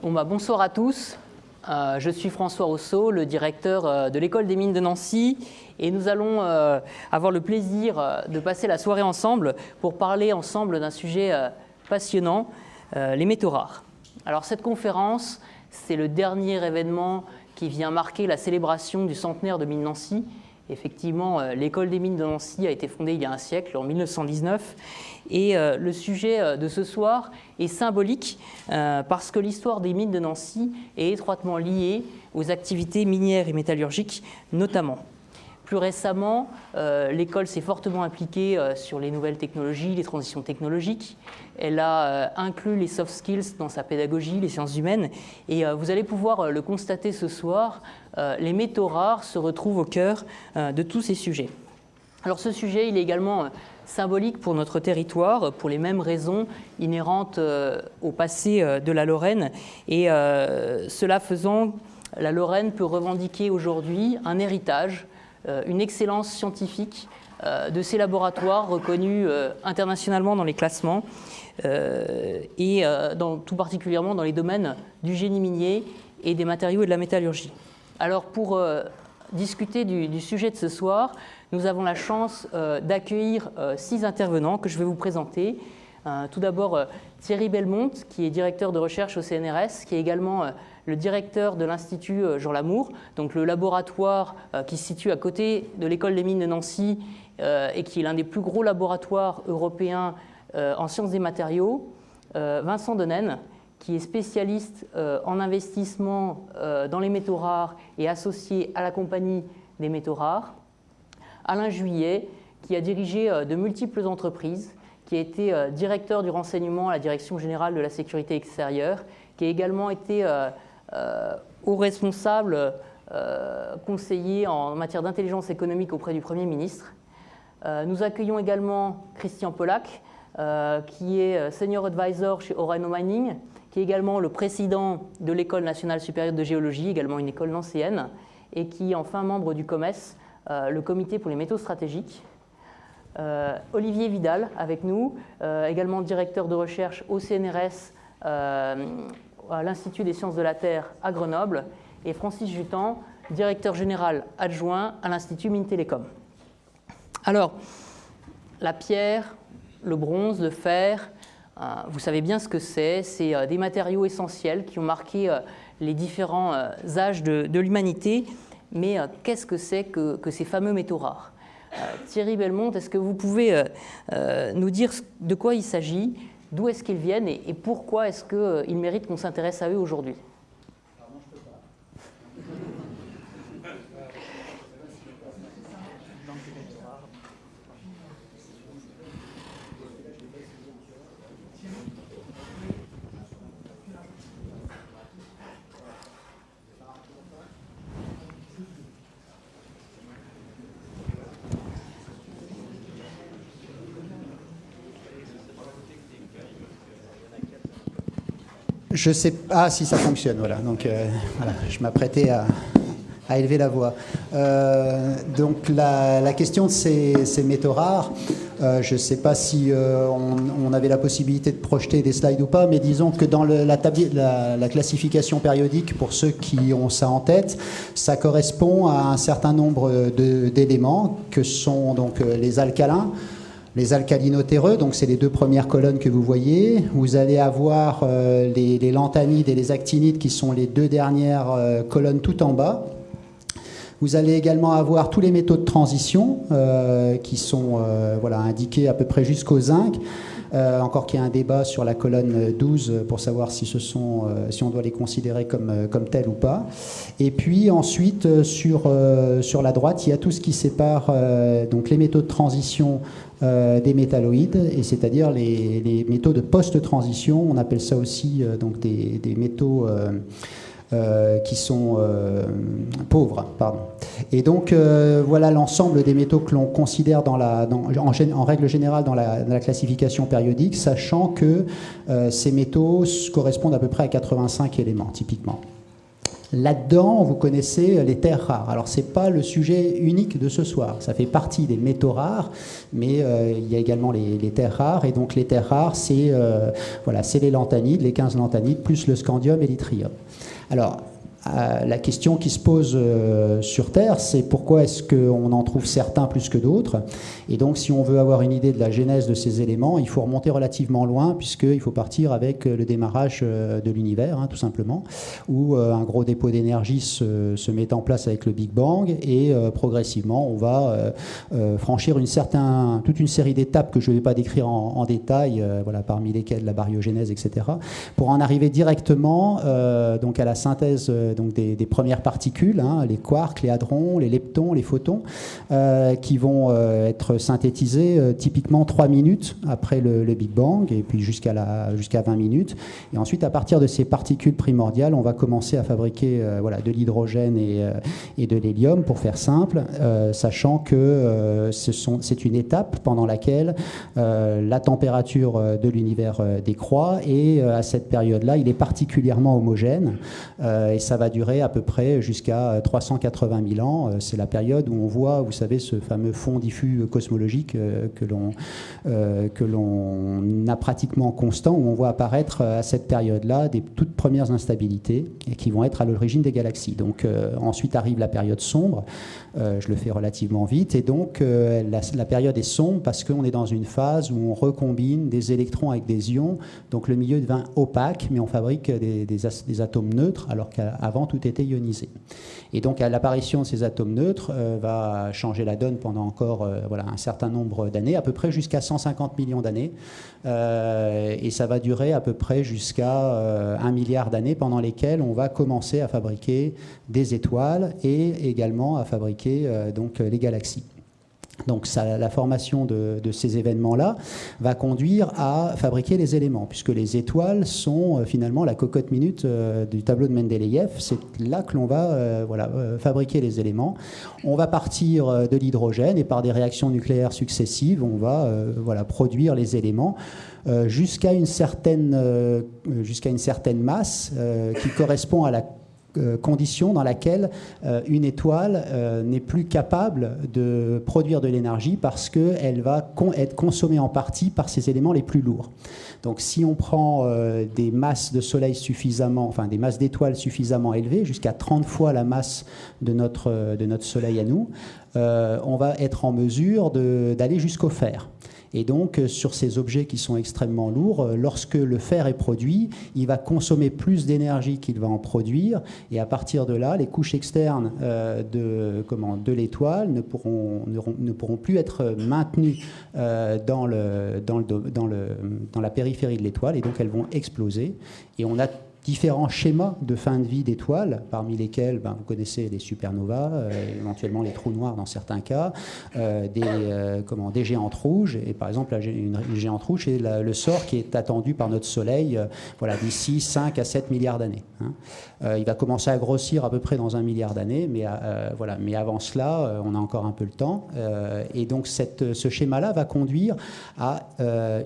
Bonsoir à tous. Je suis François Rousseau, le directeur de l'École des mines de Nancy, et nous allons avoir le plaisir de passer la soirée ensemble pour parler ensemble d'un sujet passionnant, les métaux rares. Alors cette conférence, c'est le dernier événement qui vient marquer la célébration du centenaire de Mines Nancy. Effectivement, l'École des mines de Nancy a été fondée il y a un siècle, en 1909, et le sujet de ce soir est symbolique parce que l'histoire des mines de Nancy est étroitement liée aux activités minières et métallurgiques notamment. Plus récemment, l'école s'est fortement impliquée sur les nouvelles technologies, les transitions technologiques. Elle a inclus les soft skills dans sa pédagogie, les sciences humaines. Et vous allez pouvoir le constater ce soir, les métaux rares se retrouvent au cœur de tous ces sujets. Alors ce sujet, il est également symbolique pour notre territoire, pour les mêmes raisons inhérentes au passé de la Lorraine. Et cela faisant, la Lorraine peut revendiquer aujourd'hui un héritage, une excellence scientifique de ces laboratoires reconnus internationalement dans les classements et tout particulièrement dans les domaines du génie minier et des matériaux et de la métallurgie. Alors pour discuter du sujet de ce soir, nous avons la chance d'accueillir 6 intervenants que je vais vous présenter. Tout d'abord Thierry Belmont, qui est directeur de recherche au CNRS, qui est également le directeur de l'Institut Jean Lamour, donc le laboratoire qui se situe à côté de l'École des mines de Nancy et qui est l'un des plus gros laboratoires européens en sciences des matériaux. Vincent Denaine, qui est spécialiste en investissement dans les métaux rares et associé à la Compagnie des métaux rares. Alain Juillet, qui a dirigé de multiples entreprises, qui a été directeur du renseignement à la Direction générale de la sécurité extérieure, qui a également été haut responsable conseiller en matière d'intelligence économique auprès du Premier ministre. Nous accueillons également Christian Polack, qui est Senior Advisor chez Orano Mining, qui est également le président de l'École nationale supérieure de géologie, également une école nancéenne, et qui est enfin membre du COMES, le comité pour les métaux stratégiques. Olivier Vidal avec nous, également directeur de recherche au CNRS, à l'Institut des sciences de la Terre à Grenoble, et Francis Jutan, directeur général adjoint à l'Institut Mines Télécom. Alors, la pierre, le bronze, le fer, vous savez bien ce que c'est des matériaux essentiels qui ont marqué les différents âges de l'humanité, mais qu'est-ce que c'est que ces fameux métaux rares ? Thierry Belmont, est-ce que vous pouvez nous dire de quoi il s'agit, d'où est-ce qu'ils viennent et pourquoi est-ce qu'ils méritent qu'on s'intéresse à eux aujourd'hui ? Je sais pas si ça fonctionne, voilà. Donc voilà, je m'apprêtais à élever la voix. Donc la question de ces métaux rares, je ne sais pas si on avait la possibilité de projeter des slides ou pas, mais disons que dans la classification périodique, pour ceux qui ont ça en tête, ça correspond à un certain nombre d'éléments que sont donc les alcalins, les alcalinotéreux, donc c'est les 2 premières colonnes que vous voyez. Vous allez avoir les lanthanides et les actinides qui sont les 2 dernières colonnes tout en bas. Vous allez également avoir tous les métaux de transition qui sont indiqués à peu près jusqu'au zinc. Encore qu'il y a un débat sur la colonne 12 pour savoir si on doit les considérer comme tels ou pas. Et puis ensuite, sur la droite, il y a tout ce qui sépare donc les métaux de transition des métalloïdes, et c'est-à-dire les métaux de post-transition. On appelle ça aussi donc des métaux qui sont pauvres. Pardon. Et donc voilà l'ensemble des métaux que l'on considère en règle générale dans la classification périodique, sachant que ces métaux correspondent à peu près à 85 éléments typiquement. Là-dedans, vous connaissez les terres rares. Alors, ce n'est pas le sujet unique de ce soir. Ça fait partie des métaux rares, mais il y a également les terres rares. Et donc, les terres rares, c'est les lanthanides, les 15 lanthanides, plus le scandium et l'yttrium. Alors, la question qui se pose sur Terre, c'est pourquoi est-ce qu'on en trouve certains plus que d'autres. Et donc, si on veut avoir une idée de la genèse de ces éléments, il faut remonter relativement loin, puisqu'il faut partir avec le démarrage de l'univers, tout simplement, où un gros dépôt d'énergie se met en place avec le Big Bang, et progressivement, on va franchir toute une série d'étapes que je ne vais pas décrire en détail, parmi lesquelles la baryogénèse, etc., pour en arriver directement donc à la synthèse donc des premières particules, les quarks, les hadrons, les leptons, les photons, qui vont être synthétisés typiquement 3 minutes après le Big Bang, et puis jusqu'à 20 minutes. Et ensuite, à partir de ces particules primordiales, on va commencer à fabriquer de l'hydrogène et de l'hélium, pour faire simple, sachant que c'est une étape pendant laquelle la température de l'univers décroît, et à cette période-là, il est particulièrement homogène, et ça va durer à peu près jusqu'à 380 000 ans. C'est la période où on voit, vous savez, ce fameux fond diffus cosmologique que l'on a pratiquement constant, où on voit apparaître à cette période-là des toutes premières instabilités et qui vont être à l'origine des galaxies. Donc ensuite arrive la période sombre, je le fais relativement vite, et donc la période est sombre parce qu'on est dans une phase où on recombine des électrons avec des ions, donc le milieu devient opaque, mais on fabrique des atomes neutres, alors qu'avant tout était ionisé. Et donc l'apparition de ces atomes neutres va changer la donne pendant encore un certain nombre d'années, à peu près jusqu'à 150 millions d'années, et ça va durer à peu près jusqu'à 1 milliard d'années, pendant lesquelles on va commencer à fabriquer des étoiles et également à fabriquer donc les galaxies. Donc la formation de ces événements-là va conduire à fabriquer les éléments, puisque les étoiles sont finalement la cocotte minute du tableau de Mendeleïev. C'est là que l'on va fabriquer les éléments. On va partir de l'hydrogène, et par des réactions nucléaires successives, on va produire les éléments jusqu'à une certaine masse qui correspond à la condition dans laquelle une étoile n'est plus capable de produire de l'énergie, parce qu'elle va être consommée en partie par ses éléments les plus lourds. Donc si on prend des masses de soleil des masses d'étoiles suffisamment élevées, jusqu'à 30 fois la masse de notre soleil à nous, on va être en mesure d'aller jusqu'au fer. Et donc, sur ces objets qui sont extrêmement lourds, lorsque le fer est produit, il va consommer plus d'énergie qu'il va en produire. Et à partir de là, les couches externes de l'étoile ne pourront plus être maintenues dans la périphérie de l'étoile. Et donc, elles vont exploser. Et on a différents schémas de fin de vie d'étoiles, parmi lesquels vous connaissez les supernovas, éventuellement les trous noirs dans certains cas, des géantes rouges. Et par exemple, une géante rouge, c'est le sort qui est attendu par notre Soleil d'ici 5 à 7 milliards d'années. Il va commencer à grossir à peu près dans 1 milliard d'années, mais avant cela, on a encore un peu le temps. Et donc ce schéma-là va conduire à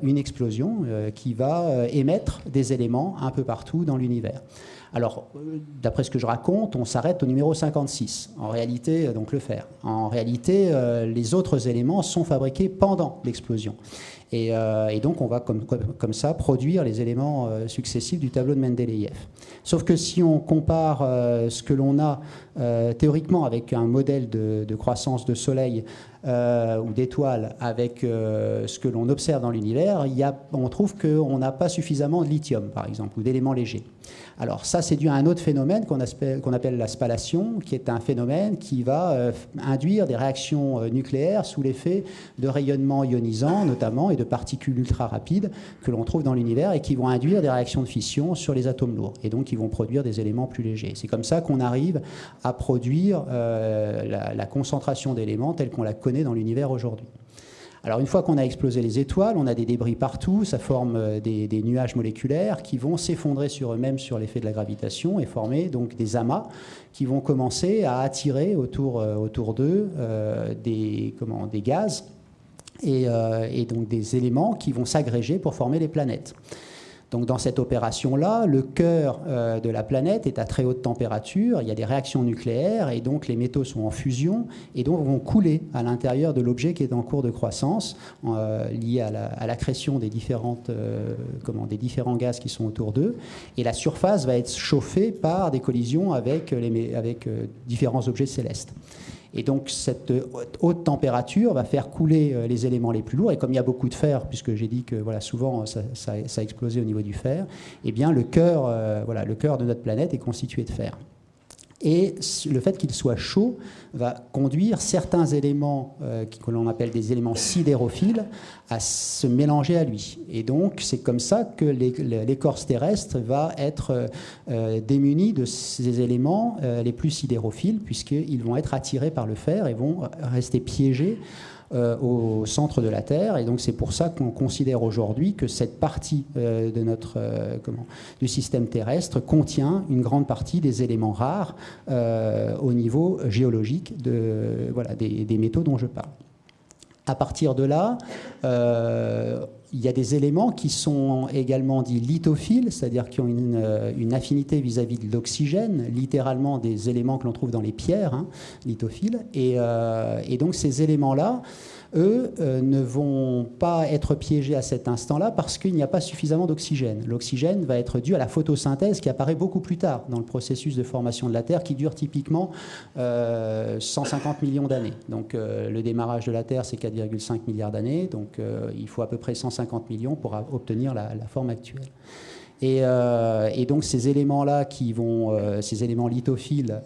une explosion qui va émettre des éléments un peu partout dans l'univers. Alors, d'après ce que je raconte, on s'arrête au numéro 56, en réalité, donc le fer. En réalité, les autres éléments sont fabriqués pendant l'explosion. Et donc, on va comme ça produire les éléments successifs du tableau de Mendeleïev. Sauf que si on compare ce que l'on a théoriquement avec un modèle de croissance de soleil ou d'étoiles avec ce que l'on observe dans l'univers, on trouve qu'on n'a pas suffisamment de lithium, par exemple, ou d'éléments légers. Alors ça, c'est dû à un autre phénomène qu'on appelle la spallation, qui est un phénomène qui va induire des réactions nucléaires sous l'effet de rayonnements ionisants, notamment, et de particules ultra rapides que l'on trouve dans l'univers, et qui vont induire des réactions de fission sur les atomes lourds, et donc qui vont produire des éléments plus légers. C'est comme ça qu'on arrive à produire la concentration d'éléments telle qu'on la connaît dans l'univers aujourd'hui. Alors une fois qu'on a explosé les étoiles, on a des débris partout, ça forme des nuages moléculaires qui vont s'effondrer sur eux-mêmes sur l'effet de la gravitation et former donc des amas qui vont commencer à attirer autour d'eux des gaz et donc des éléments qui vont s'agréger pour former les planètes. Donc dans cette opération-là, le cœur de la planète est à très haute température, il y a des réactions nucléaires, et donc les métaux sont en fusion, et donc vont couler à l'intérieur de l'objet qui est en cours de croissance, lié à l'accrétion des différents gaz qui sont autour d'eux, et la surface va être chauffée par des collisions avec différents objets célestes. Et donc cette haute température va faire couler les éléments les plus lourds. Et comme il y a beaucoup de fer, puisque j'ai dit que souvent ça a explosé au niveau du fer, eh bien le cœur de notre planète est constitué de fer. Et le fait qu'il soit chaud va conduire certains éléments que l'on appelle des éléments sidérophiles à se mélanger à lui. Et donc c'est comme ça que l'écorce terrestre va être démunie de ces éléments les plus sidérophiles, puisqu'ils vont être attirés par le fer et vont rester piégés au centre de la Terre. Et donc c'est pour ça qu'on considère aujourd'hui que cette partie du système terrestre contient une grande partie des éléments rares au niveau géologique des métaux dont je parle. À partir de là, il y a des éléments qui sont également dits lithophiles, c'est-à-dire qui ont une affinité vis-à-vis de l'oxygène, littéralement des éléments que l'on trouve dans les pierres, lithophiles. Et donc ces éléments-là, eux, ne vont pas être piégés à cet instant-là parce qu'il n'y a pas suffisamment d'oxygène. L'oxygène va être dû à la photosynthèse qui apparaît beaucoup plus tard dans le processus de formation de la Terre, qui dure typiquement 150 millions d'années. Donc le démarrage de la Terre, c'est 4,5 milliards d'années, donc il faut à peu près 150 millions pour obtenir la forme actuelle. Et donc ces éléments-là ces éléments lithophiles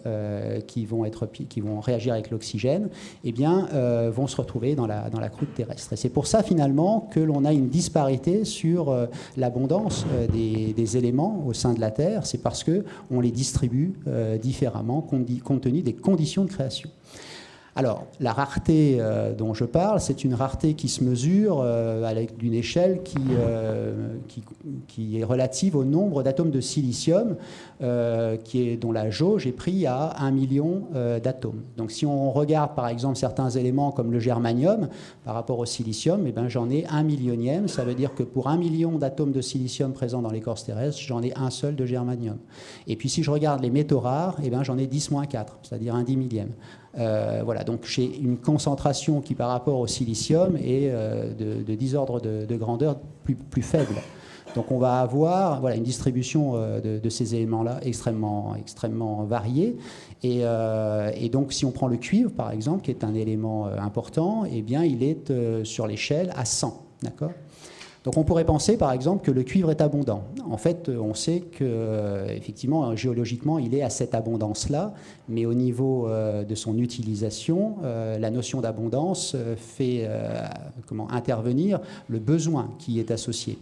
qui vont réagir avec l'oxygène, eh bien, vont se retrouver dans la croûte terrestre. Et c'est pour ça finalement que l'on a une disparité sur l'abondance des éléments au sein de la Terre. C'est parce que on les distribue différemment compte tenu des conditions de création. Alors, la rareté dont je parle, c'est une rareté qui se mesure avec d'une échelle qui est relative au nombre d'atomes de silicium, dont la jauge est prise à 1 million d'atomes. Donc, si on regarde par exemple certains éléments comme le germanium par rapport au silicium, eh ben, j'en ai 1 millionième. Ça veut dire que pour 1 million d'atomes de silicium présents dans l'écorce terrestre, j'en ai un seul de germanium. Et puis, si je regarde les métaux rares, eh ben, j'en ai 10-4, c'est-à-dire 1/10 millième. Donc j'ai une concentration qui par rapport au silicium est de 10 ordres de grandeur plus faible. Donc on va avoir une distribution de ces éléments-là extrêmement variée. Et donc si on prend le cuivre par exemple, qui est un élément important, eh bien il est sur l'échelle à 100. D'accord ? Donc on pourrait penser par exemple que le cuivre est abondant. En fait, on sait que effectivement géologiquement il est à cette abondance-là, mais au niveau de son utilisation, la notion d'abondance fait intervenir le besoin qui est associé.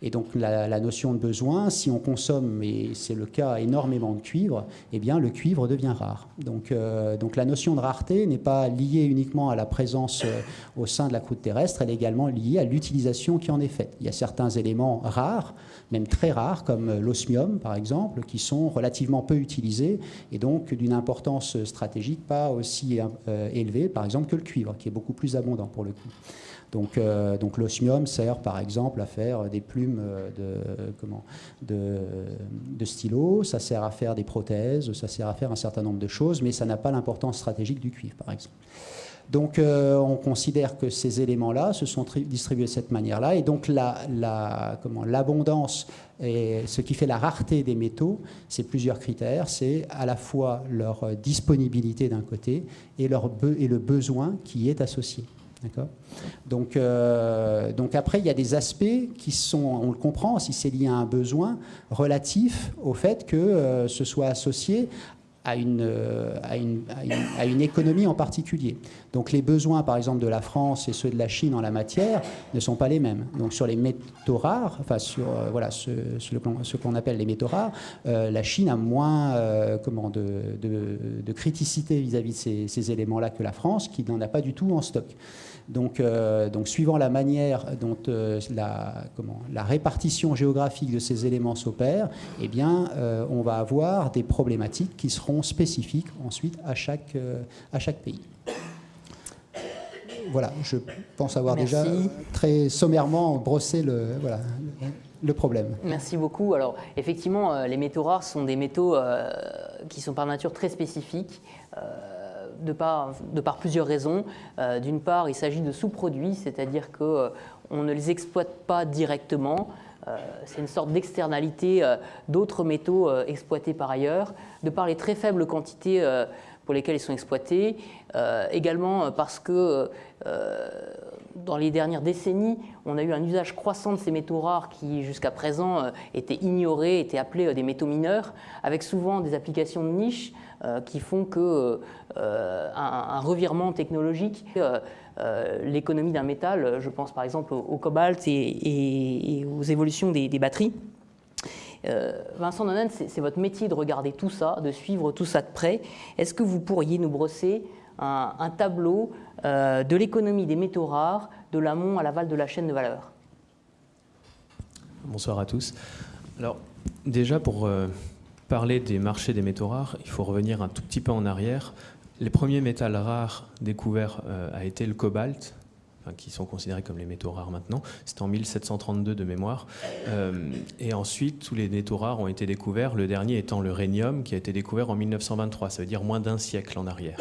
Et donc la notion de besoin, si on consomme, et c'est le cas, énormément de cuivre, eh bien le cuivre devient rare. Donc la notion de rareté n'est pas liée uniquement à la présence au sein de la croûte terrestre, elle est également liée à l'utilisation qui en est faite. Il y a certains éléments rares, même très rares, comme l'osmium par exemple, qui sont relativement peu utilisés et donc d'une importance stratégique pas aussi élevée par exemple que le cuivre, qui est beaucoup plus abondant pour le coup. Donc l'osmium sert par exemple à faire des plumes de stylo, ça sert à faire des prothèses, ça sert à faire un certain nombre de choses, mais ça n'a pas l'importance stratégique du cuivre par exemple. Donc on considère que ces éléments-là se sont distribués de cette manière-là, et donc l'abondance et ce qui fait la rareté des métaux, c'est plusieurs critères, c'est à la fois leur disponibilité d'un côté et le besoin qui est associé. D'accord ? Donc après, il y a des aspects qui sont, on le comprend, si c'est lié à un besoin relatif au fait que ce soit associé à une économie en particulier. Donc les besoins, par exemple, de la France et ceux de la Chine en la matière ne sont pas les mêmes. Donc sur les métaux rares, enfin sur ce qu'on appelle les métaux rares, la Chine a moins de criticité vis-à-vis de ces éléments-là que la France, qui n'en a pas du tout en stock. Donc suivant la manière dont la répartition géographique de ces éléments s'opère, eh bien, on va avoir des problématiques qui seront spécifiques ensuite à chaque pays. Voilà, je pense avoir déjà très sommairement brossé le problème. Merci beaucoup. Alors, effectivement, les métaux rares sont des métaux qui sont par nature très spécifiques, de par plusieurs raisons. D'une part, il s'agit de sous-produits, c'est-à-dire qu'on ne les exploite pas directement. C'est une sorte d'externalité d'autres métaux exploités par ailleurs, de par les très faibles quantités pour lesquelles ils sont exploités, également parce que dans les dernières décennies, on a eu un usage croissant de ces métaux rares qui, jusqu'à présent, étaient ignorés, étaient appelés des métaux mineurs, avec souvent des applications de niche qui font qu'un revirement technologique, l'économie d'un métal, je pense par exemple au cobalt et aux évolutions des batteries. Vincent Nonen, c'est votre métier de regarder tout ça, de suivre tout ça de près. Est-ce que vous pourriez nous brosser un tableau de l'économie des métaux rares, de l'amont à l'aval de la chaîne de valeur? Bonsoir à tous. Alors, déjà pour parler des marchés des métaux rares, il faut revenir un tout petit peu en arrière. Les premiers métaux rares découverts a été le cobalt, qui sont considérés comme les métaux rares maintenant. C'était en 1732 de mémoire. Et ensuite, tous les métaux rares ont été découverts, le dernier étant le rhénium, qui a été découvert en 1923, ça veut dire moins d'un siècle en arrière.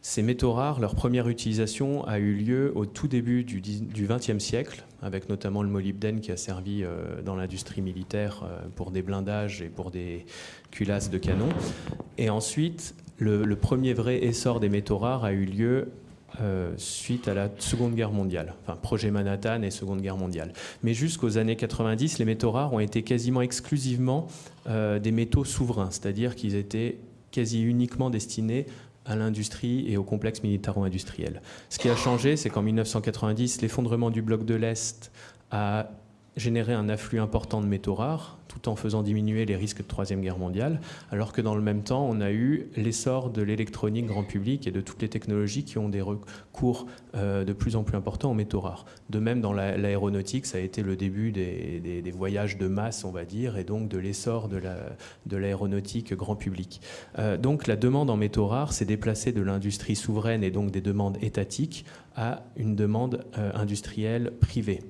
Ces métaux rares, leur première utilisation a eu lieu au tout début du XXe siècle, avec notamment le molybdène qui a servi dans l'industrie militaire pour des blindages et pour des culasses de canons. Et ensuite, le premier vrai essor des métaux rares a eu lieu suite à la Seconde Guerre mondiale, enfin projet Manhattan et Seconde Guerre mondiale. Mais jusqu'aux années 90, les métaux rares ont été quasiment exclusivement des métaux souverains, c'est-à-dire qu'ils étaient quasi uniquement destinés à l'industrie et au complexe militaro-industriel. Ce qui a changé, c'est qu'en 1990, l'effondrement du bloc de l'Est a généré un afflux important de métaux rares, tout en faisant diminuer les risques de Troisième Guerre mondiale, alors que dans le même temps, on a eu l'essor de l'électronique grand public et de toutes les technologies qui ont des recours de plus en plus importants aux métaux rares. De même, dans l'aéronautique, ça a été le début des voyages de masse, on va dire, et donc de l'essor de l'aéronautique grand public. Donc la demande en métaux rares s'est déplacée de l'industrie souveraine et donc des demandes étatiques à une demande industrielle privée.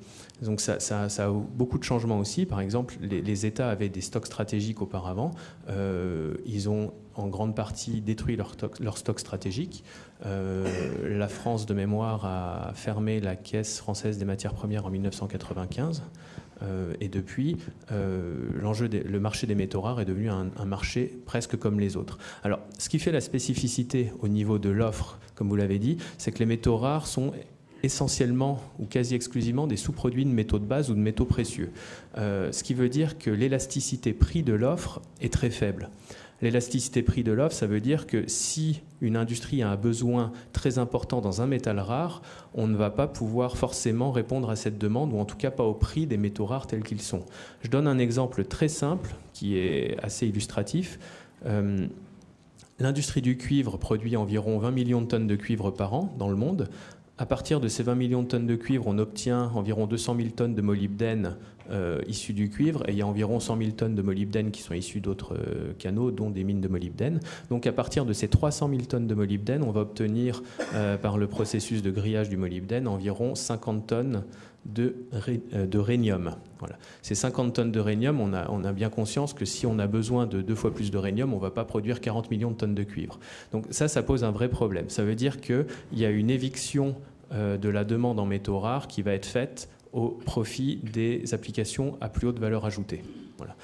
Donc ça a beaucoup de changements aussi. Par exemple, les États avaient des stocks stratégiques auparavant. Ils ont en grande partie détruit leurs stocks stratégiques. La France, de mémoire, a fermé la Caisse française des matières premières en 1995. Et depuis, le marché des métaux rares est devenu un marché presque comme les autres. Alors, ce qui fait la spécificité au niveau de l'offre, comme vous l'avez dit, c'est que les métaux rares sont essentiellement ou quasi exclusivement des sous-produits de métaux de base ou de métaux précieux. Ce qui veut dire que l'élasticité prix de l'offre est très faible. L'élasticité prix de l'offre, ça veut dire que si une industrie a un besoin très important dans un métal rare, on ne va pas pouvoir forcément répondre à cette demande, ou en tout cas pas au prix des métaux rares tels qu'ils sont. Je donne un exemple très simple qui est assez illustratif. L'industrie du cuivre produit environ 20 millions de tonnes de cuivre par an dans le monde. À partir de ces 20 millions de tonnes de cuivre, on obtient environ 200 000 tonnes de molybdène issues du cuivre, et il y a environ 100 000 tonnes de molybdène qui sont issues d'autres canaux, dont des mines de molybdène. Donc à partir de ces 300 000 tonnes de molybdène, on va obtenir par le processus de grillage du molybdène environ 50 tonnes de rhénium. Voilà. Ces 50 tonnes de rhénium, on a bien conscience que si on a besoin de 2 fois plus de rhénium, on ne va pas produire 40 millions de tonnes de cuivre. Donc ça pose un vrai problème. Ça veut dire qu'il y a une éviction de la demande en métaux rares qui va être faite au profit des applications à plus haute valeur ajoutée. Voilà.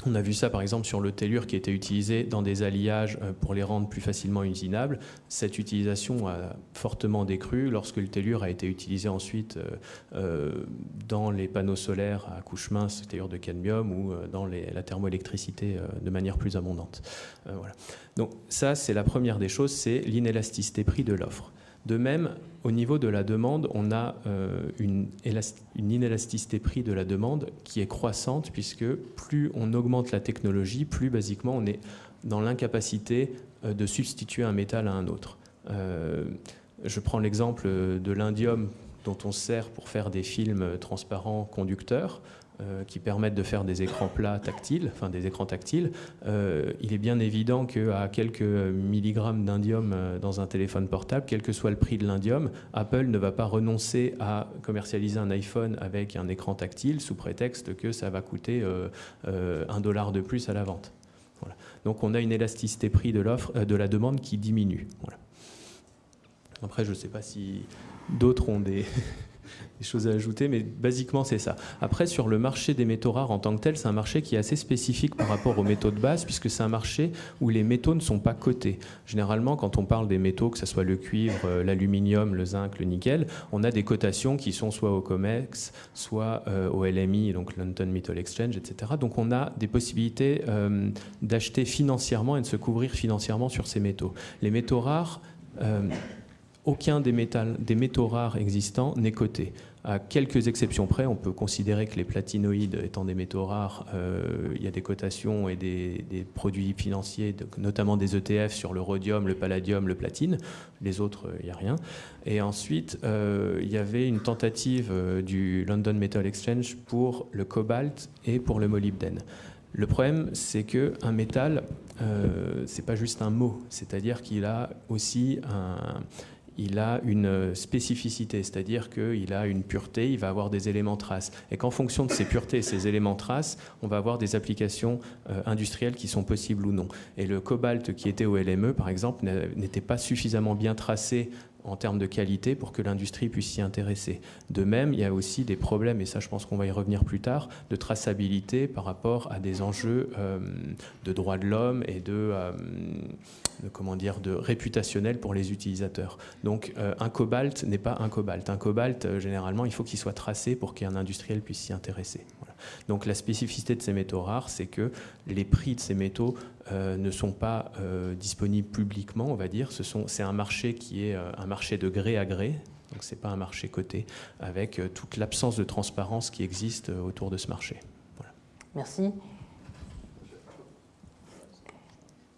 On a vu ça par exemple sur le tellure qui était utilisé dans des alliages pour les rendre plus facilement usinables. Cette utilisation a fortement décru lorsque le tellure a été utilisé ensuite dans les panneaux solaires à couche mince, tellure de cadmium, ou dans la thermoélectricité de manière plus abondante. Voilà. Donc ça, c'est la première des choses, c'est l'inélasticité prix de l'offre. De même, au niveau de la demande, on a une inélasticité prix de la demande qui est croissante, puisque plus on augmente la technologie, plus basiquement on est dans l'incapacité de substituer un métal à un autre. Je prends l'exemple de l'indium dont on sert pour faire des films transparents conducteurs. qui permettent de faire des écrans plats tactiles, enfin des écrans tactiles, il est bien évident qu'à quelques milligrammes d'indium dans un téléphone portable, quel que soit le prix de l'indium, Apple ne va pas renoncer à commercialiser un iPhone avec un écran tactile sous prétexte que ça va coûter $1 de plus à la vente. Voilà. Donc on a une élasticité prix de de la demande qui diminue. Voilà. Après, je ne sais pas si d'autres ont des choses à ajouter, mais basiquement, c'est ça. Après, sur le marché des métaux rares en tant que tel, c'est un marché qui est assez spécifique par rapport aux métaux de base, puisque c'est un marché où les métaux ne sont pas cotés. Généralement, quand on parle des métaux, que ce soit le cuivre, l'aluminium, le zinc, le nickel, on a des cotations qui sont soit au COMEX, soit au LMI, donc London Metal Exchange, etc. Donc on a des possibilités d'acheter financièrement et de se couvrir financièrement sur ces métaux. Les métaux rares... aucun des métaux rares existants n'est coté. À quelques exceptions près, on peut considérer que les platinoïdes étant des métaux rares, il y a des cotations et des produits financiers, notamment des ETF sur le rhodium, le palladium, le platine. Les autres, il n'y a rien. Et ensuite, il y avait une tentative du London Metal Exchange pour le cobalt et pour le molybdène. Le problème, c'est qu'un métal, c'est pas juste un mot, c'est-à-dire qu'il a aussi il a une spécificité, c'est-à-dire qu'il a une pureté, il va avoir des éléments traces. Et qu'en fonction de ces puretés et ces éléments traces, on va avoir des applications industrielles qui sont possibles ou non. Et le cobalt qui était au LME, par exemple, n'était pas suffisamment bien tracé en termes de qualité pour que l'industrie puisse s'y intéresser. De même, il y a aussi des problèmes, et ça je pense qu'on va y revenir plus tard, de traçabilité par rapport à des enjeux de droits de l'homme et de réputationnel pour les utilisateurs. Donc un cobalt n'est pas un cobalt. Un cobalt, généralement, il faut qu'il soit tracé pour qu'un industriel puisse s'y intéresser. Voilà. Donc la spécificité de ces métaux rares, c'est que les prix de ces métaux ne sont pas disponibles publiquement, on va dire. C'est un marché qui est un marché de gré à gré, donc ce n'est pas un marché coté, avec toute l'absence de transparence qui existe autour de ce marché. Voilà. Merci.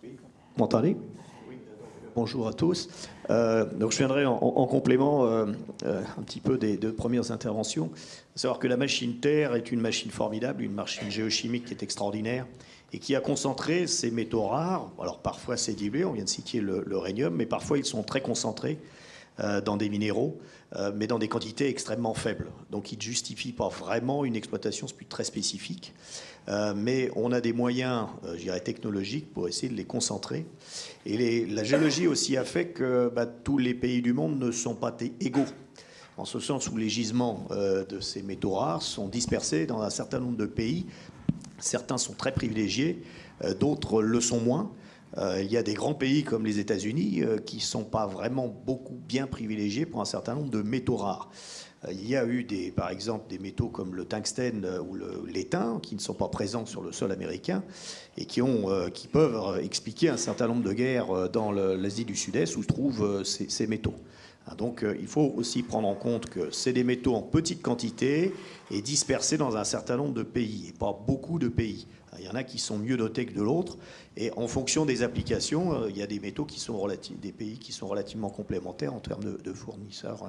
Vous m'entendez ? Bonjour à tous. Donc je viendrai en complément un petit peu des deux premières interventions. À savoir que la machine Terre est une machine formidable, une machine géochimique qui est extraordinaire et qui a concentré ces métaux rares. Alors parfois c'est dilué, on vient de citer l'uranium, mais parfois ils sont très concentrés dans des minéraux, mais dans des quantités extrêmement faibles. Donc ils ne justifient pas vraiment une exploitation très spécifique. Mais on a des moyens, je dirais, technologiques pour essayer de les concentrer. Et la géologie aussi a fait que tous les pays du monde ne sont pas égaux, en ce sens où les gisements de ces métaux rares sont dispersés dans un certain nombre de pays. Certains sont très privilégiés, d'autres le sont moins. Il y a des grands pays comme les États-Unis qui ne sont pas vraiment beaucoup bien privilégiés pour un certain nombre de métaux rares. Il y a eu par exemple des métaux comme le tungstène ou l'étain qui ne sont pas présents sur le sol américain et qui peuvent expliquer un certain nombre de guerres dans l'Asie du Sud-Est où se trouvent ces métaux. Donc il faut aussi prendre en compte que c'est des métaux en petite quantité et dispersés dans un certain nombre de pays, et pas beaucoup de pays. Il y en a qui sont mieux dotés que de l'autre, et en fonction des applications, il y a des métaux des pays qui sont relativement complémentaires en termes de fournisseurs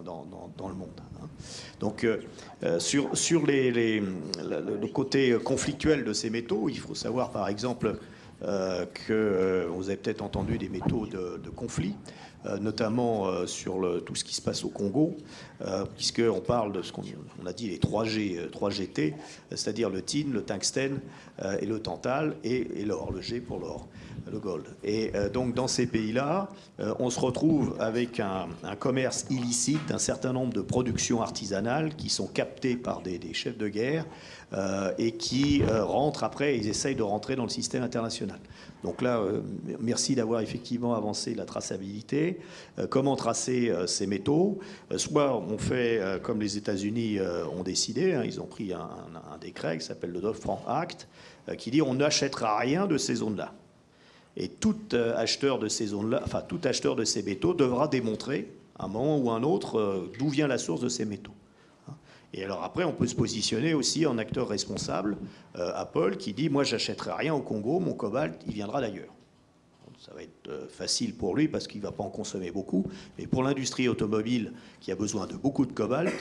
dans le monde. Donc sur le côté conflictuel de ces métaux, il faut savoir par exemple que vous avez peut-être entendu des métaux de conflit, notamment sur tout ce qui se passe au Congo, puisqu'on parle de ce qu'on a dit les 3GT, c'est-à-dire le tin, le tungstène et le tantal, et l'or, le G pour l'or, le gold. Et donc dans ces pays-là, on se retrouve avec un commerce illicite d'un certain nombre de productions artisanales qui sont captées par des chefs de guerre et qui rentrent après, ils essayent de rentrer dans le système international. Donc là, merci d'avoir effectivement avancé la traçabilité. Comment tracer ces métaux ? Soit on fait comme les États-Unis ont décidé, ils ont pris un décret qui s'appelle le Dodd-Frank Act, qui dit on n'achètera rien de ces zones-là. Et tout acheteur de ces zones-là, enfin tout acheteur de ces métaux devra démontrer à un moment ou à un autre d'où vient la source de ces métaux. Et alors après, on peut se positionner aussi en acteur responsable, Apple, qui dit « Moi, j'achèterai rien au Congo, mon cobalt, il viendra d'ailleurs. » ça va être facile pour lui parce qu'il ne va pas en consommer beaucoup. Mais pour l'industrie automobile qui a besoin de beaucoup de cobalt,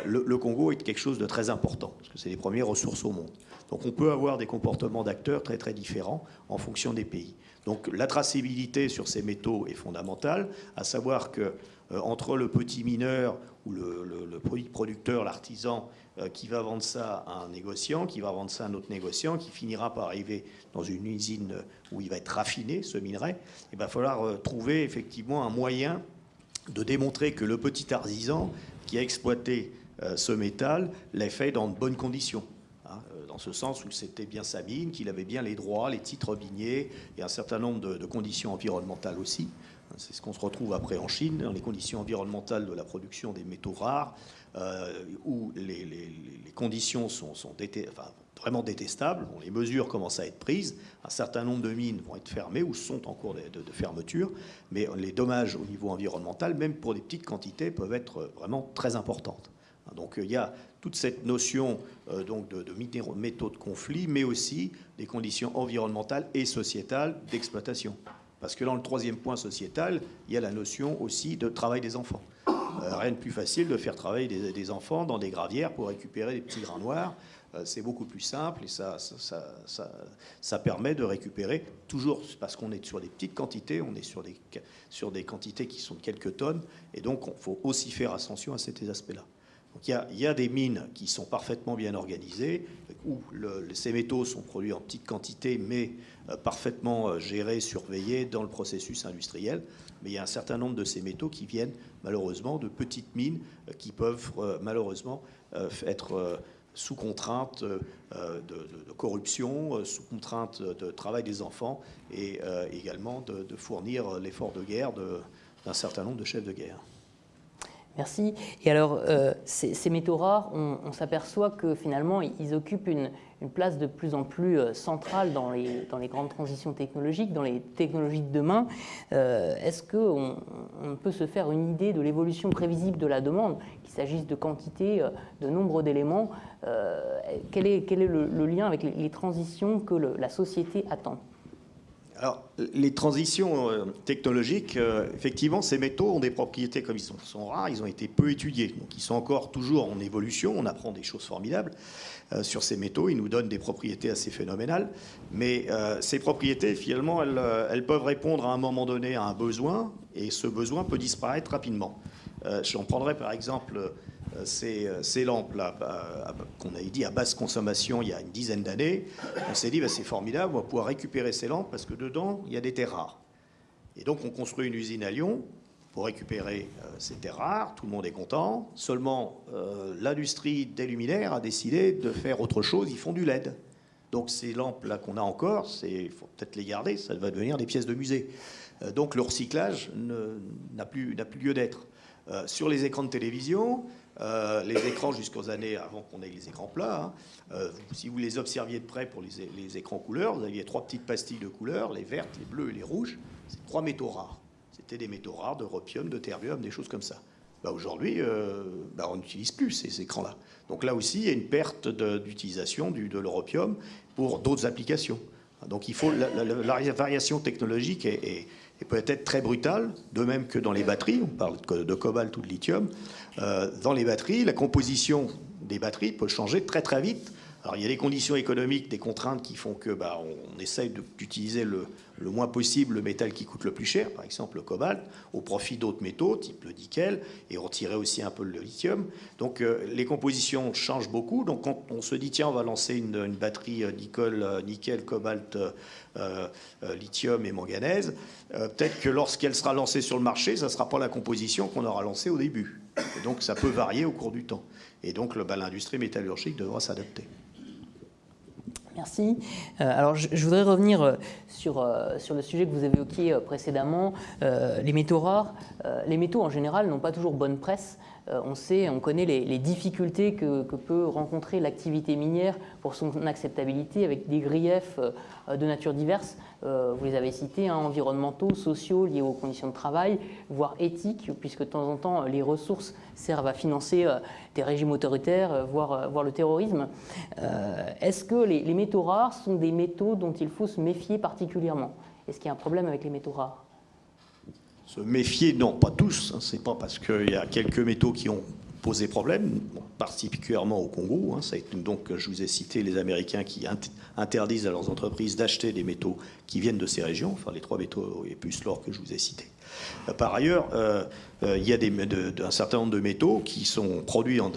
le Congo est quelque chose de très important parce que c'est les premières ressources au monde. Donc on peut avoir des comportements d'acteurs très très différents en fonction des pays. Donc la traçabilité sur ces métaux est fondamentale, à savoir que entre le petit mineur ou le producteur, l'artisan, qui va vendre ça à un négociant, qui va vendre ça à un autre négociant, qui finira par arriver dans une usine où il va être raffiné, ce minerai, il va falloir trouver effectivement un moyen de démontrer que le petit artisan qui a exploité ce métal l'a fait dans de bonnes conditions. Dans ce sens où c'était bien sa mine, qu'il avait bien les droits, les titres miniers et un certain nombre de conditions environnementales aussi. C'est ce qu'on se retrouve après en Chine, dans les conditions environnementales de la production des métaux rares, où les conditions sont vraiment détestables. Bon, les mesures commencent à être prises. Un certain nombre de mines vont être fermées ou sont en cours de fermeture. Mais les dommages au niveau environnemental, même pour des petites quantités, peuvent être vraiment très importantes. Donc il y a toute cette notion donc de métaux de conflit, mais aussi des conditions environnementales et sociétales d'exploitation. Parce que dans le troisième point sociétal, il y a la notion aussi de travail des enfants. Rien de plus facile de faire travailler des enfants dans des gravières pour récupérer des petits grains noirs. C'est beaucoup plus simple et ça permet de récupérer, toujours parce qu'on est sur des petites quantités, on est sur des quantités qui sont de quelques tonnes, et donc il faut aussi faire attention à ces aspects-là. Donc il y a des mines qui sont parfaitement bien organisées, où ces métaux sont produits en petites quantités, mais parfaitement gérés, surveillés dans le processus industriel. Mais il y a un certain nombre de ces métaux qui viennent malheureusement de petites mines qui peuvent malheureusement être sous contrainte de corruption, sous contrainte de travail des enfants et également de fournir l'effort de guerre d'un certain nombre de chefs de guerre. Merci. Et alors, ces métaux rares, on s'aperçoit que finalement, ils occupent une place de plus en plus centrale dans les grandes transitions technologiques, dans les technologies de demain. Est-ce qu'on peut se faire une idée de l'évolution prévisible de la demande, qu'il s'agisse de quantité, de nombre d'éléments? Quel est le lien avec les transitions que la société attend ? Alors, les transitions technologiques, effectivement, ces métaux ont des propriétés, comme ils sont rares, ils ont été peu étudiés. Donc, ils sont encore toujours en évolution. On apprend des choses formidables sur ces métaux. Ils nous donnent des propriétés assez phénoménales. Mais ces propriétés, finalement, elles peuvent répondre à un moment donné à un besoin, et ce besoin peut disparaître rapidement. J'en prendrais par exemple ces lampes-là, qu'on avait dit à basse consommation il y a une dizaine d'années. On s'est dit, c'est formidable, on va pouvoir récupérer ces lampes parce que dedans, il y a des terres rares. Et donc, on construit une usine à Lyon pour récupérer ces terres rares. Tout le monde est content. Seulement, l'industrie des luminaires a décidé de faire autre chose. Ils font du LED. Donc, ces lampes-là qu'on a encore, il faut peut-être les garder, ça va devenir des pièces de musée. Donc, le recyclage n'a plus lieu d'être. Sur les écrans de télévision, les écrans jusqu'aux années avant qu'on ait les écrans plats, si vous les observiez de près pour les écrans couleurs, vous aviez 3 petites pastilles de couleurs, les vertes, les bleues et les rouges. C'est 3 métaux rares. C'était des métaux rares, de d'europium, de terbium, des choses comme ça. Aujourd'hui, on n'utilise plus ces écrans-là. Donc là aussi, il y a une perte d'utilisation de l'europium pour d'autres applications. Donc il faut la variation technologique est peut-être très brutale, de même que dans les batteries, on parle de cobalt ou de lithium. Dans les batteries, la composition des batteries peut changer très très vite. Alors il y a des conditions économiques, des contraintes qui font que on essaye d'utiliser le moins possible le métal qui coûte le plus cher, par exemple le cobalt, au profit d'autres métaux, type le nickel, et retirer aussi un peu le lithium. Donc les compositions changent beaucoup. Donc quand on se dit, tiens, on va lancer une batterie nickel, cobalt, lithium et manganèse, peut-être que lorsqu'elle sera lancée sur le marché, ça ne sera pas la composition qu'on aura lancée au début. Et donc ça peut varier au cours du temps. Et donc l'industrie métallurgique devra s'adapter. Merci. Alors, je voudrais revenir sur le sujet que vous évoquiez précédemment, les métaux rares. Les métaux, en général, n'ont pas toujours bonne presse. On connaît les difficultés que peut rencontrer l'activité minière pour son acceptabilité, avec des griefs de nature diverse. Vous les avez cités, environnementaux, sociaux, liés aux conditions de travail, voire éthiques, puisque de temps en temps, les ressources servent à financer des régimes autoritaires, voire le terrorisme. Est-ce que les métaux rares sont des métaux dont il faut se méfier particulièrement? Est-ce qu'il y a un problème avec les métaux rares? Se méfier, non, pas tous. Hein, c'est pas parce qu'il y a quelques métaux qui ont posé problème, particulièrement au Congo. Hein, donc, je vous ai cité les Américains qui interdisent à leurs entreprises d'acheter des métaux qui viennent de ces régions, enfin les 3 métaux et plus l'or que je vous ai cités. Par ailleurs, il y a un certain nombre de métaux qui sont produits en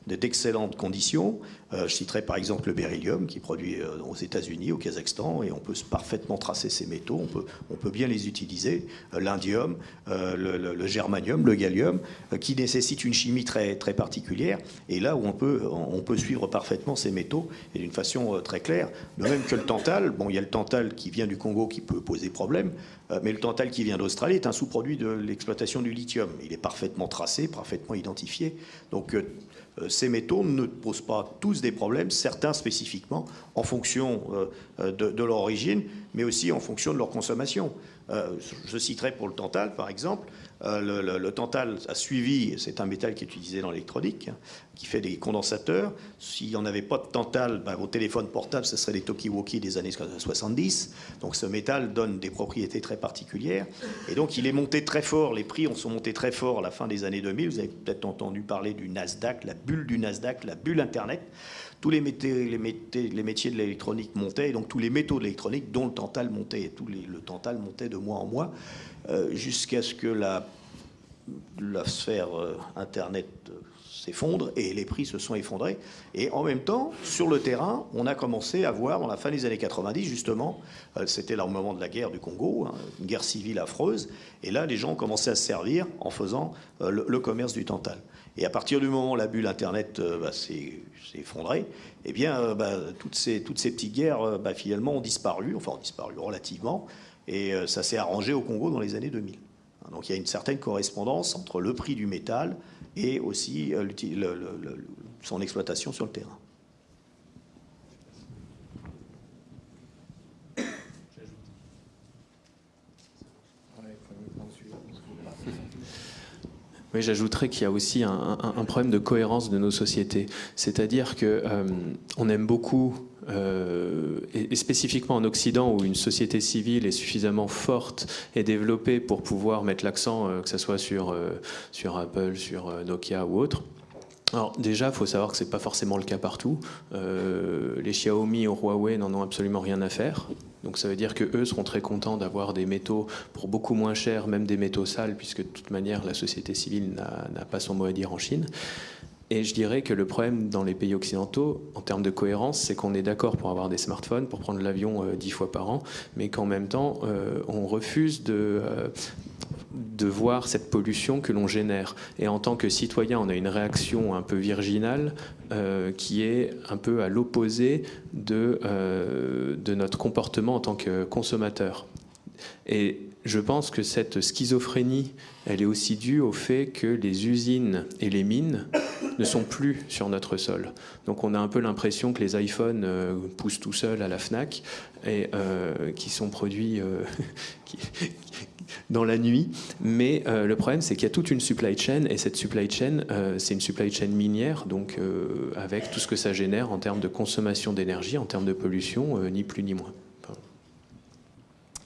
d'excellentes conditions. Je citerai par exemple le beryllium qui est produit aux États-Unis, au Kazakhstan, et on peut parfaitement tracer ces métaux, on peut bien les utiliser. L'indium, le germanium, le gallium, qui nécessitent une chimie très, très particulière, et là où on peut suivre parfaitement ces métaux, et d'une façon très claire. De même que le tantal, bon, il y a le tantal qui vient du Congo qui peut poser problème, mais le tantal qui vient d'Australie est un sous-produit de l'exploitation du lithium. Il est parfaitement tracé, parfaitement identifié. Donc ces métaux ne posent pas tous des problèmes, certains spécifiquement en fonction de leur origine, mais aussi en fonction de leur consommation. Je citerai pour le tantal, par exemple, le tantal a suivi, c'est un métal qui est utilisé dans l'électronique, hein, qui fait des condensateurs. S'il n'y en avait pas de tantal, vos téléphones portables, ce seraient des talkie-walkie des années 70. Donc ce métal donne des propriétés très particulières. Et donc il est monté très fort, les prix sont montés très fort à la fin des années 2000. Vous avez peut-être entendu parler du Nasdaq, la bulle du Nasdaq, la bulle Internet. Tous les métiers de l'électronique montaient, et donc tous les métaux de l'électronique, dont le tantal, montait. Et le tantal montait de mois en mois, jusqu'à ce que la sphère Internet s'effondre, et les prix se sont effondrés. Et en même temps, sur le terrain, on a commencé à voir, dans la fin des années 90, justement, c'était là au moment de la guerre du Congo, hein, une guerre civile affreuse, et là, les gens ont commencé à se servir en faisant le commerce du tantal. Et à partir du moment où la bulle Internet s'est effondrée, eh bien, toutes ces petites guerres, finalement, ont disparu relativement, et ça s'est arrangé au Congo dans les années 2000. Donc il y a une certaine correspondance entre le prix du métal et aussi son exploitation sur le terrain. Oui, j'ajouterais qu'il y a aussi un problème de cohérence de nos sociétés. C'est-à-dire qu'on aime beaucoup, et spécifiquement en Occident, où une société civile est suffisamment forte et développée pour pouvoir mettre l'accent, que ce soit sur Apple, sur Nokia ou autre. Alors déjà, il faut savoir que ce n'est pas forcément le cas partout. Les Xiaomi ou Huawei n'en ont absolument rien à faire. Donc ça veut dire qu'eux seront très contents d'avoir des métaux pour beaucoup moins cher, même des métaux sales, puisque de toute manière, la société civile n'a pas son mot à dire en Chine. Et je dirais que le problème dans les pays occidentaux, en termes de cohérence, c'est qu'on est d'accord pour avoir des smartphones, pour prendre l'avion 10 fois par an, mais qu'en même temps, on refuse de voir cette pollution que l'on génère. Et en tant que citoyen, on a une réaction un peu virginale qui est un peu à l'opposé de notre comportement en tant que consommateur. Et je pense que cette schizophrénie, elle est aussi due au fait que les usines et les mines ne sont plus sur notre sol. Donc on a un peu l'impression que les iPhones poussent tout seuls à la FNAC et qui sont produits dans la nuit. Mais le problème, c'est qu'il y a toute une supply chain, et cette supply chain, c'est une supply chain minière, donc avec tout ce que ça génère en termes de consommation d'énergie, en termes de pollution, ni plus ni moins.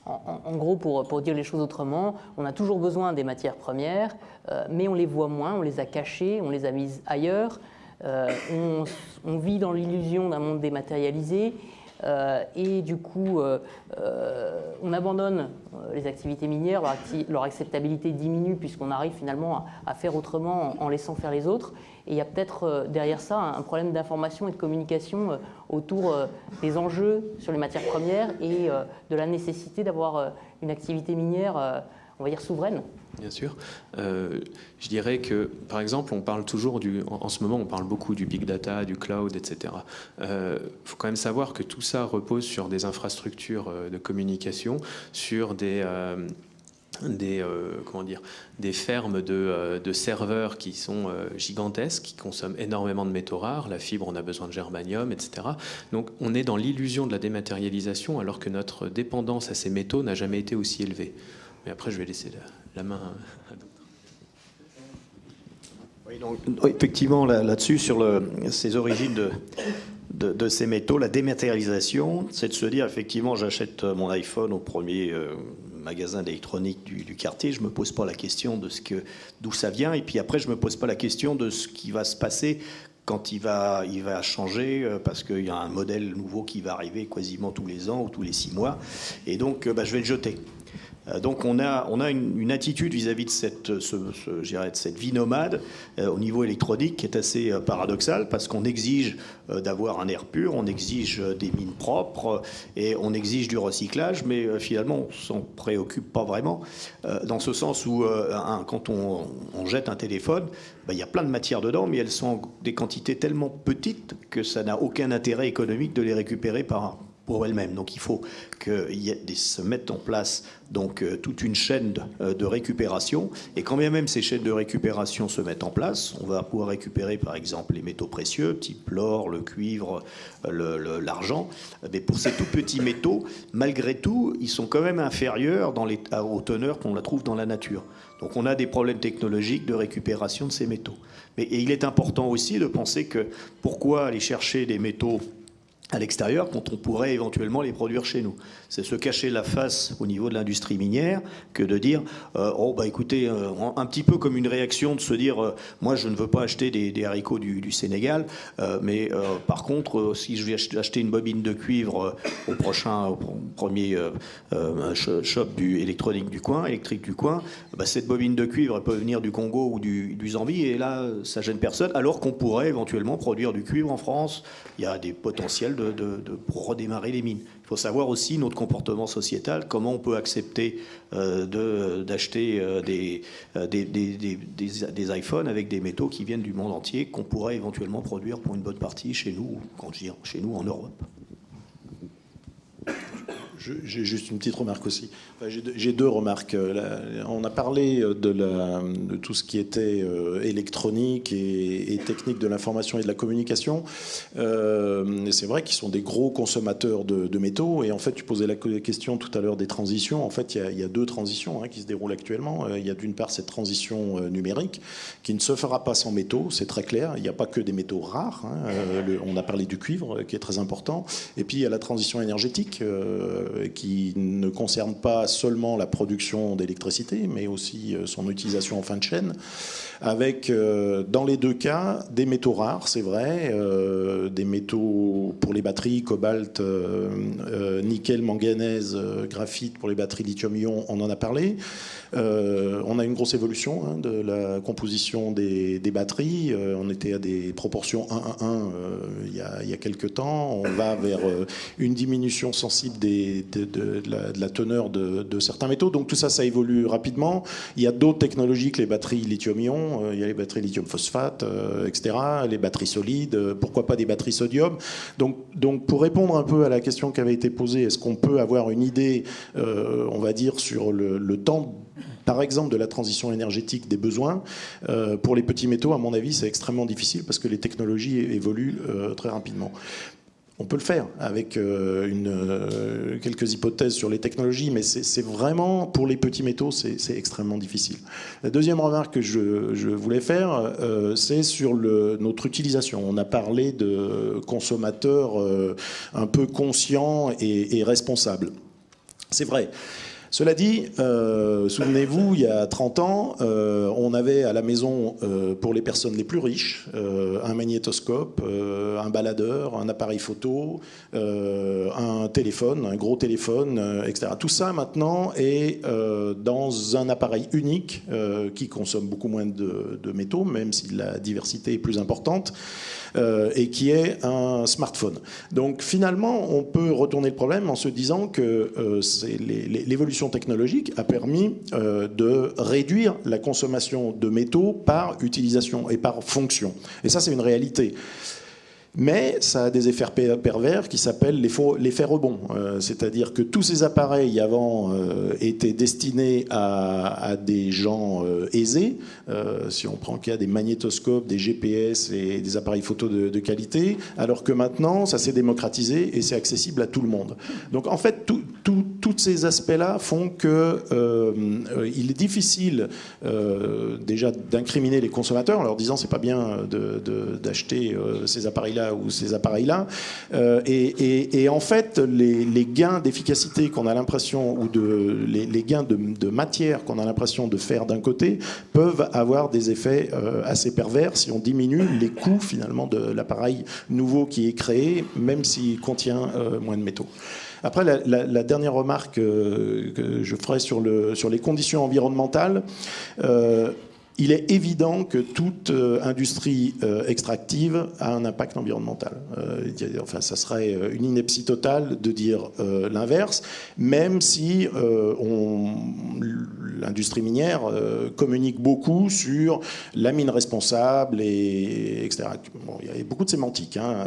En gros, pour dire les choses autrement, on a toujours besoin des matières premières, mais on les voit moins, on les a cachées, on les a mises ailleurs. On vit dans l'illusion d'un monde dématérialisé, et du coup, on abandonne les activités minières, leur acceptabilité diminue puisqu'on arrive finalement à faire autrement en laissant faire les autres. Et il y a peut-être derrière ça un problème d'information et de communication autour des enjeux sur les matières premières et de la nécessité d'avoir une activité minière, on va dire, souveraine. Bien sûr. Je dirais que, par exemple, on parle toujours en ce moment, on parle beaucoup du big data, du cloud, etc. Faut quand même savoir que tout ça repose sur des infrastructures de communication, sur des fermes de serveurs qui sont gigantesques, qui consomment énormément de métaux rares. La fibre, on a besoin de germanium, etc. Donc on est dans l'illusion de la dématérialisation alors que notre dépendance à ces métaux n'a jamais été aussi élevée. Mais après, je vais laisser la main à d'autres. Oui, donc, effectivement, là-dessus, sur ces origines de ces métaux, la dématérialisation, c'est de se dire effectivement j'achète mon iPhone au premier magasin d'électronique du quartier, je me pose pas la question de d'où ça vient, et puis après je me pose pas la question de ce qui va se passer quand il va changer, parce qu'il y a un modèle nouveau qui va arriver quasiment tous les ans ou tous les 6 mois, et donc je vais le jeter. Donc on a une attitude vis-à-vis de cette vie nomade au niveau électronique qui est assez paradoxale, parce qu'on exige d'avoir un air pur, on exige des mines propres et on exige du recyclage, mais finalement on s'en préoccupe pas vraiment, dans ce sens où quand on jette un téléphone, il y a plein de matières dedans, mais elles sont des quantités tellement petites que ça n'a aucun intérêt économique de les récupérer pour elles-mêmes. Donc il faut se mettre en place toute une chaîne de récupération. Et quand bien même ces chaînes de récupération se mettent en place, on va pouvoir récupérer par exemple les métaux précieux, type l'or, le cuivre, l'argent. Mais pour ces tout petits métaux, malgré tout, ils sont quand même inférieurs aux teneurs qu'on la trouve dans la nature. Donc on a des problèmes technologiques de récupération de ces métaux. Et il est important aussi de penser que pourquoi aller chercher des métaux à l'extérieur quand on pourrait éventuellement les produire chez nous. C'est se cacher la face au niveau de l'industrie minière que de dire écoutez, un petit peu comme une réaction de se dire moi je ne veux pas acheter des haricots du Sénégal, mais par contre si je vais acheter une bobine de cuivre au premier shop électrique du coin, cette bobine de cuivre elle peut venir du Congo ou du Zambie, et là ça gêne personne, alors qu'on pourrait éventuellement produire du cuivre en France. Il y a des potentiels pour redémarrer les mines. Il faut savoir aussi notre comportement sociétal, comment on peut accepter d'acheter des iPhones avec des métaux qui viennent du monde entier, qu'on pourrait éventuellement produire pour une bonne partie chez nous, quand je dis chez nous, en Europe. J'ai juste une petite remarque aussi. J'ai 2 remarques. On a parlé de tout ce qui était électronique et technique de l'information et de la communication. C'est vrai qu'ils sont des gros consommateurs de métaux. Et en fait, tu posais la question tout à l'heure des transitions. En fait, il y a 2 transitions qui se déroulent actuellement. Il y a d'une part cette transition numérique qui ne se fera pas sans métaux, c'est très clair. Il n'y a pas que des métaux rares. On a parlé du cuivre, qui est très important. Et puis, il y a la transition énergétique qui ne concerne pas seulement la production d'électricité, mais aussi son utilisation en fin de chaîne, avec, dans les 2 cas, des métaux rares, c'est vrai, des métaux pour les batteries, cobalt, nickel, manganèse, graphite pour les batteries lithium-ion, on en a parlé. On a une grosse évolution de la composition des batteries. On était à des proportions 1-1-1 il y a quelques temps. On va vers une diminution sensible de la teneur de certains métaux. Donc tout ça, ça évolue rapidement. Il y a d'autres technologies que les batteries lithium-ion. Il y a les batteries lithium-phosphate, etc. Les batteries solides. Pourquoi pas des batteries sodium. Donc pour répondre un peu à la question qui avait été posée, est-ce qu'on peut avoir une idée, on va dire, sur le temps, par exemple, de la transition énergétique des besoins? Pour les petits métaux, à mon avis, c'est extrêmement difficile parce que les technologies évoluent très rapidement. On peut le faire avec quelques hypothèses sur les technologies, mais c'est vraiment, pour les petits métaux, c'est extrêmement difficile. La deuxième remarque que je voulais faire, c'est sur notre utilisation. On a parlé de consommateurs un peu conscients et responsables. C'est vrai. Cela dit, souvenez-vous, il y a 30 ans, on avait à la maison, pour les personnes les plus riches, un magnétoscope, un baladeur, un appareil photo, un téléphone, un gros téléphone, etc. Tout ça, maintenant, est dans un appareil unique qui consomme beaucoup moins de métaux, même si la diversité est plus importante, et qui est un smartphone. Donc, finalement, on peut retourner le problème en se disant que l'évolution technologique a permis de réduire la consommation de métaux par utilisation et par fonction. Et ça, c'est une réalité. Mais ça a des effets pervers qui s'appellent l'effet rebond. C'est-à-dire que tous ces appareils avant étaient destinés à des gens aisés. Si on prend le cas des magnétoscopes, des GPS et des appareils photo de qualité, alors que maintenant, ça s'est démocratisé et c'est accessible à tout le monde. Donc en fait, tous ces aspects-là font qu'il est difficile déjà d'incriminer les consommateurs en leur disant c'est pas bien d'acheter ces appareils-là appareils-là ou ces appareils-là. Et en fait, les gains d'efficacité qu'on a l'impression, ou les gains de matière qu'on a l'impression de faire d'un côté, peuvent avoir des effets assez pervers si on diminue les coûts finalement de l'appareil nouveau qui est créé, même s'il contient moins de métaux. Après, la dernière remarque que je ferai sur les conditions environnementales, il est évident que toute industrie extractive a un impact environnemental. Enfin, ça serait une ineptie totale de dire l'inverse, même si l'industrie minière communique beaucoup sur la mine responsable, etc. Bon, il y a beaucoup de sémantique. Hein.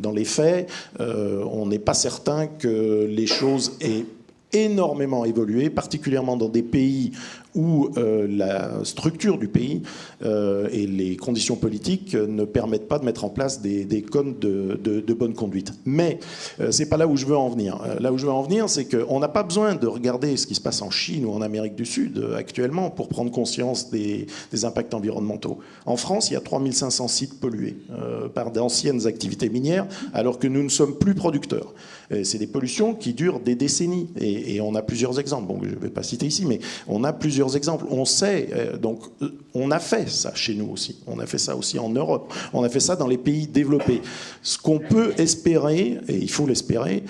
Dans les faits, on n'est pas certain que les choses aient énormément évolué, particulièrement dans des pays où la structure du pays et les conditions politiques ne permettent pas de mettre en place des codes de bonne conduite. Mais c'est pas là où je veux en venir. Là où je veux en venir, c'est qu'on n'a pas besoin de regarder ce qui se passe en Chine ou en Amérique du Sud actuellement pour prendre conscience des impacts environnementaux. En France, il y a 3500 sites pollués par d'anciennes activités minières, alors que nous ne sommes plus producteurs. C'est des pollutions qui durent des décennies. Et on a plusieurs exemples. Bon, je ne vais pas citer ici, mais on a plusieurs exemples. On sait, donc on a fait ça chez nous aussi. On a fait ça aussi en Europe. On a fait ça dans les pays développés. Ce qu'on peut espérer, et il faut l'espérer,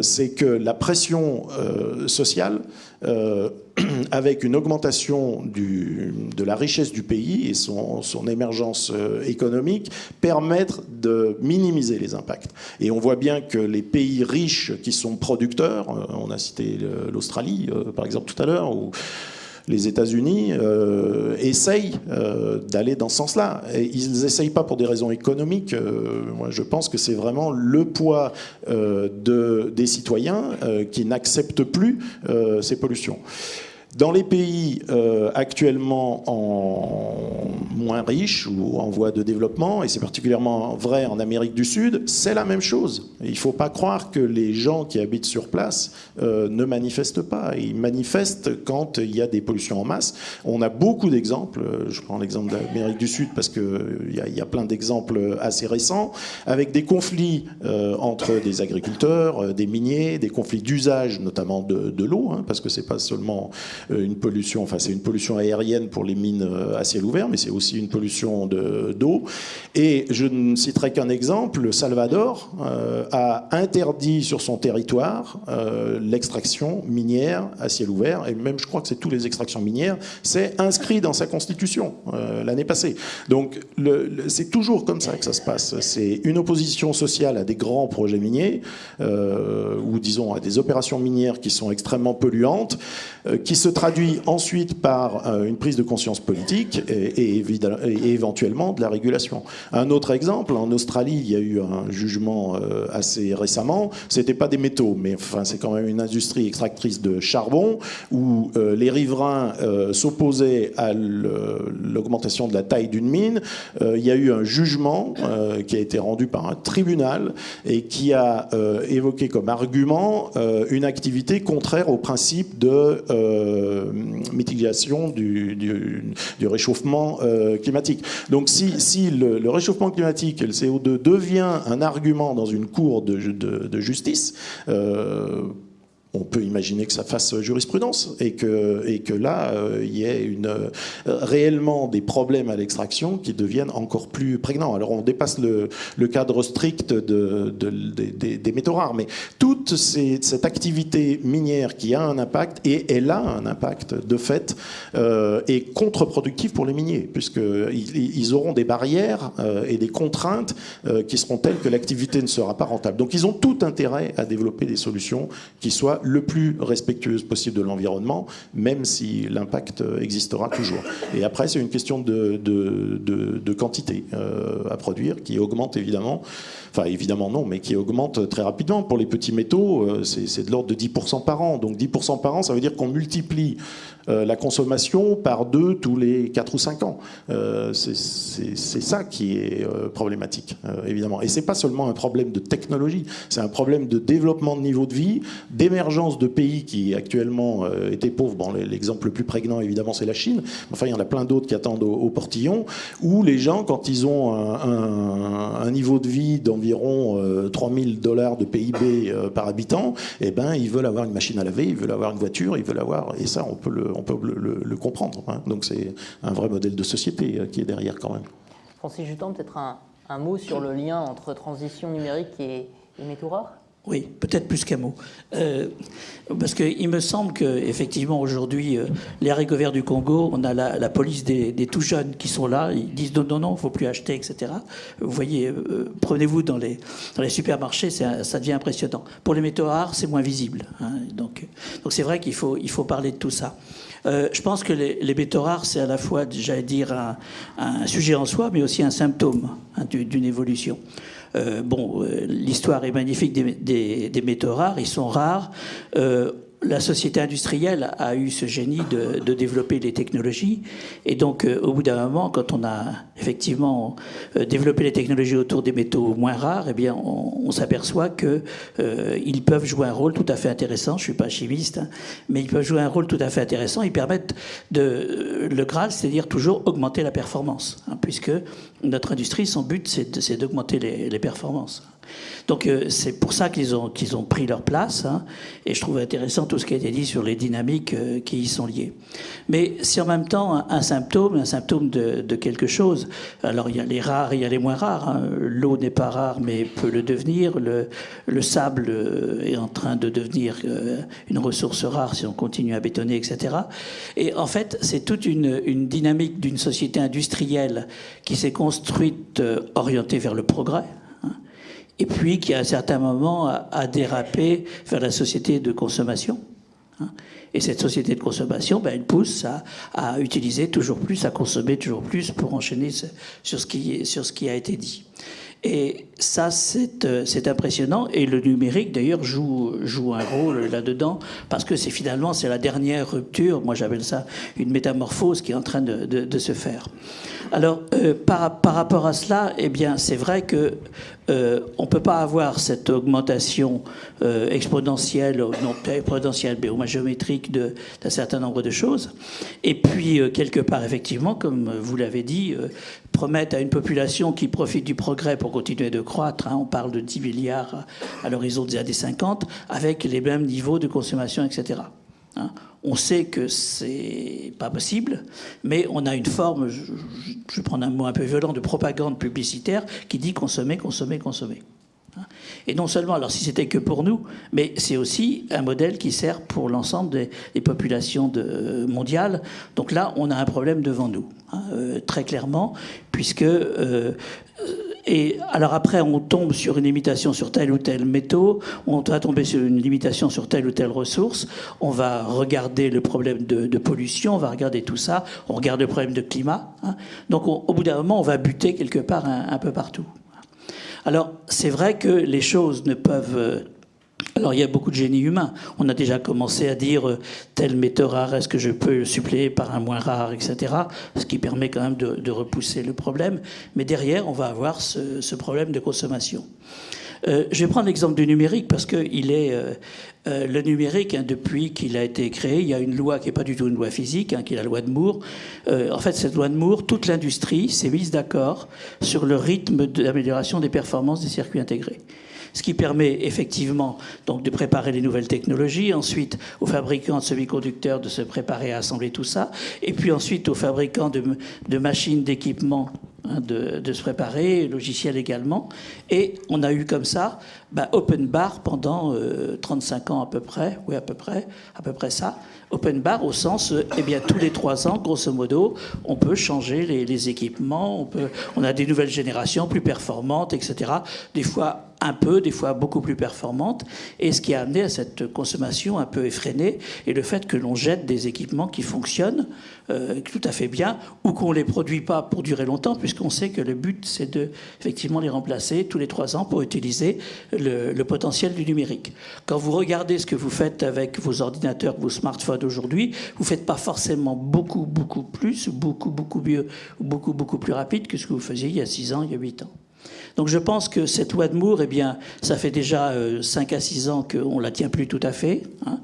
c'est que la pression sociale, avec une augmentation de la richesse du pays et son émergence économique, permettre de minimiser les impacts. Et on voit bien que les pays riches qui sont producteurs, on a cité l'Australie par exemple tout à l'heure, ou les États-Unis essayent d'aller dans ce sens-là. Et ils n'essayent pas pour des raisons économiques. Moi, je pense que c'est vraiment le poids des citoyens qui n'acceptent plus ces pollutions. Dans les pays actuellement moins riches ou en voie de développement, et c'est particulièrement vrai en Amérique du Sud, c'est la même chose. Il ne faut pas croire que les gens qui habitent sur place ne manifestent pas. Ils manifestent quand il y a des pollutions en masse. On a beaucoup d'exemples. Je prends l'exemple d'Amérique du Sud parce qu'il y a plein d'exemples assez récents, avec des conflits entre des agriculteurs, des miniers, des conflits d'usage, notamment de l'eau, hein, parce que c'est pas seulement une pollution, enfin c'est une pollution aérienne pour les mines à ciel ouvert, mais c'est aussi une pollution d'eau. Et je ne citerai qu'un exemple, le Salvador a interdit sur son territoire l'extraction minière à ciel ouvert, et même je crois que c'est toutes les extractions minières, c'est inscrit dans sa constitution l'année passée. Donc c'est toujours comme ça que ça se passe. C'est une opposition sociale à des grands projets miniers, ou disons à des opérations minières qui sont extrêmement polluantes, qui se traduit ensuite par une prise de conscience politique et éventuellement de la régulation. Un autre exemple, en Australie, il y a eu un jugement assez récemment, c'était pas des métaux, mais enfin c'est quand même une industrie extractrice de charbon où les riverains s'opposaient à l'augmentation de la taille d'une mine. Il y a eu un jugement qui a été rendu par un tribunal et qui a évoqué comme argument une activité contraire au principe de mitigation du réchauffement climatique. Donc si le réchauffement climatique et le CO2 devient un argument dans une cour de justice, on peut imaginer que ça fasse jurisprudence et que là, il y ait réellement des problèmes à l'extraction qui deviennent encore plus prégnants. Alors on dépasse le cadre strict des métaux rares, mais toute cette activité minière qui a un impact, et elle a un impact de fait, est contre-productive pour les miniers, puisqu'ils auront des barrières et des contraintes qui seront telles que l'activité ne sera pas rentable. Donc ils ont tout intérêt à développer des solutions qui soient le plus respectueuse possible de l'environnement, même si l'impact existera toujours. Et après, c'est une question de quantité à produire, qui augmente évidemment, enfin évidemment non, mais qui augmente très rapidement. Pour les petits métaux, c'est de l'ordre de 10% par an. Donc 10% par an, ça veut dire qu'on multiplie la consommation par 2 tous les 4 ou 5 ans. C'est ça qui est problématique, évidemment. Et c'est pas seulement un problème de technologie, c'est un problème de développement de niveau de vie, d'émergence de pays qui actuellement étaient pauvres. Bon, l'exemple le plus prégnant, évidemment, c'est la Chine. Enfin, il y en a plein d'autres qui attendent au portillon, où les gens, quand ils ont un niveau de vie d'environ $3 000 de PIB par habitant, eh ben, ils veulent avoir une machine à laver, ils veulent avoir une voiture, ils veulent avoir... Et ça, on peut le comprendre. Hein. Donc c'est un vrai modèle de société qui est derrière quand même. Francis Jutan, peut-être un mot sur le lien entre transition numérique et métaux rares ? Oui, peut-être plus qu'un mot. Parce qu'il me semble qu'effectivement, aujourd'hui, les haricots verts du Congo, on a la police des tout jeunes qui sont là. Ils disent non, il ne faut plus acheter, etc. Vous voyez, prenez-vous dans les supermarchés, ça devient impressionnant. Pour les métaux rares, c'est moins visible. Hein, donc c'est vrai qu'il faut parler de tout ça. Je pense que les métaux rares, c'est à la fois, j'allais dire, un sujet en soi, mais aussi un symptôme d'une évolution. L'histoire est magnifique des métaux rares, ils sont rares. La société industrielle a eu ce génie de développer les technologies. Et donc, au bout d'un moment, quand on a effectivement développé les technologies autour des métaux moins rares, eh bien, on s'aperçoit qu'ils peuvent jouer un rôle tout à fait intéressant. Je ne suis pas chimiste, hein, mais ils peuvent jouer un rôle tout à fait intéressant. Ils permettent le Graal, c'est-à-dire toujours augmenter la performance, hein, puisque notre industrie, son but, c'est d'augmenter les performances. Donc c'est pour ça qu'ils ont pris leur place, hein, et je trouve intéressant tout ce qui a été dit sur les dynamiques qui y sont liées. Mais c'est en même temps un symptôme de quelque chose. Alors il y a les rares, il y a les moins rares. Hein. L'eau n'est pas rare, mais peut le devenir. Le sable est en train de devenir une ressource rare si on continue à bétonner, etc. Et en fait, c'est toute une dynamique d'une société industrielle qui s'est construite orientée vers le progrès. Et puis qui, à un certain moment, a dérapé vers la société de consommation. Et cette société de consommation, elle pousse à utiliser toujours plus, à consommer toujours plus pour enchaîner sur ce qui a été dit. Et ça, c'est impressionnant. Et le numérique, d'ailleurs, joue un rôle là-dedans, parce que finalement, c'est la dernière rupture. Moi, j'appelle ça une métamorphose qui est en train de se faire. Alors, par rapport à cela, eh bien, c'est vrai que on peut pas avoir cette augmentation exponentielle, non pas exponentielle, mais au moins géométrique d'un certain nombre de choses. Et puis, quelque part, effectivement, comme vous l'avez dit, promettre à une population qui profite du progrès pour continuer de croître, hein, on parle de 10 milliards à l'horizon des années 50, avec les mêmes niveaux de consommation, etc. Hein. On sait que c'est pas possible, mais on a une forme, je vais prendre un mot un peu violent, de propagande publicitaire qui dit consommer, consommer, consommer. Et non seulement, alors si c'était que pour nous, mais c'est aussi un modèle qui sert pour l'ensemble des populations mondiales. Donc là, on a un problème devant nous, hein, très clairement, puisque... et alors après, on tombe sur une limitation sur tel ou tel métaux, on va tomber sur une limitation sur telle ou telle ressource, on va regarder le problème de pollution, on va regarder tout ça, on regarde le problème de climat. Hein. Donc au bout d'un moment, on va buter quelque part un peu partout. Alors, c'est vrai que les choses ne peuvent... Alors, il y a beaucoup de génie humain. On a déjà commencé à dire tel métaux rare, est-ce que je peux le suppléer par un moins rare, etc. Ce qui permet quand même de repousser le problème. Mais derrière, on va avoir ce problème de consommation. Je vais prendre l'exemple du numérique parce que le numérique, hein, depuis qu'il a été créé, il y a une loi qui n'est pas du tout une loi physique, hein, qui est la loi de Moore. En fait, cette loi de Moore, toute l'industrie s'est mise d'accord sur le rythme d'amélioration des performances des circuits intégrés. Ce qui permet effectivement donc de préparer les nouvelles technologies, ensuite aux fabricants de semi-conducteurs de se préparer à assembler tout ça, et puis ensuite aux fabricants de machines, d'équipements, hein, de se préparer, logiciels également. Et on a eu comme ça open bar pendant 35 ans à peu près, oui à peu près ça. Open bar au sens, tous les 3 ans, grosso modo, on peut changer les équipements, on a des nouvelles générations plus performantes, etc. Des fois des fois beaucoup plus performantes, et ce qui a amené à cette consommation un peu effrénée, et le fait que l'on jette des équipements qui fonctionnent tout à fait bien, ou qu'on ne les produit pas pour durer longtemps, puisqu'on sait que le but, c'est de effectivement les remplacer tous les 3 ans pour utiliser le potentiel du numérique. Quand vous regardez ce que vous faites avec vos ordinateurs, vos smartphones aujourd'hui, vous ne faites pas forcément beaucoup plus, beaucoup mieux, beaucoup plus rapide que ce que vous faisiez il y a 6 ans, il y a 8 ans. Donc je pense que cette loi de Moore, eh bien, ça fait déjà 5 à 6 ans qu'on ne la tient plus tout à fait, hein,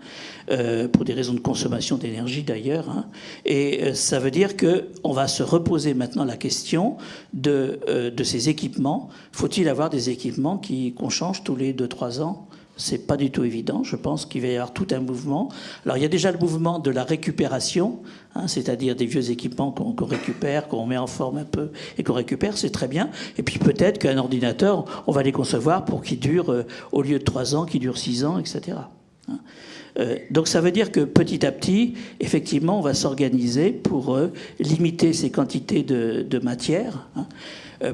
pour des raisons de consommation d'énergie d'ailleurs. Hein, et ça veut dire qu'on va se reposer maintenant la question de ces équipements. Faut-il avoir des équipements qu'on change tous les 2-3 ans ? C'est pas du tout évident. Je pense qu'il va y avoir tout un mouvement. Alors il y a déjà le mouvement de la récupération, hein, c'est-à-dire des vieux équipements qu'on récupère, qu'on met en forme un peu et qu'on récupère, c'est très bien. Et puis peut-être qu'un ordinateur, on va les concevoir pour qu'il dure, au lieu de 3 ans, qu'il dure 6 ans, etc. Donc ça veut dire que petit à petit, effectivement, on va s'organiser pour limiter ces quantités de matière. Hein.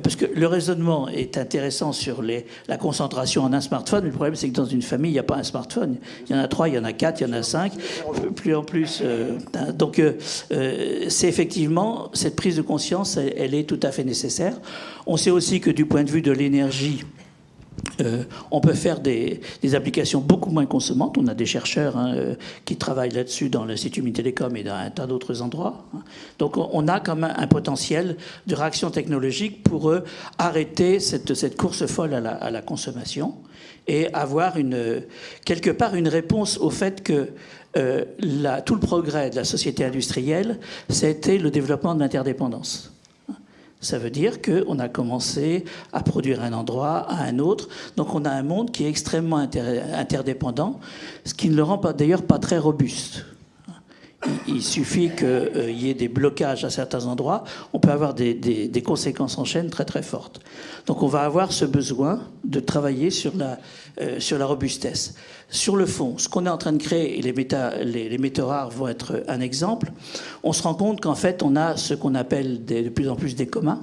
Parce que le raisonnement est intéressant sur la concentration en un smartphone, mais le problème c'est que dans une famille, il n'y a pas un smartphone. Il y en a 3, il y en a 4, il y en a 5, plus en plus. Donc c'est effectivement, cette prise de conscience, elle est tout à fait nécessaire. On sait aussi que du point de vue de l'énergie, on peut faire des applications beaucoup moins consommantes. On a des chercheurs qui travaillent là-dessus dans l'Institut Mines-Télécom et dans un tas d'autres endroits. Donc on a quand même un potentiel de réaction technologique pour arrêter cette course folle à la consommation et avoir quelque part une réponse au fait que tout le progrès de la société industrielle, c'était le développement de l'interdépendance. Ça veut dire qu'on a commencé à produire un endroit à un autre. Donc on a un monde qui est extrêmement interdépendant, ce qui ne le rend d'ailleurs pas très robuste. Il suffit qu'il y ait des blocages à certains endroits, on peut avoir des conséquences en chaîne très très fortes. Donc on va avoir ce besoin de travailler sur la robustesse. Sur le fond, ce qu'on est en train de créer, et les métaux rares vont être un exemple, on se rend compte qu'en fait on a ce qu'on appelle de plus en plus des communs.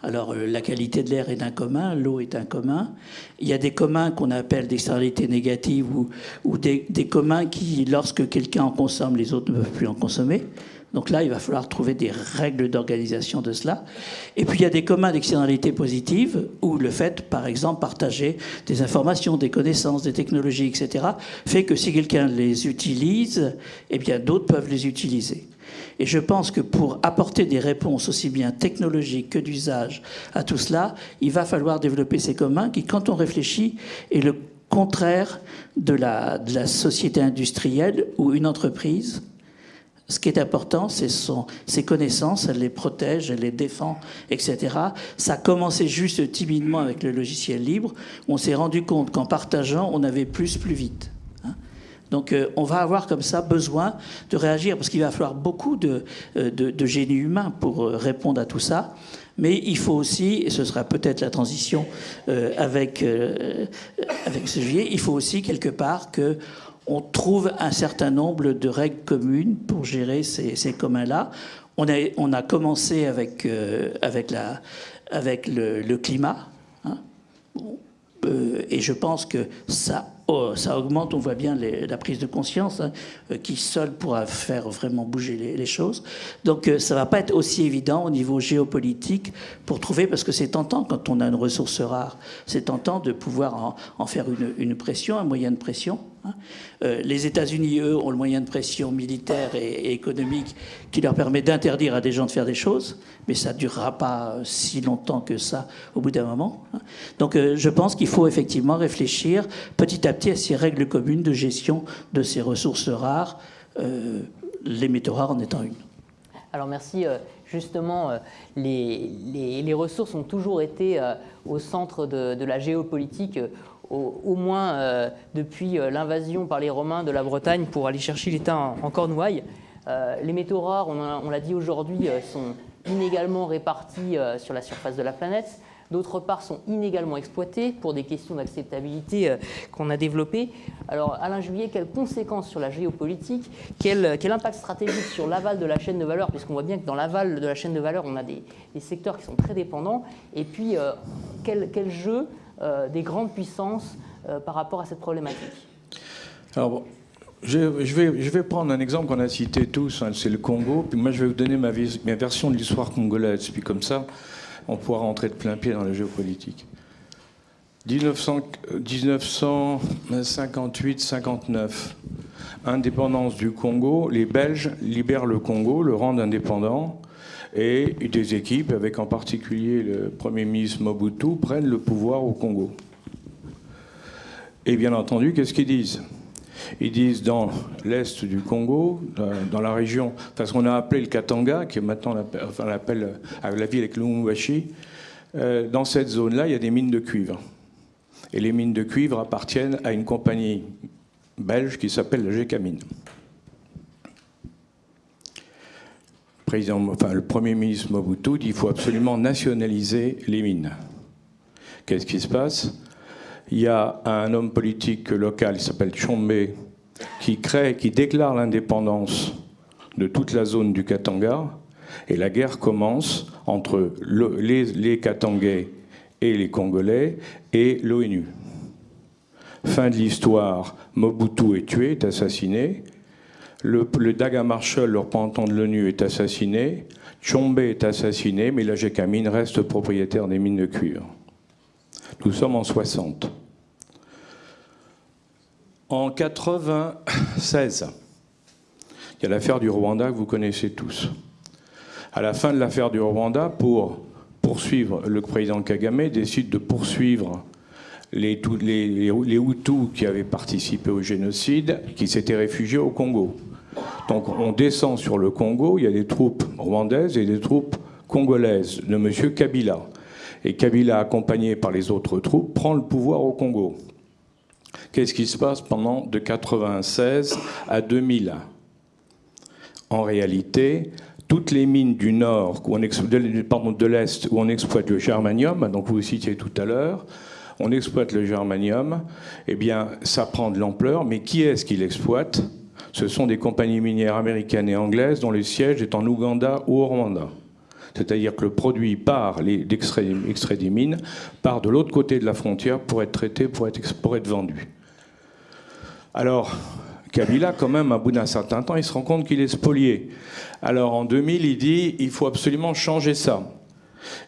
Alors, la qualité de l'air est un commun, l'eau est un commun. Il y a des communs qu'on appelle d'externalités négatives ou des communs qui, lorsque quelqu'un en consomme, les autres ne peuvent plus en consommer. Donc là, il va falloir trouver des règles d'organisation de cela. Et puis, il y a des communs d'externalités positives où le fait, par exemple, partager des informations, des connaissances, des technologies, etc., fait que si quelqu'un les utilise, eh bien, d'autres peuvent les utiliser. Et je pense que pour apporter des réponses aussi bien technologiques que d'usage à tout cela, il va falloir développer ces communs qui, quand on réfléchit, est le contraire de la société industrielle où une entreprise, ce qui est important, c'est ses connaissances, elle les protège, elle les défend, etc. Ça a commencé juste timidement avec le logiciel libre. On s'est rendu compte qu'en partageant, on avait plus vite. Donc on va avoir comme ça besoin de réagir, parce qu'il va falloir beaucoup de génie humain pour répondre à tout ça. Mais il faut aussi, et ce sera peut-être la transition avec ce juillet, il faut aussi quelque part qu'on trouve un certain nombre de règles communes pour gérer ces communs-là. On a commencé avec le climat, hein. Et je pense que ça augmente, on voit bien la prise de conscience, hein, qui seule pourra faire vraiment bouger les choses. Donc ça ne va pas être aussi évident au niveau géopolitique pour trouver, parce que c'est tentant quand on a une ressource rare, c'est tentant de pouvoir en faire une pression, un moyen de pression. Hein. Les États-Unis, eux, ont le moyen de pression militaire et économique qui leur permet d'interdire à des gens de faire des choses, mais ça ne durera pas si longtemps que ça au bout d'un moment. Hein. Donc je pense qu'il faut effectivement réfléchir petit à petit à ces règles communes de gestion de ces ressources rares, les métaux rares en étant une. Alors merci. Justement, les ressources ont toujours été au centre de la géopolitique, au moins depuis l'invasion par les Romains de la Bretagne pour aller chercher l'État en Cornouailles. Les métaux rares, on l'a dit aujourd'hui, sont inégalement répartis sur la surface de la planète. D'autre part, sont inégalement exploités pour des questions d'acceptabilité qu'on a développées. Alors, Alain Juillet, quelles conséquences sur la géopolitique, quel impact stratégique sur l'aval de la chaîne de valeur, puisqu'on voit bien que dans l'aval de la chaîne de valeur, on a des secteurs qui sont très dépendants, et puis quel jeu des grandes puissances par rapport à cette problématique? Alors, bon, je vais prendre un exemple qu'on a cité tous, hein, c'est le Congo, puis moi je vais vous donner ma version de l'histoire congolaise, puis comme ça, on pourra rentrer de plein pied dans la géopolitique. 1958-59, indépendance du Congo, les Belges libèrent le Congo, le rendent indépendant, et des équipes, avec en particulier le Premier ministre Mobutu, prennent le pouvoir au Congo. Et bien entendu, qu'est-ce qu'ils disent ? Ils disent dans l'est du Congo, dans la région, parce qu'on a appelé le Katanga, qui est maintenant on l'appelle la ville avec Lubumbashi, dans cette zone-là, il y a des mines de cuivre. Et les mines de cuivre appartiennent à une compagnie belge qui s'appelle la Gécamine. Le Premier ministre Mobutu dit qu'il faut absolument nationaliser les mines. Qu'est-ce qui se passe ? Il y a un homme politique local, il s'appelle Tshombe, qui déclare l'indépendance de toute la zone du Katanga, et la guerre commence entre les Katangais et les Congolais et l'ONU. Fin de l'histoire, Mobutu est tué, est assassiné. Le Daga Marshall, le représentant de l'ONU, est assassiné. Tshombe est assassiné, mais la Gécamine reste propriétaire des mines de cuivre. Nous sommes en 60. En 96, il y a l'affaire du Rwanda que vous connaissez tous. À la fin de l'affaire du Rwanda, pour poursuivre, le président Kagame décide de poursuivre les Hutus qui avaient participé au génocide, qui s'étaient réfugiés au Congo. Donc on descend sur le Congo, il y a des troupes rwandaises et des troupes congolaises de M. Kabila. Et Kabila, accompagné par les autres troupes, prend le pouvoir au Congo. Qu'est-ce qui se passe pendant de 1996 à 2000 ? En réalité, toutes les mines du nord, de l'est, où on exploite le germanium, donc vous le citiez tout à l'heure, on exploite le germanium, eh bien, ça prend de l'ampleur, mais qui est-ce qui l'exploite ? Ce sont des compagnies minières américaines et anglaises dont le siège est en Ouganda ou au Rwanda. C'est-à-dire que le produit extrait des mines part de l'autre côté de la frontière pour être traité, pour être vendu. Alors, Kabila, quand même, à bout d'un certain temps, il se rend compte qu'il est spolié. Alors, en 2000, il dit il faut absolument changer ça.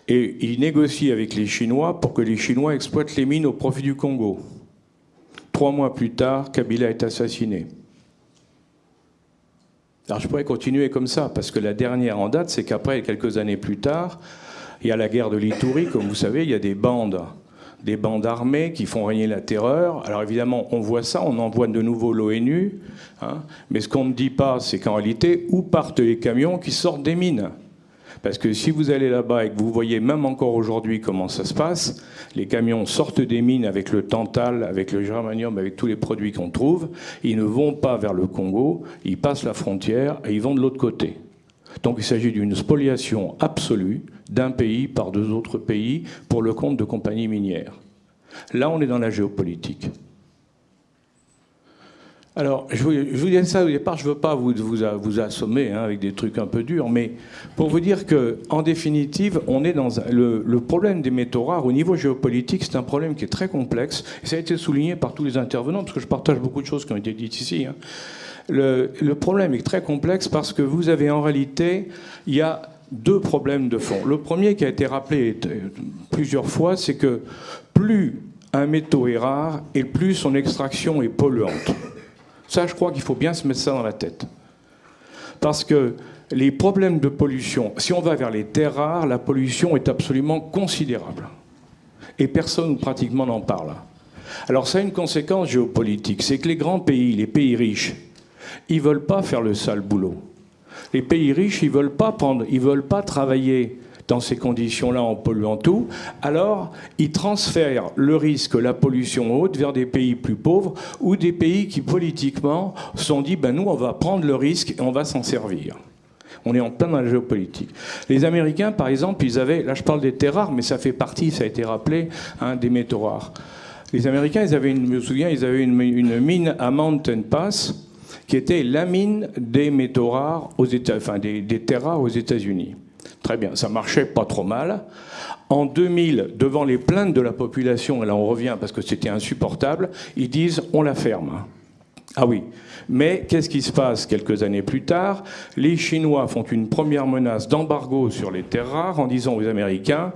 Et il négocie avec les Chinois pour que les Chinois exploitent les mines au profit du Congo. 3 mois plus tard, Kabila est assassiné. Alors je pourrais continuer comme ça, parce que la dernière en date, c'est qu'après, quelques années plus tard, il y a la guerre de l'Ituri, comme vous savez, il y a des bandes armées qui font régner la terreur. Alors évidemment, on voit ça, on envoie de nouveau l'ONU, hein, mais ce qu'on ne dit pas, c'est qu'en réalité, où partent les camions qui sortent des mines ? Parce que si vous allez là-bas et que vous voyez même encore aujourd'hui comment ça se passe, les camions sortent des mines avec le tantal, avec le germanium, avec tous les produits qu'on trouve, ils ne vont pas vers le Congo, ils passent la frontière et ils vont de l'autre côté. Donc il s'agit d'une spoliation absolue d'un pays par 2 autres pays pour le compte de compagnies minières. Là, on est dans la géopolitique. Alors, je vous dis ça au départ, je ne veux pas vous assommer avec des trucs un peu durs, mais pour vous dire qu'en définitive, on est dans le problème des métaux rares au niveau géopolitique, c'est un problème qui est très complexe, et ça a été souligné par tous les intervenants, parce que je partage beaucoup de choses qui ont été dites ici. Le problème est très complexe parce que vous avez en réalité, il y a 2 problèmes de fond. Le premier qui a été rappelé plusieurs fois, c'est que plus un métaux est rare, et plus son extraction est polluante. Ça, je crois qu'il faut bien se mettre ça dans la tête. Parce que les problèmes de pollution, si on va vers les terres rares, la pollution est absolument considérable. Et personne pratiquement n'en parle. Alors ça a une conséquence géopolitique, c'est que les grands pays, les pays riches, ils ne veulent pas faire le sale boulot. Les pays riches, ils veulent pas travailler dans ces conditions-là en polluant tout, alors ils transfèrent le risque, la pollution haute, vers des pays plus pauvres ou des pays qui, politiquement, se sont dit nous, on va prendre le risque et on va s'en servir. On est en plein dans la géopolitique. Les Américains, par exemple, ils avaient, là je parle des terres rares, mais ça fait partie, ça a été rappelé, des métaux rares. Les Américains, ils avaient une mine à Mountain Pass qui était la mine des métaux rares, des terres rares aux États-Unis. Très bien, ça marchait pas trop mal. En 2000, devant les plaintes de la population, et là on revient parce que c'était insupportable, ils disent on la ferme. Ah oui, mais qu'est-ce qui se passe quelques années plus tard ? Les Chinois font une première menace d'embargo sur les terres rares en disant aux Américains,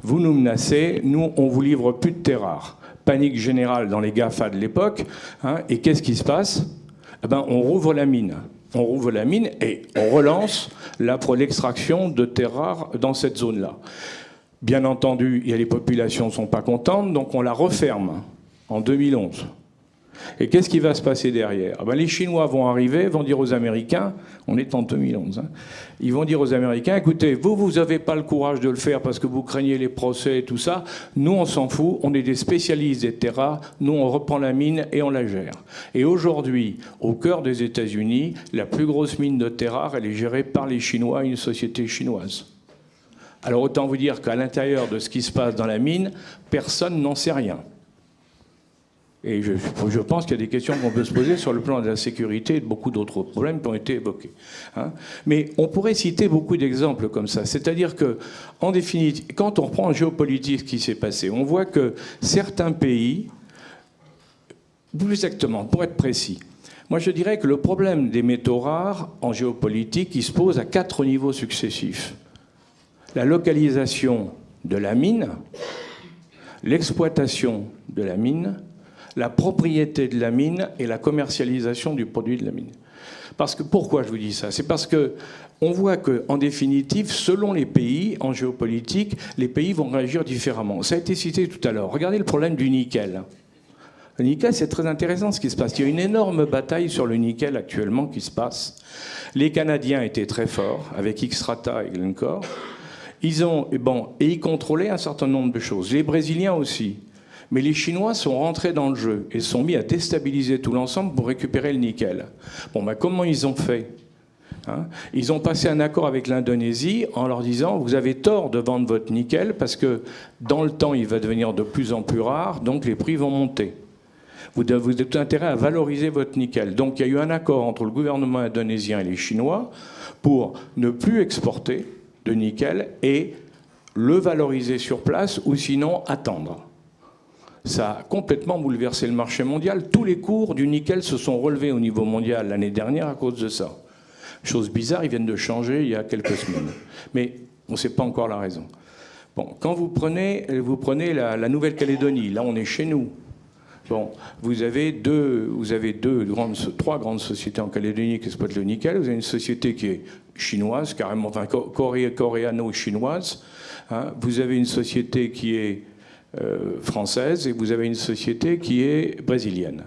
vous nous menacez, nous on vous livre plus de terres rares. panique générale dans les GAFA de l'époque. Hein, et qu'est-ce qui se passe? Eh ben, on rouvre la mine. On rouvre la mine et on relance l'extraction de terres rares dans cette zone-là. Bien entendu, les populations ne sont pas contentes, donc on la referme en 2011. Et qu'est-ce qui va se passer derrière? Eh ben, les Chinois vont arriver, vont dire aux Américains, on est en 2011, hein, ils vont dire aux Américains, écoutez, vous n'avez pas le courage de le faire parce que vous craignez les procès et tout ça, nous on s'en fout, on est des spécialistes des terres rares, nous on reprend la mine et on la gère. Et aujourd'hui, au cœur des États-Unis, la plus grosse mine de terres rares, elle est gérée par les Chinois, une société chinoise. Alors autant vous dire qu'à l'intérieur de ce qui se passe dans la mine, personne n'en sait rien. Et je pense qu'il y a des questions qu'on peut se poser sur le plan de la sécurité et de beaucoup d'autres problèmes qui ont été évoqués. Hein. Mais on pourrait citer beaucoup d'exemples comme ça. C'est-à-dire que, en définitive, quand on reprend en géopolitique ce qui s'est passé, on voit que certains pays, plus exactement, pour être précis, moi je dirais que le problème des métaux rares en géopolitique, il se pose à 4 niveaux successifs. La localisation de la mine, l'exploitation de la mine, la propriété de la mine et la commercialisation du produit de la mine. Pourquoi je vous dis ça? C'est parce qu'on voit qu'en définitive, selon les pays, en géopolitique, les pays vont réagir différemment. Ça a été cité tout à l'heure. Regardez le problème du nickel. Le nickel, c'est très intéressant ce qui se passe. Il y a une énorme bataille sur le nickel actuellement qui se passe. Les Canadiens étaient très forts, avec Xstrata et Glencore. Ils contrôlaient un certain nombre de choses. Les Brésiliens aussi. Mais les Chinois sont rentrés dans le jeu et sont mis à déstabiliser tout l'ensemble pour récupérer le nickel. Comment ils ont fait? Ils ont passé un accord avec l'Indonésie en leur disant « Vous avez tort de vendre votre nickel parce que dans le temps, il va devenir de plus en plus rare, donc les prix vont monter. Vous avez tout intérêt à valoriser votre nickel. » Donc il y a eu un accord entre le gouvernement indonésien et les Chinois pour ne plus exporter de nickel et le valoriser sur place ou sinon attendre. Ça a complètement bouleversé le marché mondial. Tous les cours du nickel se sont relevés au niveau mondial l'année dernière à cause de ça. Chose bizarre, ils viennent de changer il y a quelques semaines. Mais on ne sait pas encore la raison. Quand vous prenez la Nouvelle-Calédonie, là on est chez nous. Vous avez trois grandes sociétés en Calédonie qui exploitent le nickel. Vous avez une société qui est chinoise, carrément, coréano-chinoise. Hein. Vous avez une société qui est française et vous avez une société qui est brésilienne.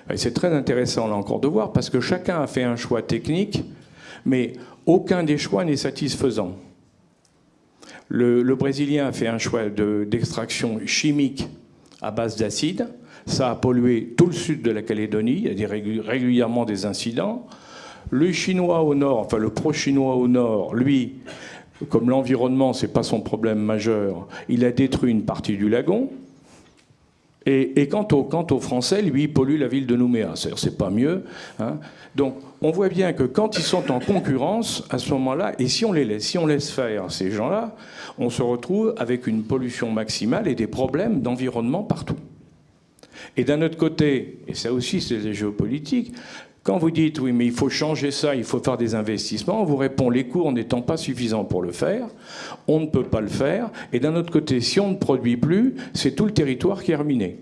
Et c'est très intéressant là encore de voir parce que chacun a fait un choix technique, mais aucun des choix n'est satisfaisant. Le Brésilien a fait un choix d'extraction chimique à base d'acide. Ça a pollué tout le sud de la Calédonie. Il y a régulièrement des incidents. Le Chinois au nord, enfin le pro-chinois au nord, lui, comme l'environnement, ce n'est pas son problème majeur, il a détruit une partie du lagon. Et quant aux Français, lui, il pollue la ville de Nouméa. C'est pas mieux. Hein. Donc, on voit bien que quand ils sont en concurrence, à ce moment-là, et si on laisse faire ces gens-là, on se retrouve avec une pollution maximale et des problèmes d'environnement partout. Et d'un autre côté, et ça aussi c'est la géopolitique, quand vous dites oui mais il faut changer ça, il faut faire des investissements, on vous répond les coûts n'étant pas suffisants pour le faire, on ne peut pas le faire, et d'un autre côté si on ne produit plus, c'est tout le territoire qui est ruiné.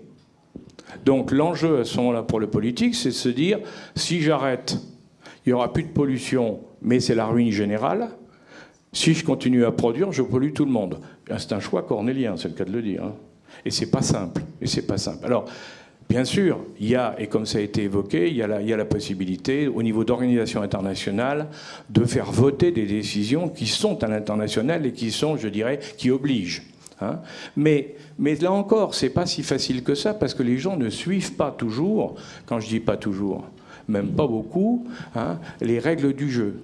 Donc l'enjeu à ce moment-là pour le politique, c'est de se dire si j'arrête, il n'y aura plus de pollution, mais c'est la ruine générale. Si je continue à produire, je pollue tout le monde. C'est un choix cornélien, c'est le cas de le dire. Hein. Et c'est pas simple. Alors, bien sûr, il y a, et comme ça a été évoqué, il y a la possibilité, au niveau d'organisation internationale, de faire voter des décisions qui sont à l'international et qui sont, je dirais, qui obligent. Hein. Mais là encore, c'est pas si facile que ça, parce que les gens ne suivent pas toujours, quand je dis pas toujours, même pas beaucoup, hein, les règles du jeu.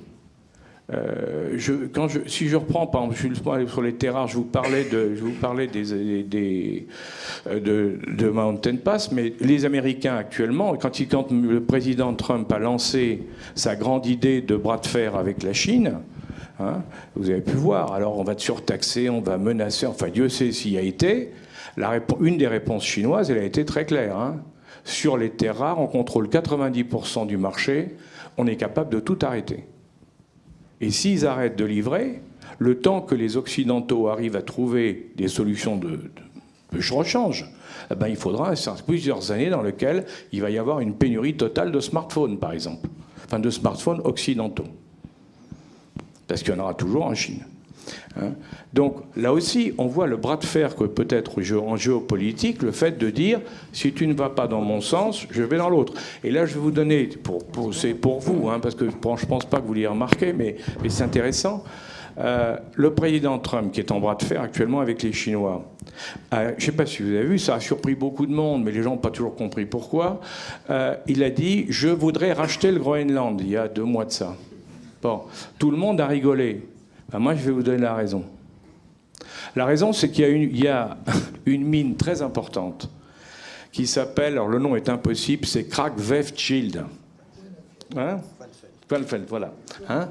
Si je reprends, par exemple, sur les terres rares, je vous parlais de Mountain Pass, mais les Américains actuellement, quand le président Trump a lancé sa grande idée de bras de fer avec la Chine, hein, vous avez pu voir, alors on va te surtaxer, on va menacer, enfin Dieu sait s'il y a été, une des réponses chinoises, elle a été très claire. Hein. Sur les terres rares, on contrôle 90% du marché, on est capable de tout arrêter. Et s'ils arrêtent de livrer, le temps que les Occidentaux arrivent à trouver des solutions je rechange. Eh ben, il faudra plusieurs années dans lesquelles il va y avoir une pénurie totale de smartphones, par exemple. Enfin, de smartphones occidentaux. Parce qu'il y en aura toujours en Chine. Hein. Donc, là aussi, on voit le bras de fer que peut-être en géopolitique, le fait de dire, si tu ne vas pas dans mon sens, je vais dans l'autre. Et là, je vais vous donner, c'est pour vous, hein, parce que bon, je ne pense pas que vous l'ayez remarqué, mais c'est intéressant. Le président Trump, qui est en bras de fer actuellement avec les Chinois, je ne sais pas si vous avez vu, ça a surpris beaucoup de monde, mais les gens n'ont pas toujours compris pourquoi. Il a dit « Je voudrais racheter le Groenland » il y a 2 mois de ça. Bon, tout le monde a rigolé. Ben moi, je vais vous donner la raison. La raison, c'est qu'il y a une mine très importante qui s'appelle, alors le nom est impossible, c'est Kraggwerkschild. Hein? Voilà. Hein?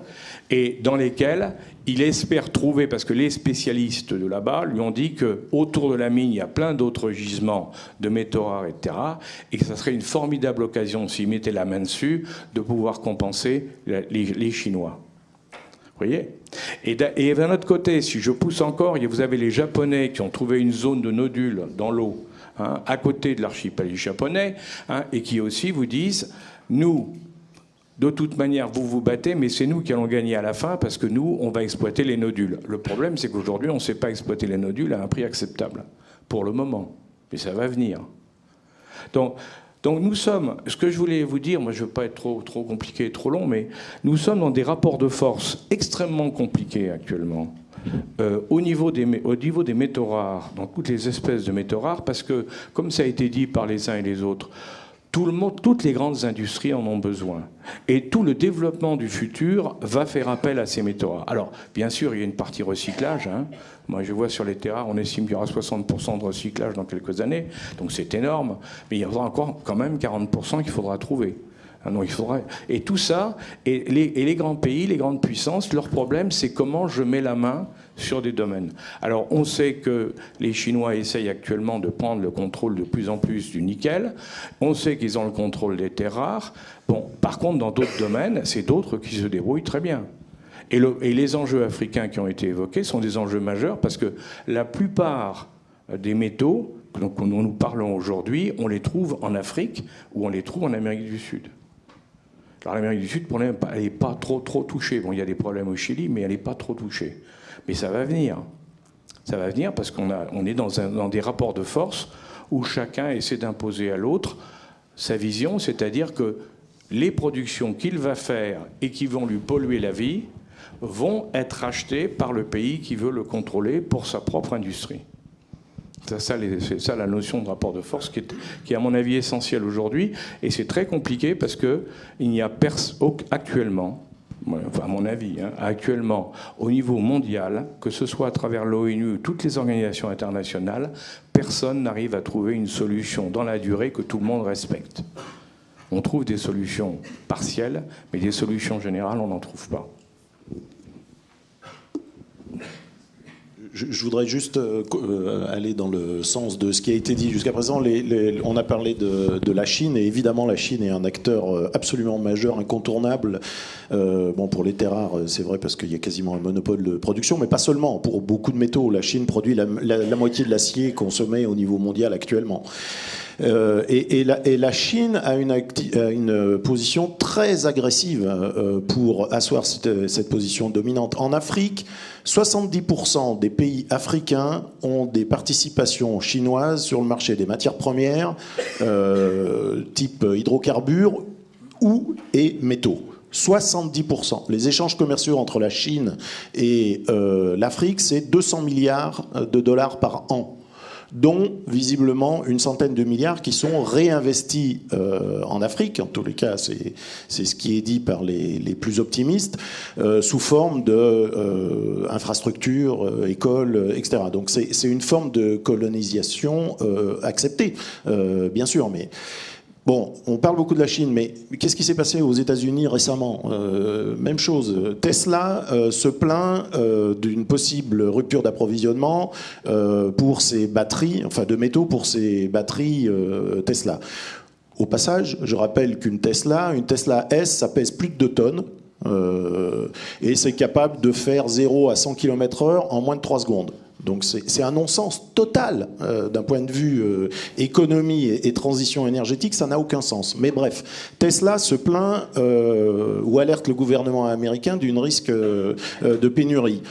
Et dans lesquels il espère trouver, parce que les spécialistes de là-bas lui ont dit qu'autour de la mine, il y a plein d'autres gisements de métaux rares, etc., et que ça serait une formidable occasion, s'ils mettaient la main dessus, de pouvoir compenser les Chinois. Vous voyez ? Et d'un autre côté, si je pousse encore, vous avez les Japonais qui ont trouvé une zone de nodules dans l'eau, hein, à côté de l'archipel japonais, hein, et qui aussi vous disent, nous, de toute manière, vous vous battez, mais c'est nous qui allons gagner à la fin parce que nous, on va exploiter les nodules. Le problème, c'est qu'aujourd'hui, on ne sait pas exploiter les nodules à un prix acceptable, pour le moment. Mais ça va venir. Donc nous sommes, ce que je voulais vous dire, moi je ne veux pas être trop compliqué, trop long, mais nous sommes dans des rapports de force extrêmement compliqués actuellement. Au niveau des métaux rares, dans toutes les espèces de métaux rares, parce que, comme ça a été dit par les uns et les autres, toutes les grandes industries en ont besoin. Et tout le développement du futur va faire appel à ces métaux rares. Alors, bien sûr, il y a une partie recyclage. Hein. Moi, je vois sur les terres rares, on estime qu'il y aura 60% de recyclage dans quelques années. Donc, c'est énorme. Mais il y aura encore quand même 40% qu'il faudra trouver. Donc, il faudra... Et tout ça, et les grands pays, les grandes puissances, leur problème, c'est comment je mets la main sur des domaines. Alors, on sait que les Chinois essayent actuellement de prendre le contrôle de plus en plus du nickel. On sait qu'ils ont le contrôle des terres rares. Bon, par contre, dans d'autres domaines, c'est d'autres qui se débrouillent très bien. Et les enjeux africains qui ont été évoqués sont des enjeux majeurs parce que la plupart des métaux dont nous parlons aujourd'hui, on les trouve en Afrique ou on les trouve en Amérique du Sud. Alors l'Amérique du Sud, elle n'est pas trop touchée. Bon, il y a des problèmes au Chili, mais elle n'est pas trop touchée. Mais ça va venir. Ça va venir parce qu'on est dans des rapports de force où chacun essaie d'imposer à l'autre sa vision, c'est-à-dire que les productions qu'il va faire et qui vont lui polluer la vie vont être achetées par le pays qui veut le contrôler pour sa propre industrie. C'est ça la notion de rapport de force qui est à mon avis essentielle aujourd'hui. Et c'est très compliqué parce qu'il n'y a actuellement, à mon avis, hein, actuellement, au niveau mondial, que ce soit à travers l'ONU ou toutes les organisations internationales, personne n'arrive à trouver une solution dans la durée que tout le monde respecte. On trouve des solutions partielles, mais des solutions générales, on n'en trouve pas. Je voudrais juste aller dans le sens de ce qui a été dit jusqu'à présent. On a parlé de la Chine, et évidemment la Chine est un acteur absolument majeur, incontournable. Bon, pour les terres rares, c'est vrai parce qu'il y a quasiment un monopole de production, mais pas seulement. Pour beaucoup de métaux, la Chine produit la moitié de l'acier consommé au niveau mondial actuellement. Et la Chine a une position très agressive pour asseoir cette position dominante. En Afrique, 70% des pays africains ont des participations chinoises sur le marché des matières premières, type hydrocarbures et métaux. 70%. Les échanges commerciaux entre la Chine et l'Afrique, c'est 200 milliards de dollars par an, dont visiblement une centaine de milliards qui sont réinvestis en Afrique. En tous les cas, c'est ce qui est dit par les plus optimistes, sous forme d'infrastructures, écoles, etc. Donc c'est une forme de colonisation acceptée, bien sûr, mais... Bon, on parle beaucoup de la Chine, mais qu'est-ce qui s'est passé aux États-Unis récemment ? Même chose. Tesla se plaint d'une possible rupture d'approvisionnement pour ses batteries, enfin de métaux pour ses batteries Tesla. Au passage, je rappelle une Tesla S, ça pèse plus de 2 tonnes. Et c'est capable de faire 0 à 100 km/h en moins de 3 secondes. Donc c'est un non-sens total d'un point de vue économie et transition énergétique, ça n'a aucun sens. Mais bref, Tesla se plaint ou alerte le gouvernement américain d'un risque de pénurie.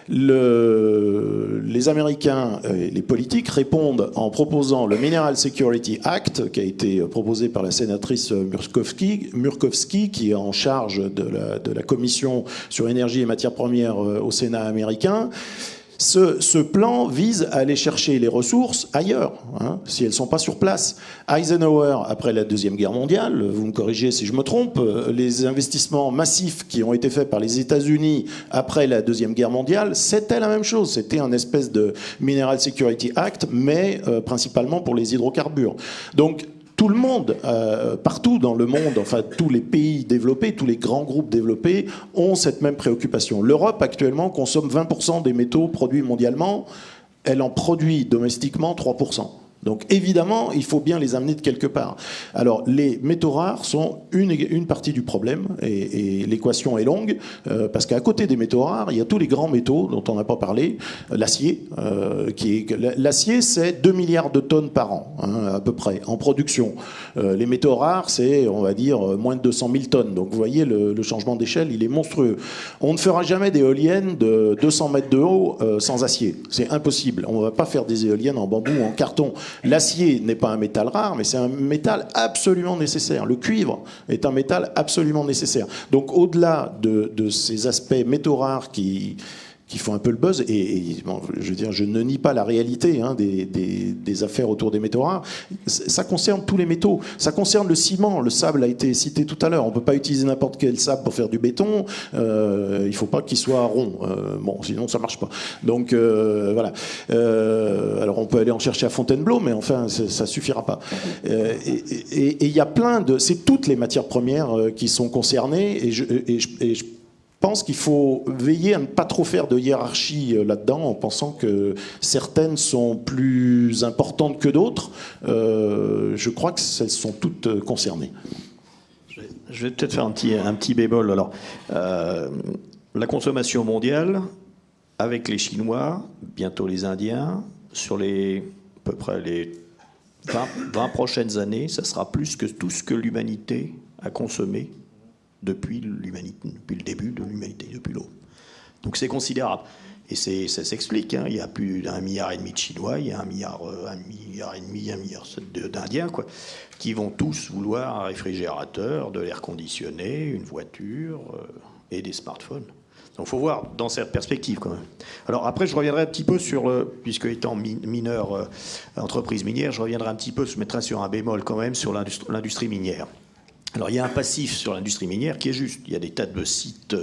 Les Américains et les politiques répondent en proposant le Mineral Security Act, qui a été proposé par la sénatrice Murkowski, qui est en charge de la commission sur énergie et matières premières au Sénat américain. Ce plan vise à aller chercher les ressources ailleurs, si elles ne sont pas sur place. Eisenhower, après la Deuxième Guerre mondiale, vous me corrigez si je me trompe, les investissements massifs qui ont été faits par les États-Unis après la Deuxième Guerre mondiale, c'était la même chose. C'était un espèce de Mineral Security Act, mais principalement pour les hydrocarbures. Donc, tout le monde, partout dans le monde, enfin tous les pays développés, tous les grands groupes développés ont cette même préoccupation. L'Europe actuellement consomme 20% des métaux produits mondialement, elle en produit domestiquement 3%. Donc évidemment, il faut bien les amener de quelque part. Alors les métaux rares sont une partie du problème, et l'équation est longue, parce qu'à côté des métaux rares, il y a tous les grands métaux dont on n'a pas parlé, l'acier, l'acier c'est 2 milliards de tonnes par an, à peu près, en production. Les métaux rares, c'est, on va dire, moins de 200 000 tonnes. Donc vous voyez, le changement d'échelle, il est monstrueux. On ne fera jamais d'éoliennes de 200 mètres de haut sans acier. C'est impossible. On ne va pas faire des éoliennes en bambou ou en carton. L'acier n'est pas un métal rare, mais c'est un métal absolument nécessaire. Le cuivre est un métal absolument nécessaire. Donc au-delà de ces aspects métaux rares qui font un peu le buzz, et bon, je veux dire, je ne nie pas la réalité des affaires autour des métaux rares. Ça concerne tous les métaux. Ça concerne le ciment. Le sable a été cité tout à l'heure. On ne peut pas utiliser n'importe quel sable pour faire du béton. Il ne faut pas qu'il soit rond. Bon, sinon ça ne marche pas. Donc voilà. Alors on peut aller en chercher à Fontainebleau, mais enfin ça ne suffira pas. Et il y a plein de... C'est toutes les matières premières qui sont concernées, et je pense qu'il faut veiller à ne pas trop faire de hiérarchie là-dedans, en pensant que certaines sont plus importantes que d'autres. Je crois que elles sont toutes concernées. Je vais peut-être faire un petit bémol. Alors, la consommation mondiale, avec les Chinois, bientôt les Indiens, sur à peu près les 20 prochaines années, ça sera plus que tout ce que l'humanité a consommé depuis le début de l'humanité, depuis l'aube. Donc c'est considérable. Et ça s'explique. Il y a plus d'1,5 milliard de Chinois, il y a 1,5 milliard d'Indiens, qui vont tous vouloir un réfrigérateur, de l'air conditionné, une voiture et des smartphones. Donc il faut voir dans cette perspective quand même. Alors après, je reviendrai un petit peu puisque étant mineur, entreprise minière, je reviendrai un petit peu, je mettrai sur un bémol quand même sur l'industrie minière. Alors il y a un passif sur l'industrie minière qui est juste. Il y a des tas de sites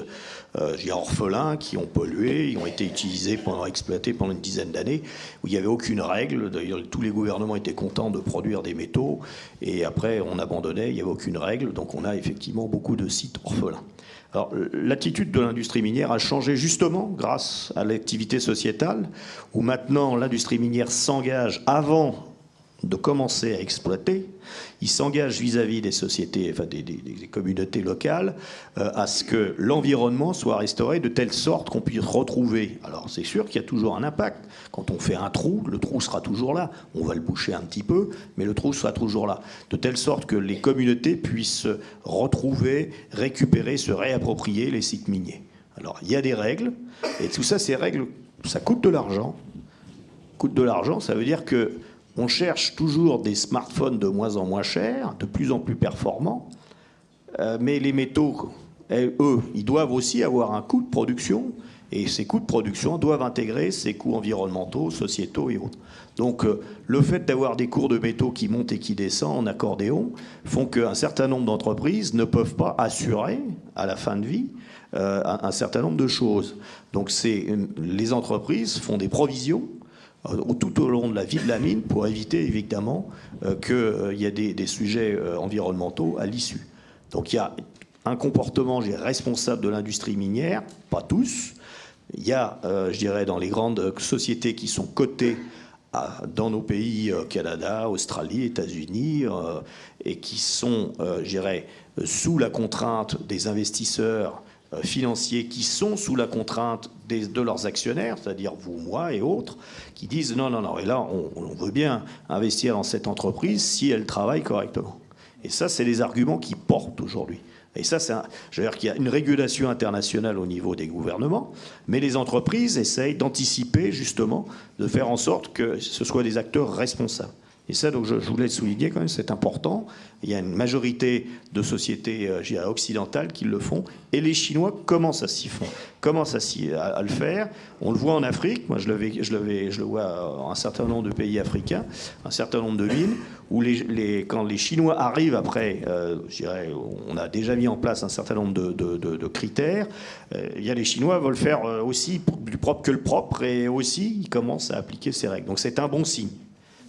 orphelins qui ont pollué, ils ont été exploités pendant une dizaine d'années, où il n'y avait aucune règle. D'ailleurs, tous les gouvernements étaient contents de produire des métaux, et après on abandonnait, il n'y avait aucune règle. Donc on a effectivement beaucoup de sites orphelins. Alors, l'attitude de l'industrie minière a changé justement grâce à l'activité sociétale, où maintenant l'industrie minière s'engage avant de commencer à exploiter. Il s'engage vis-à-vis des sociétés, enfin des communautés locales, à ce que l'environnement soit restauré de telle sorte qu'on puisse retrouver. Alors c'est sûr qu'il y a toujours un impact. Quand on fait un trou, le trou sera toujours là. On va le boucher un petit peu, mais le trou sera toujours là. De telle sorte que les communautés puissent retrouver, récupérer, se réapproprier les sites miniers. Alors il y a des règles, et tout ça, ces règles, ça coûte de l'argent. Coûte de l'argent, ça veut dire que on cherche toujours des smartphones de moins en moins chers, de plus en plus performants, mais les métaux, eux, ils doivent aussi avoir un coût de production, et ces coûts de production doivent intégrer ces coûts environnementaux, sociétaux et autres. Donc le fait d'avoir des cours de métaux qui montent et qui descendent en accordéon font qu'un certain nombre d'entreprises ne peuvent pas assurer, à la fin de vie, un certain nombre de choses. Donc les entreprises font des provisions tout au long de la vie de la mine pour éviter évidemment qu'il y ait des sujets environnementaux à l'issue. Donc il y a un comportement responsable de l'industrie minière, pas tous. Il y a, je dirais, dans les grandes sociétés qui sont cotées dans nos pays, Canada, Australie, États-Unis, et qui sont, je dirais, sous la contrainte des investisseurs financiers qui sont sous la contrainte de leurs actionnaires, c'est-à-dire vous, moi et autres, qui disent non, et là, on veut bien investir dans cette entreprise si elle travaille correctement. Et ça, c'est les arguments qui portent aujourd'hui. Et ça, je veux dire qu'il y a une régulation internationale au niveau des gouvernements, mais les entreprises essayent d'anticiper, justement, de faire en sorte que ce soient des acteurs responsables. Et ça, donc, je voulais le souligner quand même, c'est important. Il y a une majorité de sociétés occidentales qui le font, et les Chinois commencent à le faire. On le voit en Afrique. Moi, je le vois dans un certain nombre de pays africains, un certain nombre de villes, où quand les Chinois arrivent après, on a déjà mis en place un certain nombre de critères. Il y a les Chinois veulent faire aussi plus propre que le propre, et aussi ils commencent à appliquer ces règles. Donc c'est un bon signe.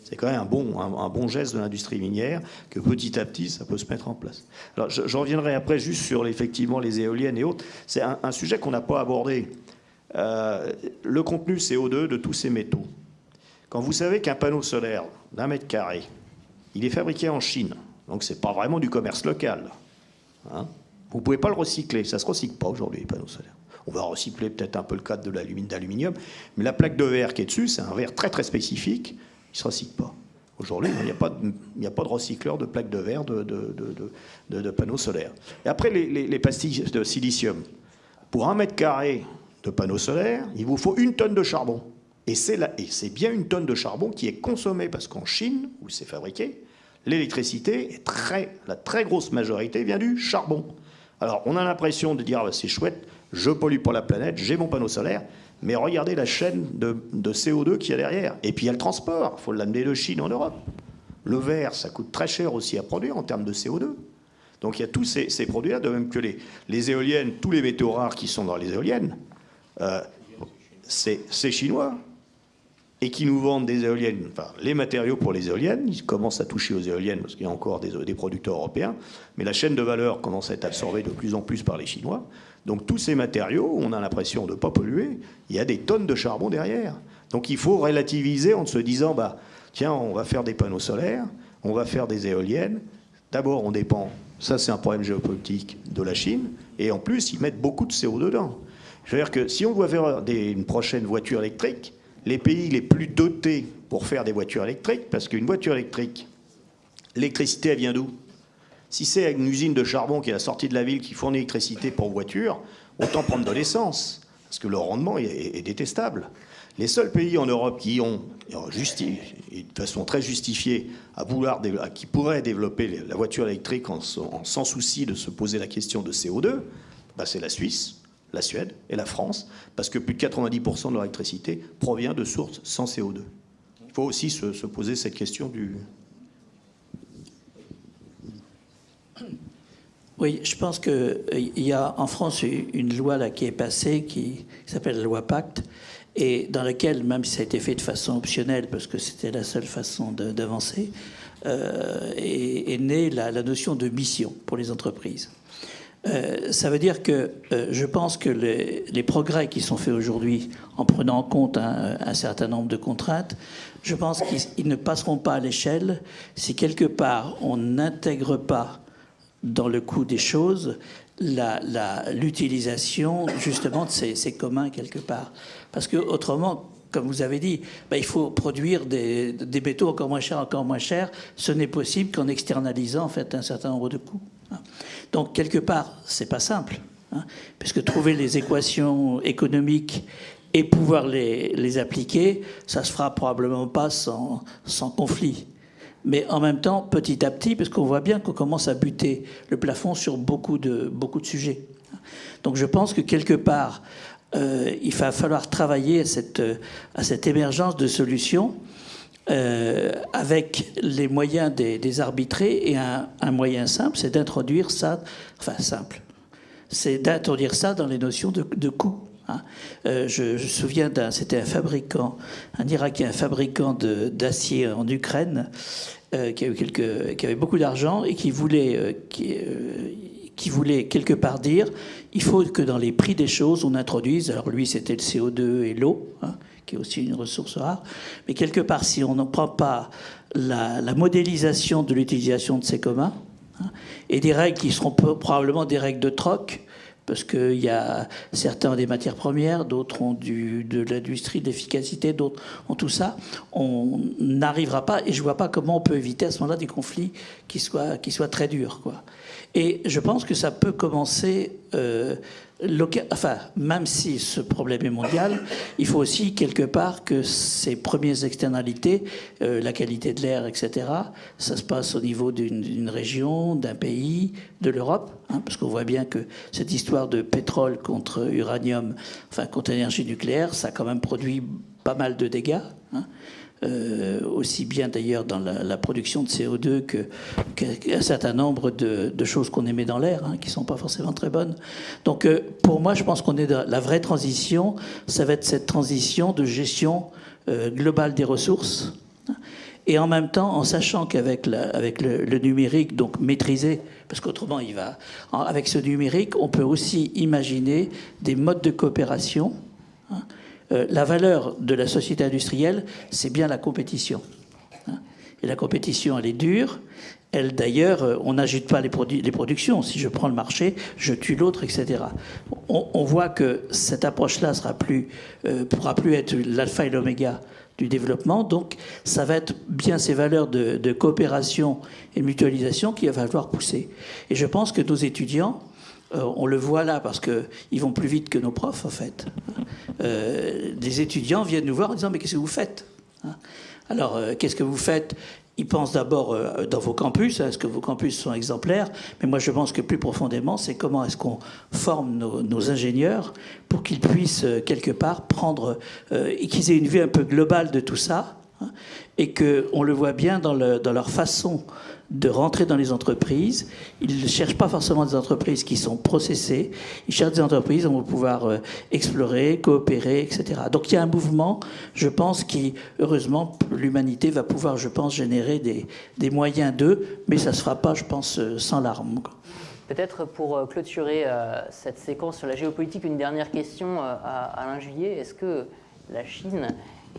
C'est quand même un bon geste de l'industrie minière que petit à petit, ça peut se mettre en place. Alors, je reviendrai après juste sur effectivement les éoliennes et autres. C'est un sujet qu'on n'a pas abordé. Le contenu CO2 de tous ces métaux. Quand vous savez qu'un panneau solaire d'1 mètre carré, il est fabriqué en Chine, donc c'est pas vraiment du commerce local. Hein, vous ne pouvez pas le recycler. Ça ne se recycle pas aujourd'hui, les panneaux solaires. On va recycler peut-être un peu le cadre d'aluminium, mais la plaque de verre qui est dessus, c'est un verre très très spécifique. Il ne se recycle pas. Aujourd'hui, il n'y a pas de recycleur de plaques de verre de panneaux solaires. Et après, les pastilles de silicium. Pour 1 mètre carré de panneaux solaires, il vous faut 1 tonne de charbon. Et c'est bien 1 tonne de charbon qui est consommée, parce qu'en Chine, où c'est fabriqué, l'électricité, la très grosse majorité, vient du charbon. Alors, on a l'impression de dire ah, c'est chouette, je pollue pour la planète, j'ai mon panneau solaire. Mais regardez la chaîne de CO2 qu'il y a derrière. Et puis il y a le transport. Il faut l'amener de Chine en Europe. Le verre, ça coûte très cher aussi à produire en termes de CO2. Donc il y a tous ces produits-là, de même que les éoliennes, tous les métaux rares qui sont dans les éoliennes, c'est chinois. Et qui nous vendent des éoliennes, enfin les matériaux pour les éoliennes, ils commencent à toucher aux éoliennes parce qu'il y a encore des producteurs européens, mais la chaîne de valeur commence à être absorbée de plus en plus par les Chinois. Donc tous ces matériaux, on a l'impression de ne pas polluer, il y a des tonnes de charbon derrière. Donc il faut relativiser en se disant, bah, tiens, on va faire des panneaux solaires, on va faire des éoliennes. D'abord, on dépend, ça c'est un problème géopolitique de la Chine, et en plus, ils mettent beaucoup de CO2 dedans. Je veux dire que si on doit faire une prochaine voiture électrique, les pays les plus dotés pour faire des voitures électriques, parce qu'une voiture électrique, l'électricité, elle vient d'où? Si c'est une usine de charbon qui est à la sortie de la ville qui fournit l'électricité pour voiture, autant prendre de l'essence, parce que le rendement est détestable. Les seuls pays en Europe qui ont, et de façon très justifiée, qui pourraient développer la voiture électrique sans souci de se poser la question de CO2, bah c'est la Suisse, la Suède et la France, parce que plus de 90% de leur électricité provient de sources sans CO2. Il faut aussi se poser cette question du... Oui, je pense qu'il y a en France une loi là, qui est passée, qui s'appelle la loi Pacte, et dans laquelle, même si ça a été fait de façon optionnelle, parce que c'était la seule façon d'avancer, est née la notion de mission pour les entreprises. Ça veut dire que je pense que les progrès qui sont faits aujourd'hui, en prenant en compte un certain nombre de contraintes, je pense qu'ils ne passeront pas à l'échelle si quelque part on n'intègre pas dans le coût des choses l'utilisation justement de ces communs quelque part. Parce que autrement, comme vous avez dit, il faut produire des métaux encore moins chers. Ce n'est possible qu'en externalisant en fait un certain nombre de coûts. Donc quelque part, c'est pas simple, puisque trouver les équations économiques et pouvoir les appliquer, ça se fera probablement pas sans conflit. Mais en même temps, petit à petit, parce qu'on voit bien qu'on commence à buter le plafond sur beaucoup de sujets. Donc je pense que quelque part, il va falloir travailler à cette émergence de solutions avec les moyens des arbitrés, et un moyen simple, c'est d'introduire ça, c'est d'introduire ça dans les notions de coût. Je me souviens c'était un Irakien, un fabricant d'acier en Ukraine, qui avait beaucoup d'argent et qui voulait quelque part dire, il faut que dans les prix des choses, on introduise, alors lui c'était le CO2 et l'eau, qui est aussi une ressource rare, mais quelque part, si on ne prend pas la modélisation de l'utilisation de ces communs, et des règles qui seront probablement des règles de troc, parce qu'il y a certains ont des matières premières, d'autres ont de l'industrie, de l'efficacité, d'autres ont tout ça. On n'arrivera pas, et je ne vois pas comment on peut éviter à ce moment-là des conflits qui soient très durs, quoi. Et je pense que ça peut commencer, même si ce problème est mondial, il faut aussi quelque part que ces premières externalités, la qualité de l'air, etc., ça se passe au niveau d'une région, d'un pays, de l'Europe, hein, parce qu'on voit bien que cette histoire de pétrole contre uranium, contre énergie nucléaire, ça a quand même produit pas mal de dégâts, hein. Aussi bien d'ailleurs dans la production de CO2 qu'un certain nombre de choses qu'on émet dans l'air, hein, qui ne sont pas forcément très bonnes. Donc pour moi, je pense qu'on est dans la vraie transition, ça va être cette transition de gestion globale des ressources, hein, et en même temps, en sachant qu'avec le numérique, donc maîtrisé, parce qu'autrement, avec ce numérique, on peut aussi imaginer des modes de coopération, hein. La valeur de la société industrielle, c'est bien la compétition. Et la compétition, elle est dure. Elle, d'ailleurs, on n'agite pas les productions. Si je prends le marché, je tue l'autre, etc. On voit que cette approche-là pourra plus être l'alpha et l'oméga du développement. Donc, ça va être bien ces valeurs de coopération et de mutualisation qu'il va falloir pousser. Et je pense que nos étudiants, on le voit là parce qu'ils vont plus vite que nos profs, en fait. Des étudiants viennent nous voir en disant « Mais qu'est-ce que vous faites ?» Alors, qu'est-ce que vous faites ? Ils pensent d'abord dans vos campus, est-ce que vos campus sont exemplaires ? Mais moi, je pense que plus profondément, c'est comment est-ce qu'on forme nos ingénieurs pour qu'ils puissent, quelque part, et qu'ils aient une vue un peu globale de tout ça, hein, et qu'on le voit bien dans leur façon de rentrer dans les entreprises. Ils ne cherchent pas forcément des entreprises qui sont processées, ils cherchent des entreprises où on va pouvoir explorer, coopérer, etc. Donc il y a un mouvement, je pense, qui, heureusement, l'humanité va pouvoir, je pense, générer des moyens d'eux, mais ça ne se fera pas, je pense, sans larmes. Peut-être pour clôturer cette séquence sur la géopolitique, une dernière question à Alain Juillet. Est-ce que la Chine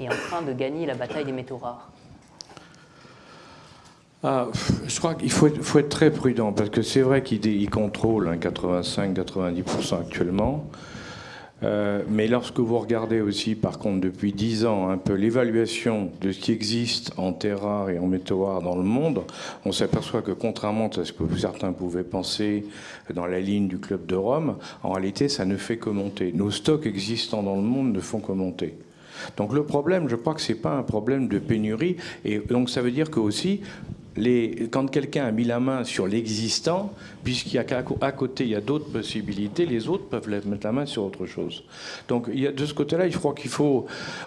est en train de gagner la bataille des métaux rares ? Je crois qu'il faut être très prudent, parce que c'est vrai qu'il contrôle 85-90% actuellement. Mais lorsque vous regardez aussi, par contre, depuis 10 ans, un peu l'évaluation de ce qui existe en terres rares et en métaux rares dans le monde, on s'aperçoit que, contrairement à ce que certains pouvaient penser dans la ligne du Club de Rome, en réalité, ça ne fait que monter. Nos stocks existants dans le monde ne font que monter. Donc le problème, je crois que ce n'est pas un problème de pénurie. Et donc ça veut dire que aussi, quand quelqu'un a mis la main sur l'existant, puisqu'il y a qu'à côté, il y a d'autres possibilités, les autres peuvent mettre la main sur autre chose. Donc de ce côté-là, je crois qu'il faut...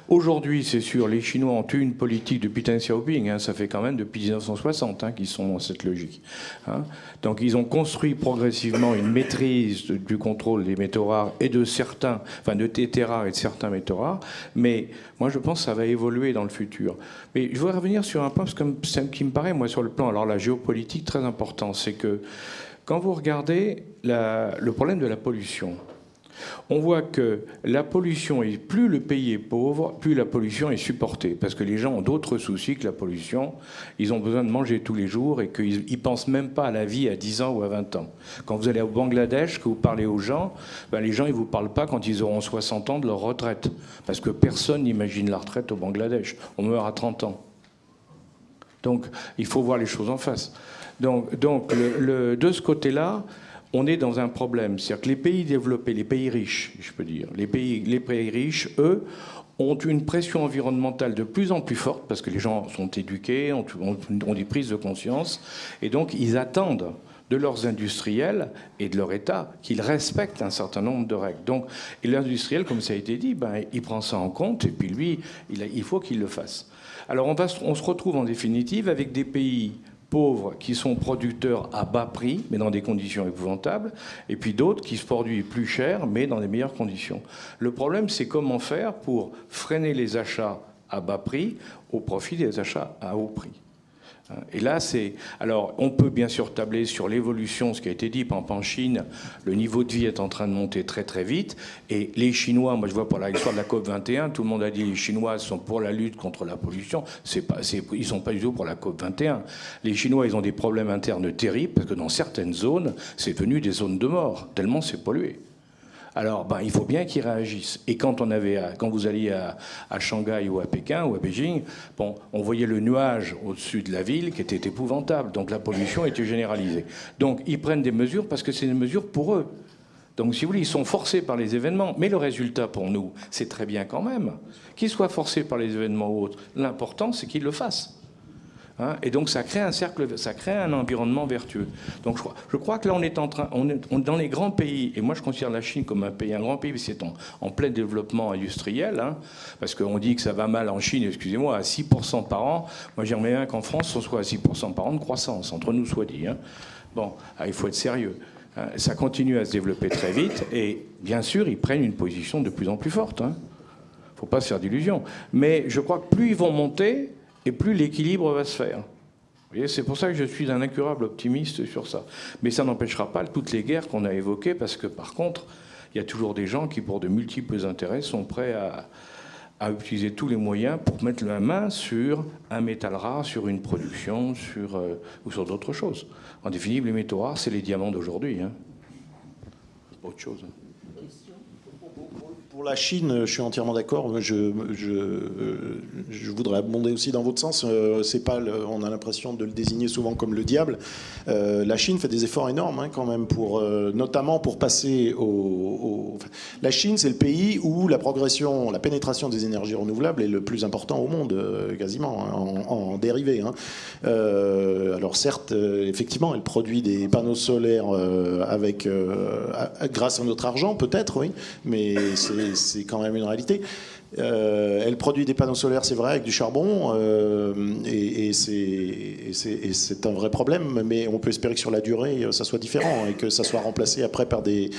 Aujourd'hui, c'est sûr, les Chinois ont eu une politique depuis Deng Xiaoping, hein, ça fait quand même depuis 1960 hein, qu'ils sont dans cette logique. Hein. Donc ils ont construit progressivement une maîtrise du contrôle des métaux rares et de certains, de terres rares et de certains métaux rares, mais moi je pense que ça va évoluer dans le futur. Mais je voudrais revenir sur un point, parce que ça qui me paraît, moi, sur le plan, alors la géopolitique, très important, c'est que quand vous regardez le problème de la pollution, on voit que la pollution, et plus le pays est pauvre, plus la pollution est supportée. Parce que les gens ont d'autres soucis que la pollution. Ils ont besoin de manger tous les jours et qu'ils ne pensent même pas à la vie à 10 ans ou à 20 ans. Quand vous allez au Bangladesh, que vous parlez aux gens, les gens ne vous parlent pas quand ils auront 60 ans de leur retraite. Parce que personne n'imagine la retraite au Bangladesh. On meurt à 30 ans. Donc, il faut voir les choses en face. Donc de ce côté-là, on est dans un problème. C'est-à-dire que les pays développés, les pays riches, je peux dire, les pays riches, eux, ont une pression environnementale de plus en plus forte, parce que les gens sont éduqués, ont des prises de conscience, et donc ils attendent de leurs industriels et de leur État qu'ils respectent un certain nombre de règles. Donc, et l'industriel, comme ça a été dit, il prend ça en compte, et puis lui, il faut qu'il le fasse. Alors on se retrouve en définitive avec des pays pauvres qui sont producteurs à bas prix, mais dans des conditions épouvantables, et puis d'autres qui se produisent plus cher, mais dans des meilleures conditions. Le problème, c'est comment faire pour freiner les achats à bas prix au profit des achats à haut prix. Et là, alors, on peut bien sûr tabler sur l'évolution, ce qui a été dit, par exemple en Chine, le niveau de vie est en train de monter très très vite, et les Chinois, moi je vois pour l'histoire de la COP21, tout le monde a dit que les Chinois sont pour la lutte contre la pollution, ils ne sont pas du tout pour la COP21. Les Chinois, ils ont des problèmes internes terribles, parce que dans certaines zones, c'est devenu des zones de mort, tellement c'est pollué. Alors, il faut bien qu'ils réagissent. Et quand vous alliez à Shanghai ou à Pékin ou à Beijing, on voyait le nuage au-dessus de la ville qui était épouvantable. Donc la pollution était généralisée. Donc ils prennent des mesures parce que c'est des mesures pour eux. Donc si vous voulez, ils sont forcés par les événements. Mais le résultat pour nous, c'est très bien quand même. Qu'ils soient forcés par les événements ou autres, l'important c'est qu'ils le fassent. Et donc ça crée un cercle, ça crée un environnement vertueux. Donc je crois que là on est dans les grands pays, et moi je considère la Chine comme un grand pays, c'est en plein développement industriel, parce qu'on dit que ça va mal en Chine, excusez-moi, à 6% par an. Moi j'aimerais bien qu'en France on soit à 6% par an de croissance, entre nous soit dit. Il faut être sérieux. Ça continue à se développer très vite, et bien sûr ils prennent une position de plus en plus forte. Faut pas se faire d'illusions. Mais je crois que plus ils vont monter, et plus l'équilibre va se faire. Vous voyez, c'est pour ça que je suis un incurable optimiste sur ça. Mais ça n'empêchera pas toutes les guerres qu'on a évoquées, parce que par contre, il y a toujours des gens qui, pour de multiples intérêts, sont prêts à utiliser tous les moyens pour mettre la main sur un métal rare, sur une production, ou sur d'autres choses. En définitive, les métaux rares, c'est les diamants d'aujourd'hui. C'est pas autre chose. Pour la Chine, je suis entièrement d'accord. Je voudrais abonder aussi dans votre sens. C'est pas on a l'impression de le désigner souvent comme le diable. La Chine fait des efforts énormes quand même, notamment pour passer La Chine, c'est le pays où la pénétration des énergies renouvelables est le plus important au monde, quasiment, en dérivés. Alors certes, effectivement, elle produit des panneaux solaires grâce à notre argent, peut-être, oui, mais c'est quand même une réalité. Elle produit des panneaux solaires, c'est vrai, avec du charbon, et c'est un vrai problème, mais on peut espérer que sur la durée, ça soit différent et que ça soit remplacé après par des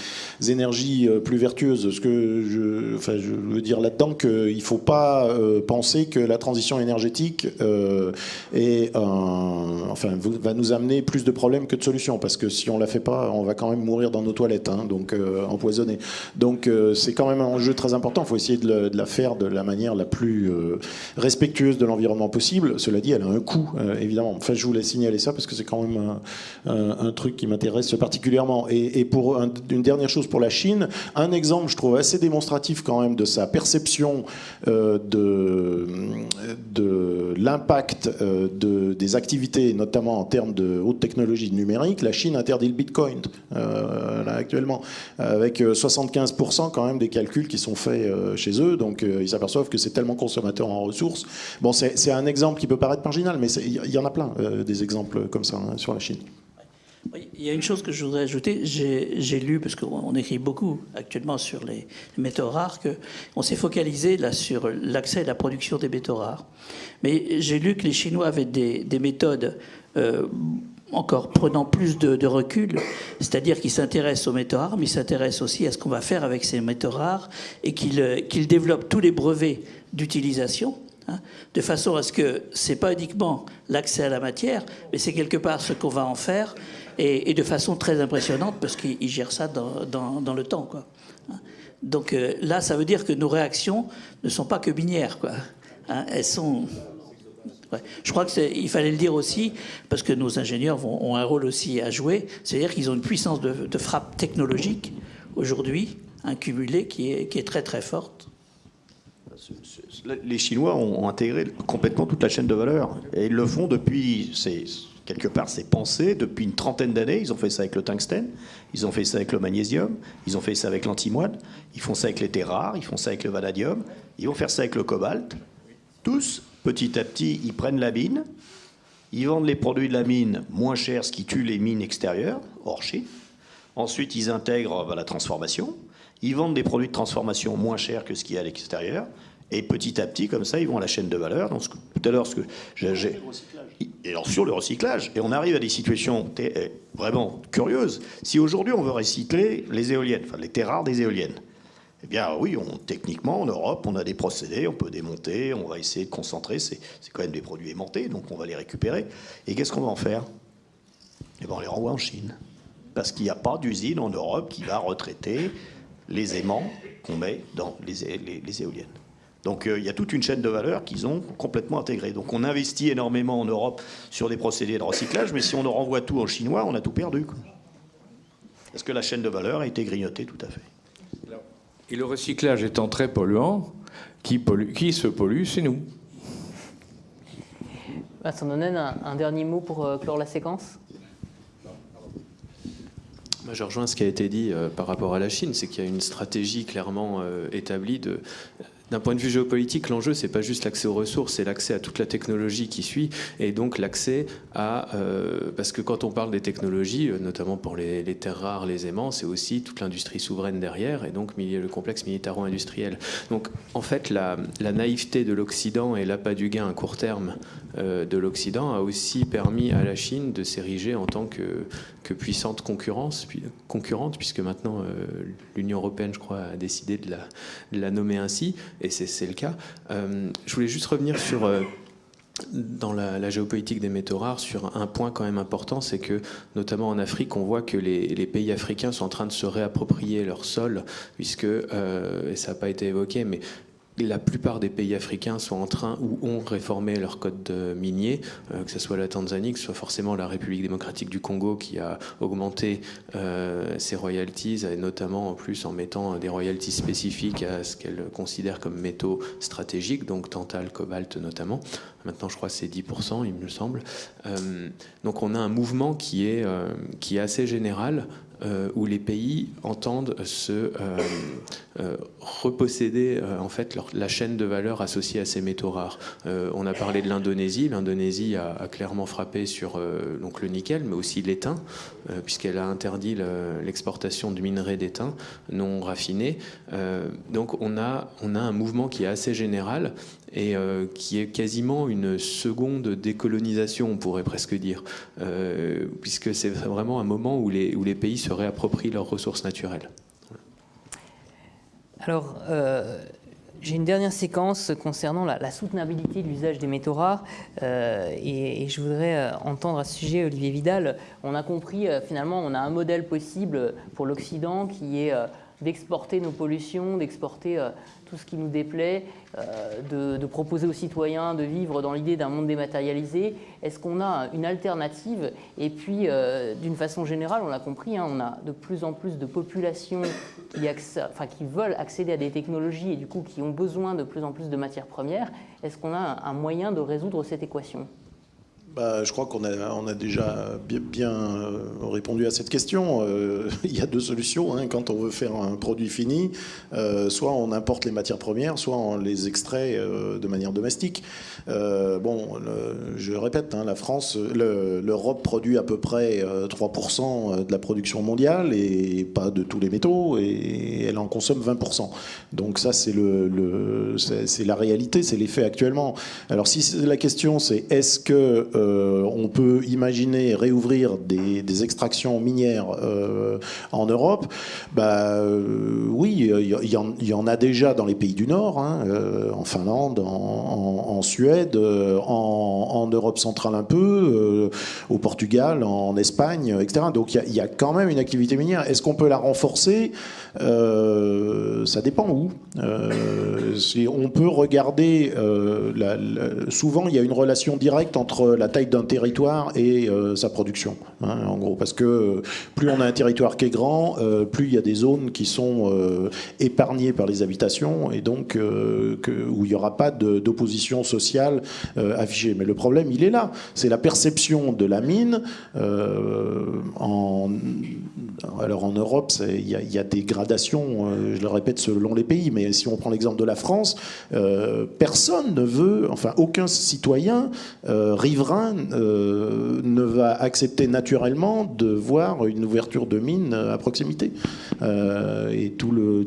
énergies plus vertueuses. Ce que je veux dire là-dedans qu'il ne faut pas penser que la transition énergétique va nous amener plus de problèmes que de solutions, parce que si on ne la fait pas, on va quand même mourir dans nos toilettes, donc empoisonnés. Donc c'est quand même un enjeu très important. Il faut essayer de la faire de la manière la plus respectueuse de l'environnement possible. Cela dit, elle a un coût, évidemment. Enfin, je voulais signaler ça parce que c'est quand même un truc qui m'intéresse particulièrement. Et pour une dernière chose pour la Chine, un exemple, je trouve, assez démonstratif quand même de sa perception de l'impact des activités, notamment en termes de haute technologie numérique. La Chine interdit le Bitcoin, là, actuellement, avec 75% quand même des calculs qui sont faits chez eux. Donc, ils s'aperçoivent que c'est tellement consommateur en ressources. Bon, c'est un exemple qui peut paraître marginal, mais il y en a plein des exemples comme ça sur la Chine. Il y a une chose que je voudrais ajouter. J'ai lu, parce qu'on écrit beaucoup actuellement sur les métaux rares, qu'on s'est focalisé là sur l'accès à la production des métaux rares. Mais j'ai lu que les Chinois avaient des méthodes encore prenant plus de recul, c'est-à-dire qu'ils s'intéressent aux métaux rares, mais ils s'intéressent aussi à ce qu'on va faire avec ces métaux rares, et qu'ils développent tous les brevets d'utilisation, de façon à ce que c'est pas uniquement l'accès à la matière, mais c'est quelque part ce qu'on va en faire, et de façon très impressionnante, parce qu'ils gèrent ça dans le temps, quoi. Donc là, ça veut dire que nos réactions ne sont pas que binaires, quoi. Elles sont... Ouais. Je crois qu'il fallait le dire aussi, parce que nos ingénieurs ont un rôle aussi à jouer, c'est-à-dire qu'ils ont une puissance de frappe technologique aujourd'hui, cumulée, qui est très très forte. Les Chinois ont intégré complètement toute la chaîne de valeur, et ils le font depuis, quelque part c'est pensé, depuis une trentaine d'années. Ils ont fait ça avec le tungstène, ils ont fait ça avec le magnésium, ils ont fait ça avec l'antimoine, ils font ça avec les terres rares, ils font ça avec le vanadium, ils vont faire ça avec le cobalt. Tous, petit à petit, ils prennent la mine, ils vendent les produits de la mine moins chers, ce qui tue les mines extérieures, hors Chine. Ensuite, ils intègrent la transformation. Ils vendent des produits de transformation moins chers que ce qu'il y a à l'extérieur. Et petit à petit, comme ça, ils vont à la chaîne de valeur. Donc, tout à l'heure, et alors, sur le recyclage. Et on arrive à des situations vraiment curieuses. Si aujourd'hui, on veut recycler les éoliennes, enfin les terres rares des éoliennes, eh bien oui, techniquement, en Europe, on a des procédés, on peut démonter, on va essayer de concentrer. C'est quand même des produits aimantés, donc on va les récupérer. Et qu'est-ce qu'on va en faire? Eh bien, on les renvoie en Chine. Parce qu'il n'y a pas d'usine en Europe qui va retraiter les aimants qu'on met dans les éoliennes. Donc il y a toute une chaîne de valeur qu'ils ont complètement intégrée. Donc on investit énormément en Europe sur des procédés de recyclage, mais si on renvoie tout aux Chinois, on a tout perdu, quoi. Parce que la chaîne de valeur a été grignotée tout à fait. Et le recyclage étant très polluant, qui se pollue, c'est nous. Vincent Nonen, un dernier mot pour clore la séquence ? Je rejoins ce qui a été dit par rapport à la Chine, c'est qu'il y a une stratégie clairement établie d'un point de vue géopolitique. L'enjeu, c'est pas juste l'accès aux ressources, c'est l'accès à toute la technologie qui suit, et donc l'accès à... parce que quand on parle des technologies, notamment pour les terres rares, les aimants, c'est aussi toute l'industrie souveraine derrière, et donc le complexe militaro-industriel. Donc, en fait, la naïveté de l'Occident et l'appât du gain à court terme de l'Occident a aussi permis à la Chine de s'ériger en tant que puissante concurrente, puisque maintenant l'Union européenne, je crois, a décidé de la nommer ainsi, et c'est le cas. Je voulais juste revenir dans la géopolitique des métaux rares, sur un point quand même important, c'est que, notamment en Afrique, on voit que les pays africains sont en train de se réapproprier leur sol, puisque, et ça n'a pas été évoqué, mais la plupart des pays africains sont en train ou ont réformé leur code minier, que ce soit la Tanzanie, que ce soit forcément la République démocratique du Congo qui a augmenté ses royalties, et notamment en plus en mettant des royalties spécifiques à ce qu'elle considère comme métaux stratégiques, donc tantal, cobalt notamment. Maintenant, je crois que c'est 10%, il me semble. Donc on a un mouvement qui est assez général, où les pays entendent se reposséder en fait la chaîne de valeur associée à ces métaux rares. On a parlé de l'Indonésie. L'Indonésie a clairement frappé sur donc le nickel, mais aussi l'étain, puisqu'elle a interdit l'exportation du minerai d'étain non raffiné. Donc on a un mouvement qui est assez général et qui est quasiment une seconde décolonisation, on pourrait presque dire, puisque c'est vraiment un moment où les pays se réapproprient leurs ressources naturelles. Alors, j'ai une dernière séquence concernant la soutenabilité de l'usage des métaux rares, et je voudrais entendre à ce sujet Olivier Vidal. On a compris, finalement, on a un modèle possible pour l'Occident qui est d'exporter nos pollutions, d'exporter tout ce qui nous déplaît, de proposer aux citoyens de vivre dans l'idée d'un monde dématérialisé. Est-ce qu'on a une alternative ? Et puis, d'une façon générale, on l'a compris, on a de plus en plus de populations qui veulent accéder à des technologies et du coup qui ont besoin de plus en plus de matières premières. Est-ce qu'on a un moyen de résoudre cette équation ? Je crois qu'on a déjà bien répondu à cette question. Il y a deux solutions. Quand on veut faire un produit fini, soit on importe les matières premières, soit on les extrait de manière domestique. Je répète, la France, l'Europe produit à peu près 3% de la production mondiale et pas de tous les métaux, et elle en consomme 20%. Donc ça, c'est la réalité, c'est les faits actuellement. Alors si la question c'est est-ce que on peut imaginer réouvrir des extractions minières en Europe, oui, il y en a déjà dans les pays du Nord, en Finlande, en Suède, en Europe centrale un peu, au Portugal, en Espagne, etc. Donc il y a quand même une activité minière. Est-ce qu'on peut la renforcer ? Ça dépend où. On peut regarder, souvent il y a une relation directe entre la taille d'un territoire et sa production, en gros, parce que plus on a un territoire qui est grand, plus il y a des zones qui sont épargnées par les habitations, et donc où il n'y aura pas d'opposition sociale affichée. Mais le problème, il est là, c'est la perception de la mine. Alors en Europe, il y a des gradations, je le répète, selon les pays, mais si on prend l'exemple de la France, personne ne veut, enfin aucun citoyen riverain ne va accepter naturellement de voir une ouverture de mine à proximité. Et tout le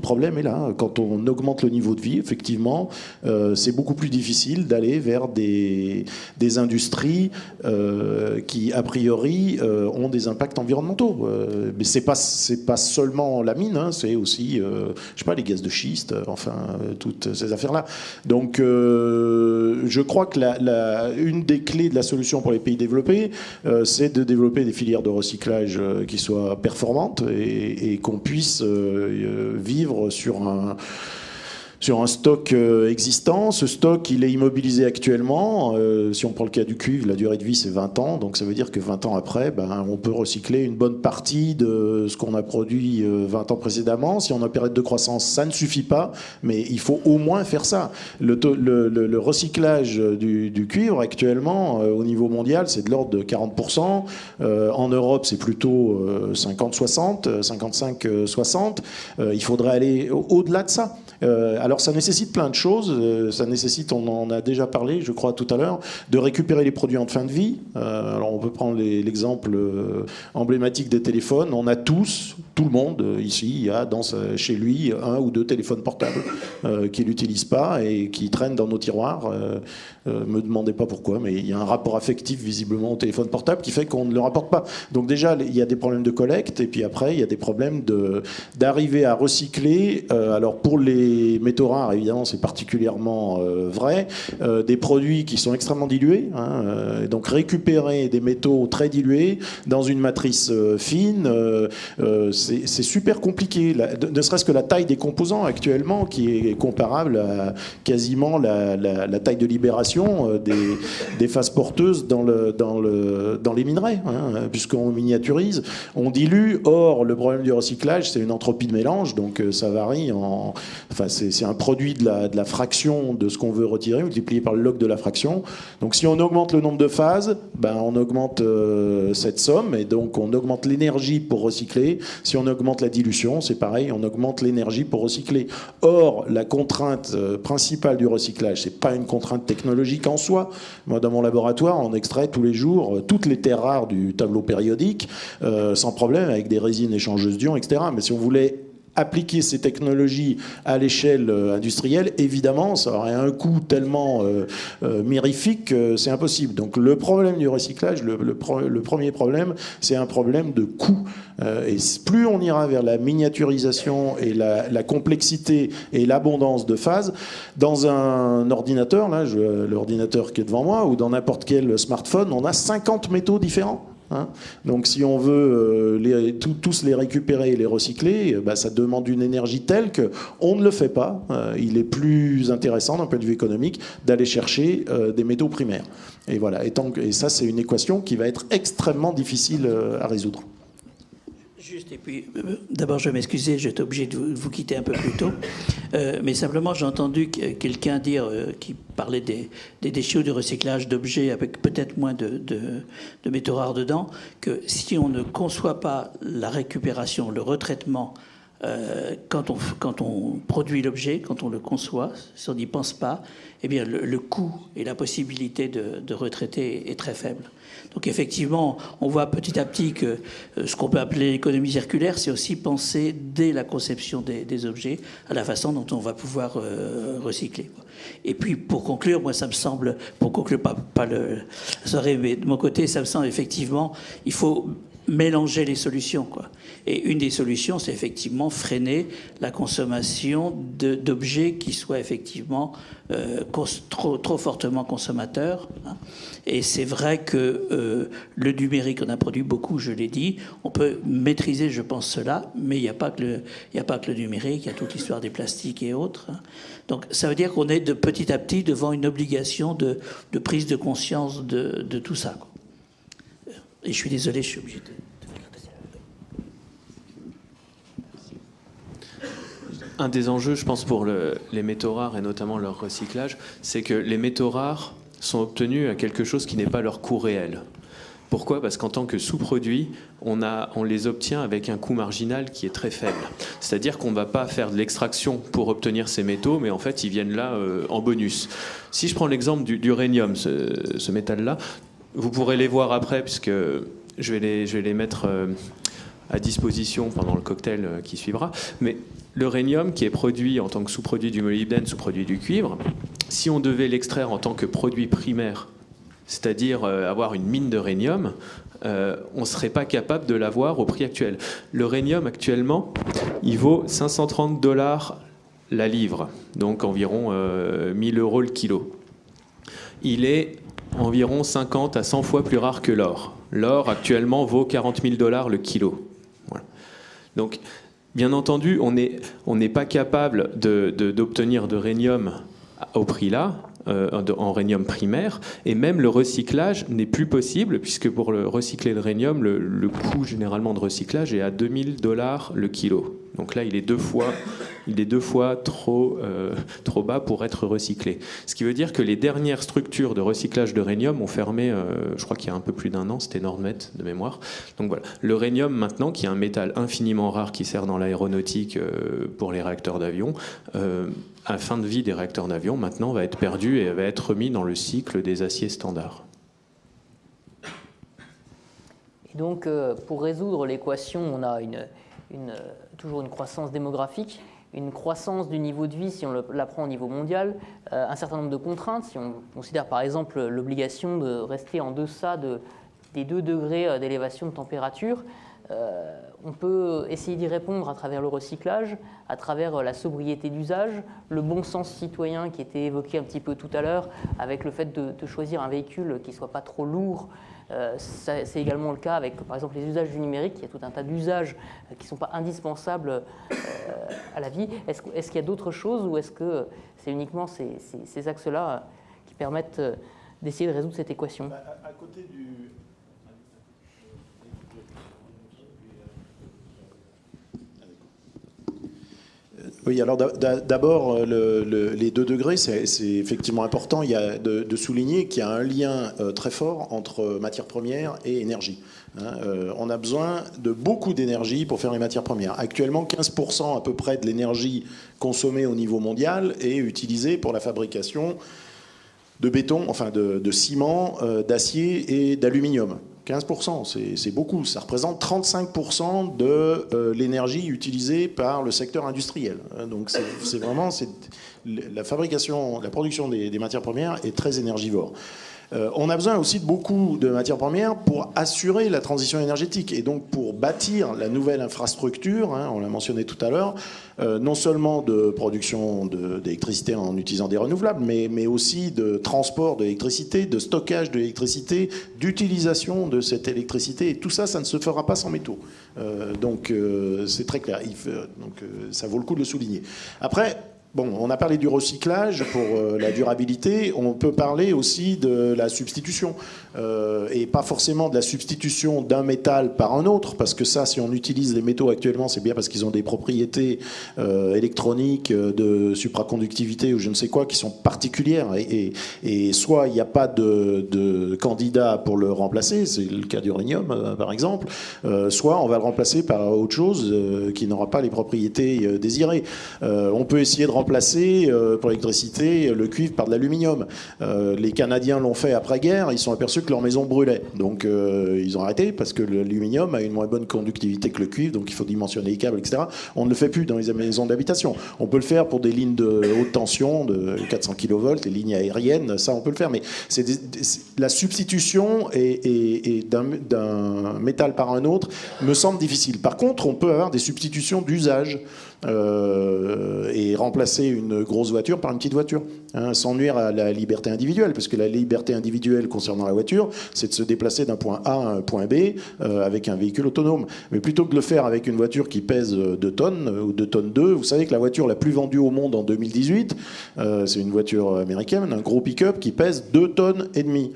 problème est là. Quand on augmente le niveau de vie, effectivement, c'est beaucoup plus difficile d'aller vers des industries qui, a priori, ont des impacts environnementaux. Mais c'est pas seulement la mine, c'est aussi, je sais pas, les gaz de schiste, toutes ces affaires-là. Donc, je crois que une des clés de la solution pour les pays développés, c'est de développer des filières de recyclage qui soient performantes et qu'on puisse vivre sur sur un stock existant. Ce stock, il est immobilisé actuellement. Si on prend le cas du cuivre, la durée de vie, c'est 20 ans. Donc ça veut dire que 20 ans après, on peut recycler une bonne partie de ce qu'on a produit 20 ans précédemment. Si on a une période de croissance, ça ne suffit pas, mais il faut au moins faire ça. Le recyclage du cuivre, actuellement, au niveau mondial, c'est de l'ordre de 40%. En Europe, c'est plutôt 50-60, 55-60. Il faudrait aller au-delà de ça. Alors ça nécessite plein de choses. Ça nécessite, on en a déjà parlé, je crois, tout à l'heure, de récupérer les produits en fin de vie. Alors on peut prendre l'exemple emblématique des téléphones. On a tous, tout le monde ici, il y a chez lui 1 ou 2 téléphones portables qu'il n'utilise pas et qui traînent dans nos tiroirs. Me demandez pas pourquoi, mais il y a un rapport affectif visiblement au téléphone portable qui fait qu'on ne le rapporte pas. Donc déjà, il y a des problèmes de collecte, et puis après, il y a des problèmes d'arriver à recycler. Alors pour les métaux rares, évidemment, c'est particulièrement vrai. Des produits qui sont extrêmement dilués, donc récupérer des métaux très dilués dans une matrice fine, c'est super compliqué. Ne serait-ce que la taille des composants actuellement, qui est comparable à quasiment la taille de libération des phases porteuses dans les minerais, puisqu'on miniaturise, on dilue. Or, le problème du recyclage, c'est une entropie de mélange, donc ça varie. C'est un produit de la fraction de ce qu'on veut retirer, multiplié par le log de la fraction. Donc, si on augmente le nombre de phases, on augmente cette somme, et donc on augmente l'énergie pour recycler. Si on augmente la dilution, c'est pareil, on augmente l'énergie pour recycler. Or, la contrainte principale du recyclage, c'est pas une contrainte technologique en soi. Moi, dans mon laboratoire, on extrait tous les jours toutes les terres rares du tableau périodique, sans problème, avec des résines échangeuses d'ions, etc. Mais si on voulait appliquer ces technologies à l'échelle industrielle, évidemment, ça aurait un coût tellement mirifique que c'est impossible. Donc le problème du recyclage, le premier problème, c'est un problème de coût. Et plus on ira vers la miniaturisation et la complexité et l'abondance de phases, dans un ordinateur, là, l'ordinateur qui est devant moi, ou dans n'importe quel smartphone, on a 50 métaux différents. Donc si on veut tous les récupérer et les recycler, ça demande une énergie telle qu'on ne le fait pas. Il est plus intéressant d'un point de vue économique d'aller chercher des métaux primaires. Et voilà. Et ça, c'est une équation qui va être extrêmement difficile à résoudre. Juste, et puis, d'abord, je m'excusais, j'étais obligé de vous quitter un peu plus tôt. Mais simplement, j'ai entendu quelqu'un dire, qui parlait des déchets ou du recyclage d'objets avec peut-être moins de métaux rares dedans, que si on ne conçoit pas la récupération, le retraitement, quand on produit l'objet, quand on le conçoit, si on n'y pense pas, eh bien, le coût et la possibilité de retraiter est très faible. Donc effectivement, on voit petit à petit que ce qu'on peut appeler l'économie circulaire, c'est aussi penser dès la conception des objets à la façon dont on va pouvoir recycler. Et puis pour conclure, moi ça me semble, pour conclure pas la soirée, mais de mon côté, ça me semble effectivement, il faut mélanger les solutions, quoi. Et une des solutions, c'est effectivement freiner la consommation d'objets qui soient effectivement trop fortement consommateurs. Et c'est vrai que le numérique, on a produit beaucoup, je l'ai dit. On peut maîtriser, je pense, cela, mais il n'y a pas que le numérique, il y a toute l'histoire des plastiques et autres. Donc ça veut dire qu'on est de petit à petit devant une obligation de prise de conscience de tout ça, quoi. Et je suis désolé, je suis obligé de... Un des enjeux, je pense, pour les métaux rares et notamment leur recyclage, c'est que les métaux rares sont obtenus à quelque chose qui n'est pas leur coût réel. Pourquoi ? Parce qu'en tant que sous-produit, on les obtient avec un coût marginal qui est très faible. C'est-à-dire qu'on ne va pas faire de l'extraction pour obtenir ces métaux, mais en fait, ils viennent là en bonus. Si je prends l'exemple d'uranium, ce métal-là, vous pourrez les voir après, puisque je vais les mettre à disposition pendant le cocktail qui suivra. Mais l'uranium, qui est produit en tant que sous-produit du molybdène, sous-produit du cuivre, si on devait l'extraire en tant que produit primaire, c'est-à-dire avoir une mine d'uranium, on ne serait pas capable de l'avoir au prix actuel. L'uranium, actuellement, il vaut $530 la livre, donc environ 1000 € le kilo. Il est environ 50 à 100 fois plus rare que l'or. L'or, actuellement, vaut $40 000 le kilo. Voilà. Donc, Bien entendu, on n'est pas capable d'obtenir de rhénium au prix là, en rhénium primaire, et même le recyclage n'est plus possible, puisque pour recycler le rhénium, le coût généralement de recyclage est à $2000 le kilo. Donc là, il est deux fois trop bas pour être recyclé. Ce qui veut dire que les dernières structures de recyclage de rhénium ont fermé, je crois qu'il y a un peu plus d'1 an, c'était Nordmet de mémoire. Donc voilà, le rhénium maintenant, qui est un métal infiniment rare qui sert dans l'aéronautique pour les réacteurs d'avion, à fin de vie des réacteurs d'avion, maintenant va être perdu et va être remis dans le cycle des aciers standards. Et donc, pour résoudre l'équation, on a toujours une croissance démographique, une croissance du niveau de vie si on la prend au niveau mondial, un certain nombre de contraintes. Si on considère par exemple l'obligation de rester en deçà des 2 degrés d'élévation de température, on peut essayer d'y répondre à travers le recyclage, à travers la sobriété d'usage, le bon sens citoyen qui était évoqué un petit peu tout à l'heure, avec le fait de choisir un véhicule qui ne soit pas trop lourd. C'est également le cas avec, par exemple, les usages du numérique. Il y a tout un tas d'usages qui ne sont pas indispensables à la vie. Est-ce qu'il y a d'autres choses ou est-ce que c'est uniquement ces axes-là qui permettent d'essayer de résoudre cette équation ? À côté du... Oui, alors d'abord, les 2 degrés, c'est effectivement important. Il y a de souligner qu'il y a un lien très fort entre matières premières et énergie. On a besoin de beaucoup d'énergie pour faire les matières premières. Actuellement, 15% à peu près de l'énergie consommée au niveau mondial est utilisée pour la fabrication de béton, enfin de ciment, d'acier et d'aluminium. 15%, c'est beaucoup. Ça représente 35% de l'énergie utilisée par le secteur industriel. Donc c'est vraiment la fabrication, la production des matières premières est très énergivore. On a besoin aussi de beaucoup de matières premières pour assurer la transition énergétique et donc pour bâtir la nouvelle infrastructure, on l'a mentionné tout à l'heure, non seulement de production d'électricité en utilisant des renouvelables, mais aussi de transport de l'électricité, de stockage de l'électricité, d'utilisation de cette électricité. Et tout ça, ça ne se fera pas sans métaux. Donc c'est très clair. Donc ça vaut le coup de le souligner. Après, bon, on a parlé du recyclage pour la durabilité. On peut parler aussi de la substitution. Et pas forcément de la substitution d'un métal par un autre, parce que ça, si on utilise les métaux actuellement, c'est bien parce qu'ils ont des propriétés électroniques, de supraconductivité ou je ne sais quoi, qui sont particulières. Et soit il n'y a pas de candidat pour le remplacer, c'est le cas d'uranium par exemple, soit on va le remplacer par autre chose qui n'aura pas les propriétés désirées. On peut essayer de remplacer pour l'électricité le cuivre par de l'aluminium. Les Canadiens l'ont fait après-guerre, ils sont aperçus que leur maison brûlait. Donc ils ont arrêté parce que l'aluminium a une moins bonne conductivité que le cuivre, donc il faut dimensionner les câbles, etc. On ne le fait plus dans les maisons d'habitation. On peut le faire pour des lignes de haute tension de 400 kV, les lignes aériennes, ça on peut le faire, mais la substitution d'un métal par un autre me semble difficile. Par contre, on peut avoir des substitutions d'usage et remplacer une grosse voiture par une petite voiture, sans nuire à la liberté individuelle, parce que la liberté individuelle concernant la voiture, c'est de se déplacer d'un point A à un point B avec un véhicule autonome. Mais plutôt que de le faire avec une voiture qui pèse 2 tonnes ou 2 tonnes 2, vous savez que la voiture la plus vendue au monde en 2018, c'est une voiture américaine, un gros pick-up qui pèse 2 tonnes et demie.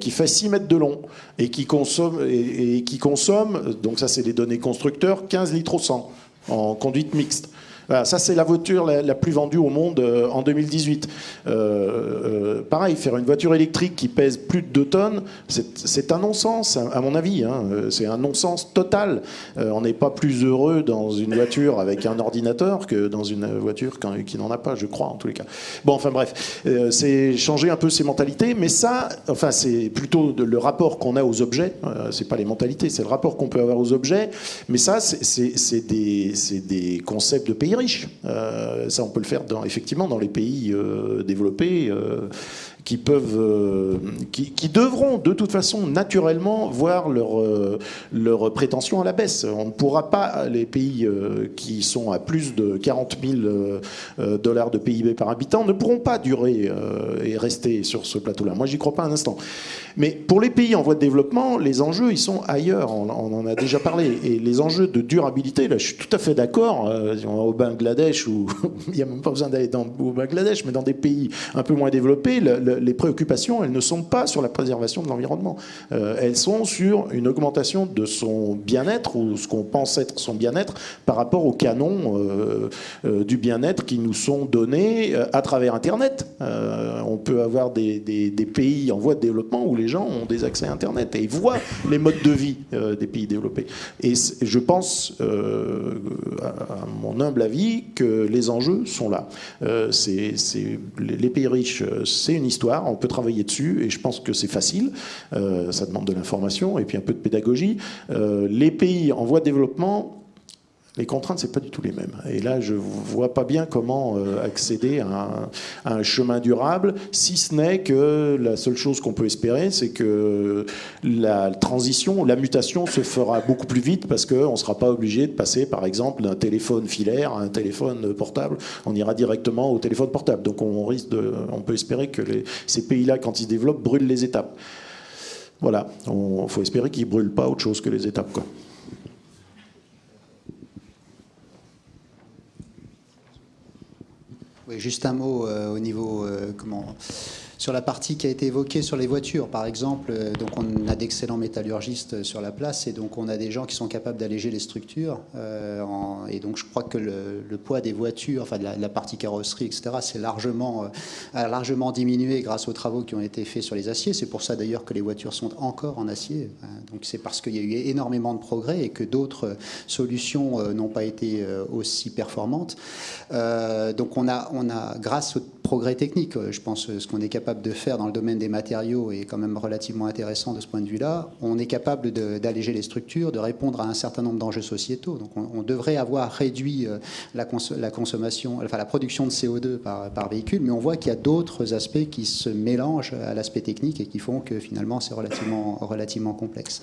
Qui fait 6 mètres de long et qui consomme, donc ça c'est les données constructeurs, 15 litres au 100 en conduite mixte. Voilà, ça c'est la voiture la plus vendue au monde en 2018. Pareil, faire une voiture électrique qui pèse plus de 2 tonnes, c'est un non-sens à mon avis. C'est un non-sens total. On n'est pas plus heureux dans une voiture avec un ordinateur que dans une voiture qui n'en a pas, je crois en tous les cas. Bon, enfin bref, c'est changer un peu ces mentalités, mais ça, enfin c'est plutôt le rapport qu'on a aux objets. C'est pas les mentalités, c'est le rapport qu'on peut avoir aux objets. Mais ça, c'est des concepts de pays riches. Ça, on peut le faire effectivement dans les pays développés qui devront de toute façon naturellement voir leur prétention à la baisse. On ne pourra pas, les pays qui sont à plus de 40 000 dollars de PIB par habitant ne pourront pas durer et rester sur ce plateau-là. Moi, j'y crois pas un instant. Mais pour les pays en voie de développement, les enjeux, ils sont ailleurs. On en a déjà parlé. Et les enjeux de durabilité, là, je suis tout à fait d'accord. Au Bangladesh, où il n'y a même pas besoin d'aller au Bangladesh, mais dans des pays un peu moins développés, les préoccupations, elles ne sont pas sur la préservation de l'environnement. Elles sont sur une augmentation de son bien-être, ou ce qu'on pense être son bien-être, par rapport aux canons du bien-être qui nous sont donnés à travers Internet. On peut avoir des pays en voie de développement où les gens ont des accès à Internet et ils voient les modes de vie des pays développés. Et je pense, à mon humble avis, que les enjeux sont là. Les pays riches, c'est une histoire, on peut travailler dessus et je pense que c'est facile. Ça demande de l'information et puis un peu de pédagogie. Les pays en voie de développement, les contraintes, c'est pas du tout les mêmes. Et là, je vois pas bien comment accéder à un chemin durable, si ce n'est que la seule chose qu'on peut espérer, c'est que la transition, la mutation se fera beaucoup plus vite parce qu'on ne sera pas obligé de passer, par exemple, d'un téléphone filaire à un téléphone portable. On ira directement au téléphone portable. Donc on peut espérer que ces pays-là, quand ils se développent, brûlent les étapes. Voilà. Il faut espérer qu'ils ne brûlent pas autre chose que les étapes, quoi. Oui, juste un mot au niveau sur la partie qui a été évoquée sur les voitures, par exemple. Donc on a d'excellents métallurgistes sur la place et donc on a des gens qui sont capables d'alléger les structures. Et donc je crois que le poids des voitures, enfin de la partie carrosserie, etc., a largement diminué grâce aux travaux qui ont été faits sur les aciers. C'est pour ça d'ailleurs que les voitures sont encore en acier. Donc c'est parce qu'il y a eu énormément de progrès et que d'autres solutions n'ont pas été aussi performantes. Donc on a grâce au progrès technique, je pense ce qu'on est capable de faire dans le domaine des matériaux est quand même relativement intéressant de ce point de vue-là. On est capable d'alléger les structures, de répondre à un certain nombre d'enjeux sociétaux. Donc on devrait avoir réduit la consommation, enfin la production de CO2 par véhicule, mais on voit qu'il y a d'autres aspects qui se mélangent à l'aspect technique et qui font que finalement c'est relativement complexe.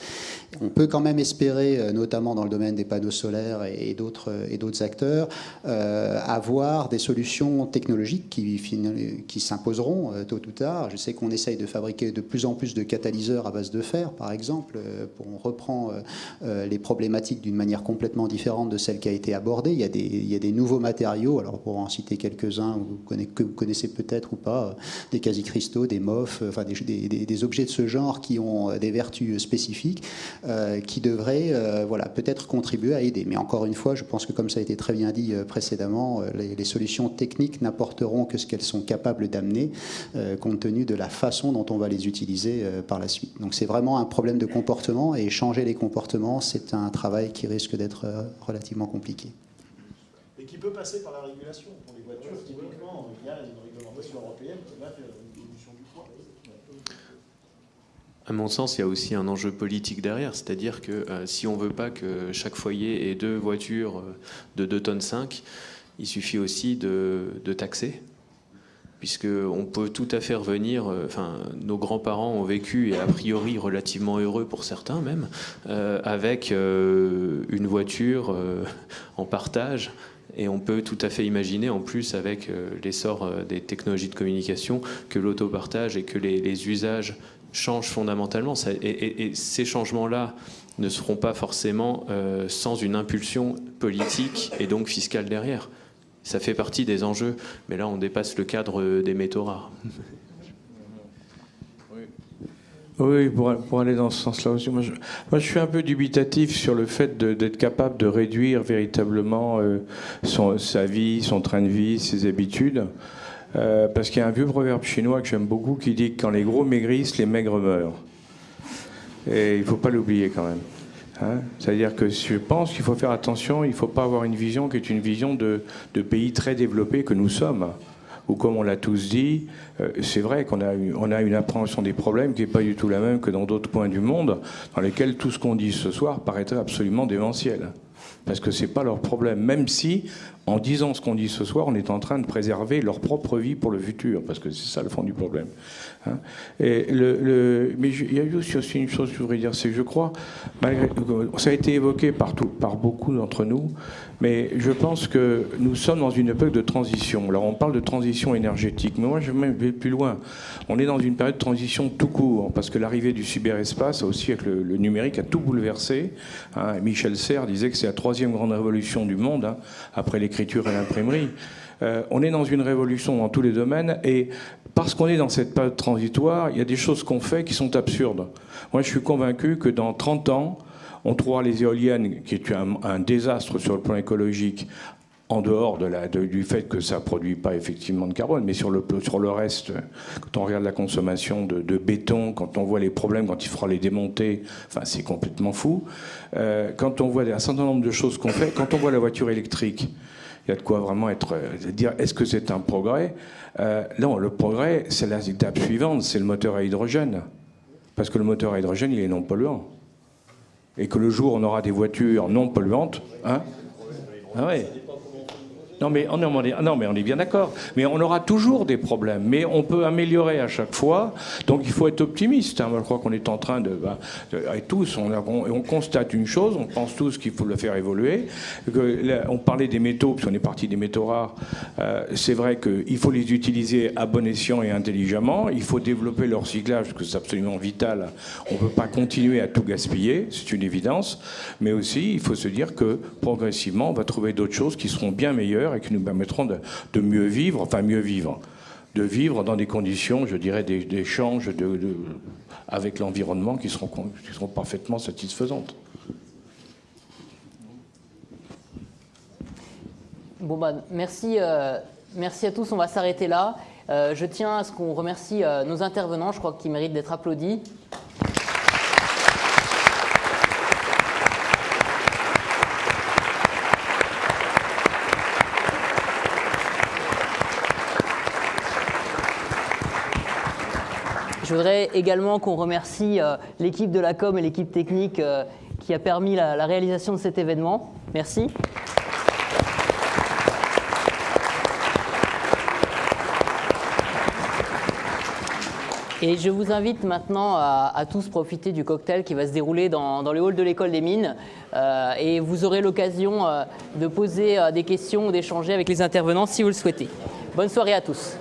On peut quand même espérer, notamment dans le domaine des panneaux solaires et d'autres acteurs, avoir des solutions technologiques qui s'imposeront tôt ou tard. Je sais qu'on essaye de fabriquer de plus en plus de catalyseurs à base de fer, par exemple. On reprend les problématiques d'une manière complètement différente de celle qui a été abordée. Il y a des nouveaux matériaux, alors pour en citer quelques-uns que vous connaissez peut-être ou pas, des quasi-cristaux, des MOF, enfin des objets de ce genre qui ont des vertus spécifiques qui devraient peut-être contribuer à aider. Mais encore une fois, je pense que comme ça a été très bien dit précédemment, les solutions techniques n'apporteront que ce qu'elles sont capables d'amener compte tenu de la façon dont on va les utiliser par la suite. Donc c'est vraiment un problème de comportement et changer les comportements, c'est un travail qui risque d'être relativement compliqué. Et qui peut passer par la régulation. Pour les voitures, typiquement, il y a une réglementation européenne qui va faire une diminution du poids. À mon sens, il y a aussi un enjeu politique derrière, c'est-à-dire que si on ne veut pas que chaque foyer ait 2 voitures de 2,5 tonnes, il suffit aussi de taxer. Puisqu'on peut tout à fait revenir, nos grands-parents ont vécu, et a priori relativement heureux pour certains même, avec une voiture en partage. Et on peut tout à fait imaginer, en plus, avec l'essor des technologies de communication, que l'autopartage et que les usages changent fondamentalement. Et ces changements-là ne seront pas forcément sans une impulsion politique et donc fiscale derrière. Ça fait partie des enjeux, mais là on dépasse le cadre des métaux rares. Oui, pour aller dans ce sens-là aussi. Moi, je suis un peu dubitatif sur le fait d'être capable de réduire véritablement sa vie, son train de vie, ses habitudes. Parce qu'il y a un vieux proverbe chinois que j'aime beaucoup qui dit que quand les gros maigrissent, les maigres meurent. Et il ne faut pas l'oublier quand même. C'est-à-dire que je pense qu'il faut faire attention, il ne faut pas avoir une vision qui est une vision de pays très développés que nous sommes, ou comme on l'a tous dit, c'est vrai qu'on a une appréhension des problèmes qui n'est pas du tout la même que dans d'autres points du monde, dans lesquels tout ce qu'on dit ce soir paraîtrait absolument démentiel. parce que ce n'est pas leur problème, même si, en disant ce qu'on dit ce soir, on est en train de préserver leur propre vie pour le futur, parce que c'est ça le fond du problème. Hein. Et mais il y a eu aussi une chose que je voudrais dire, c'est que je crois, ça a été évoqué par beaucoup d'entre nous, mais je pense que nous sommes dans une époque de transition. Alors on parle de transition énergétique, mais moi je vais plus loin. On est dans une période de transition tout court, parce que l'arrivée du cyberespace, aussi avec le numérique, a tout bouleversé. Hein. Michel Serres disait que c'est la 3e grande révolution du monde, hein, après l'écriture et l'imprimerie. On est dans une révolution dans tous les domaines, et parce qu'on est dans cette période transitoire, il y a des choses qu'on fait qui sont absurdes. Moi je suis convaincu que dans 30 ans, on trouvera les éoliennes, qui est un désastre sur le plan écologique, en dehors du fait que ça ne produit pas effectivement de carbone, mais sur le reste, quand on regarde la consommation de béton, quand on voit les problèmes, quand il faudra les démonter, enfin, c'est complètement fou. Quand on voit un certain nombre de choses qu'on fait, quand on voit la voiture électrique, il y a de quoi vraiment dire, est-ce que c'est un progrès ? Non, le progrès, c'est l'étape suivante, c'est le moteur à hydrogène. Parce que le moteur à hydrogène, il est non polluant. Et que le jour où on aura des voitures non polluantes, hein ? Ah ouais. Non mais on est bien d'accord. Mais on aura toujours des problèmes. Mais on peut améliorer à chaque fois. Donc il faut être optimiste. Hein. Je crois qu'on est en train et tous, on constate une chose. On pense tous qu'il faut le faire évoluer. On parlait des métaux, puisqu'on est parti des métaux rares. C'est vrai qu'il faut les utiliser à bon escient et intelligemment. Il faut développer leur recyclage, parce que c'est absolument vital. On ne peut pas continuer à tout gaspiller. C'est une évidence. Mais aussi, il faut se dire que progressivement, on va trouver d'autres choses qui seront bien meilleures et qui nous permettront de mieux vivre, de vivre dans des conditions, je dirais, d'échanges avec l'environnement qui seront parfaitement satisfaisantes. Bon merci à tous, on va s'arrêter là. Je tiens à ce qu'on remercie nos intervenants, je crois qu'ils méritent d'être applaudis. Je voudrais également qu'on remercie l'équipe de la com et l'équipe technique qui a permis la réalisation de cet événement. Merci. Et je vous invite maintenant à tous profiter du cocktail qui va se dérouler dans le hall de l'école des mines. Et vous aurez l'occasion de poser des questions ou d'échanger avec les intervenants si vous le souhaitez. Bonne soirée à tous.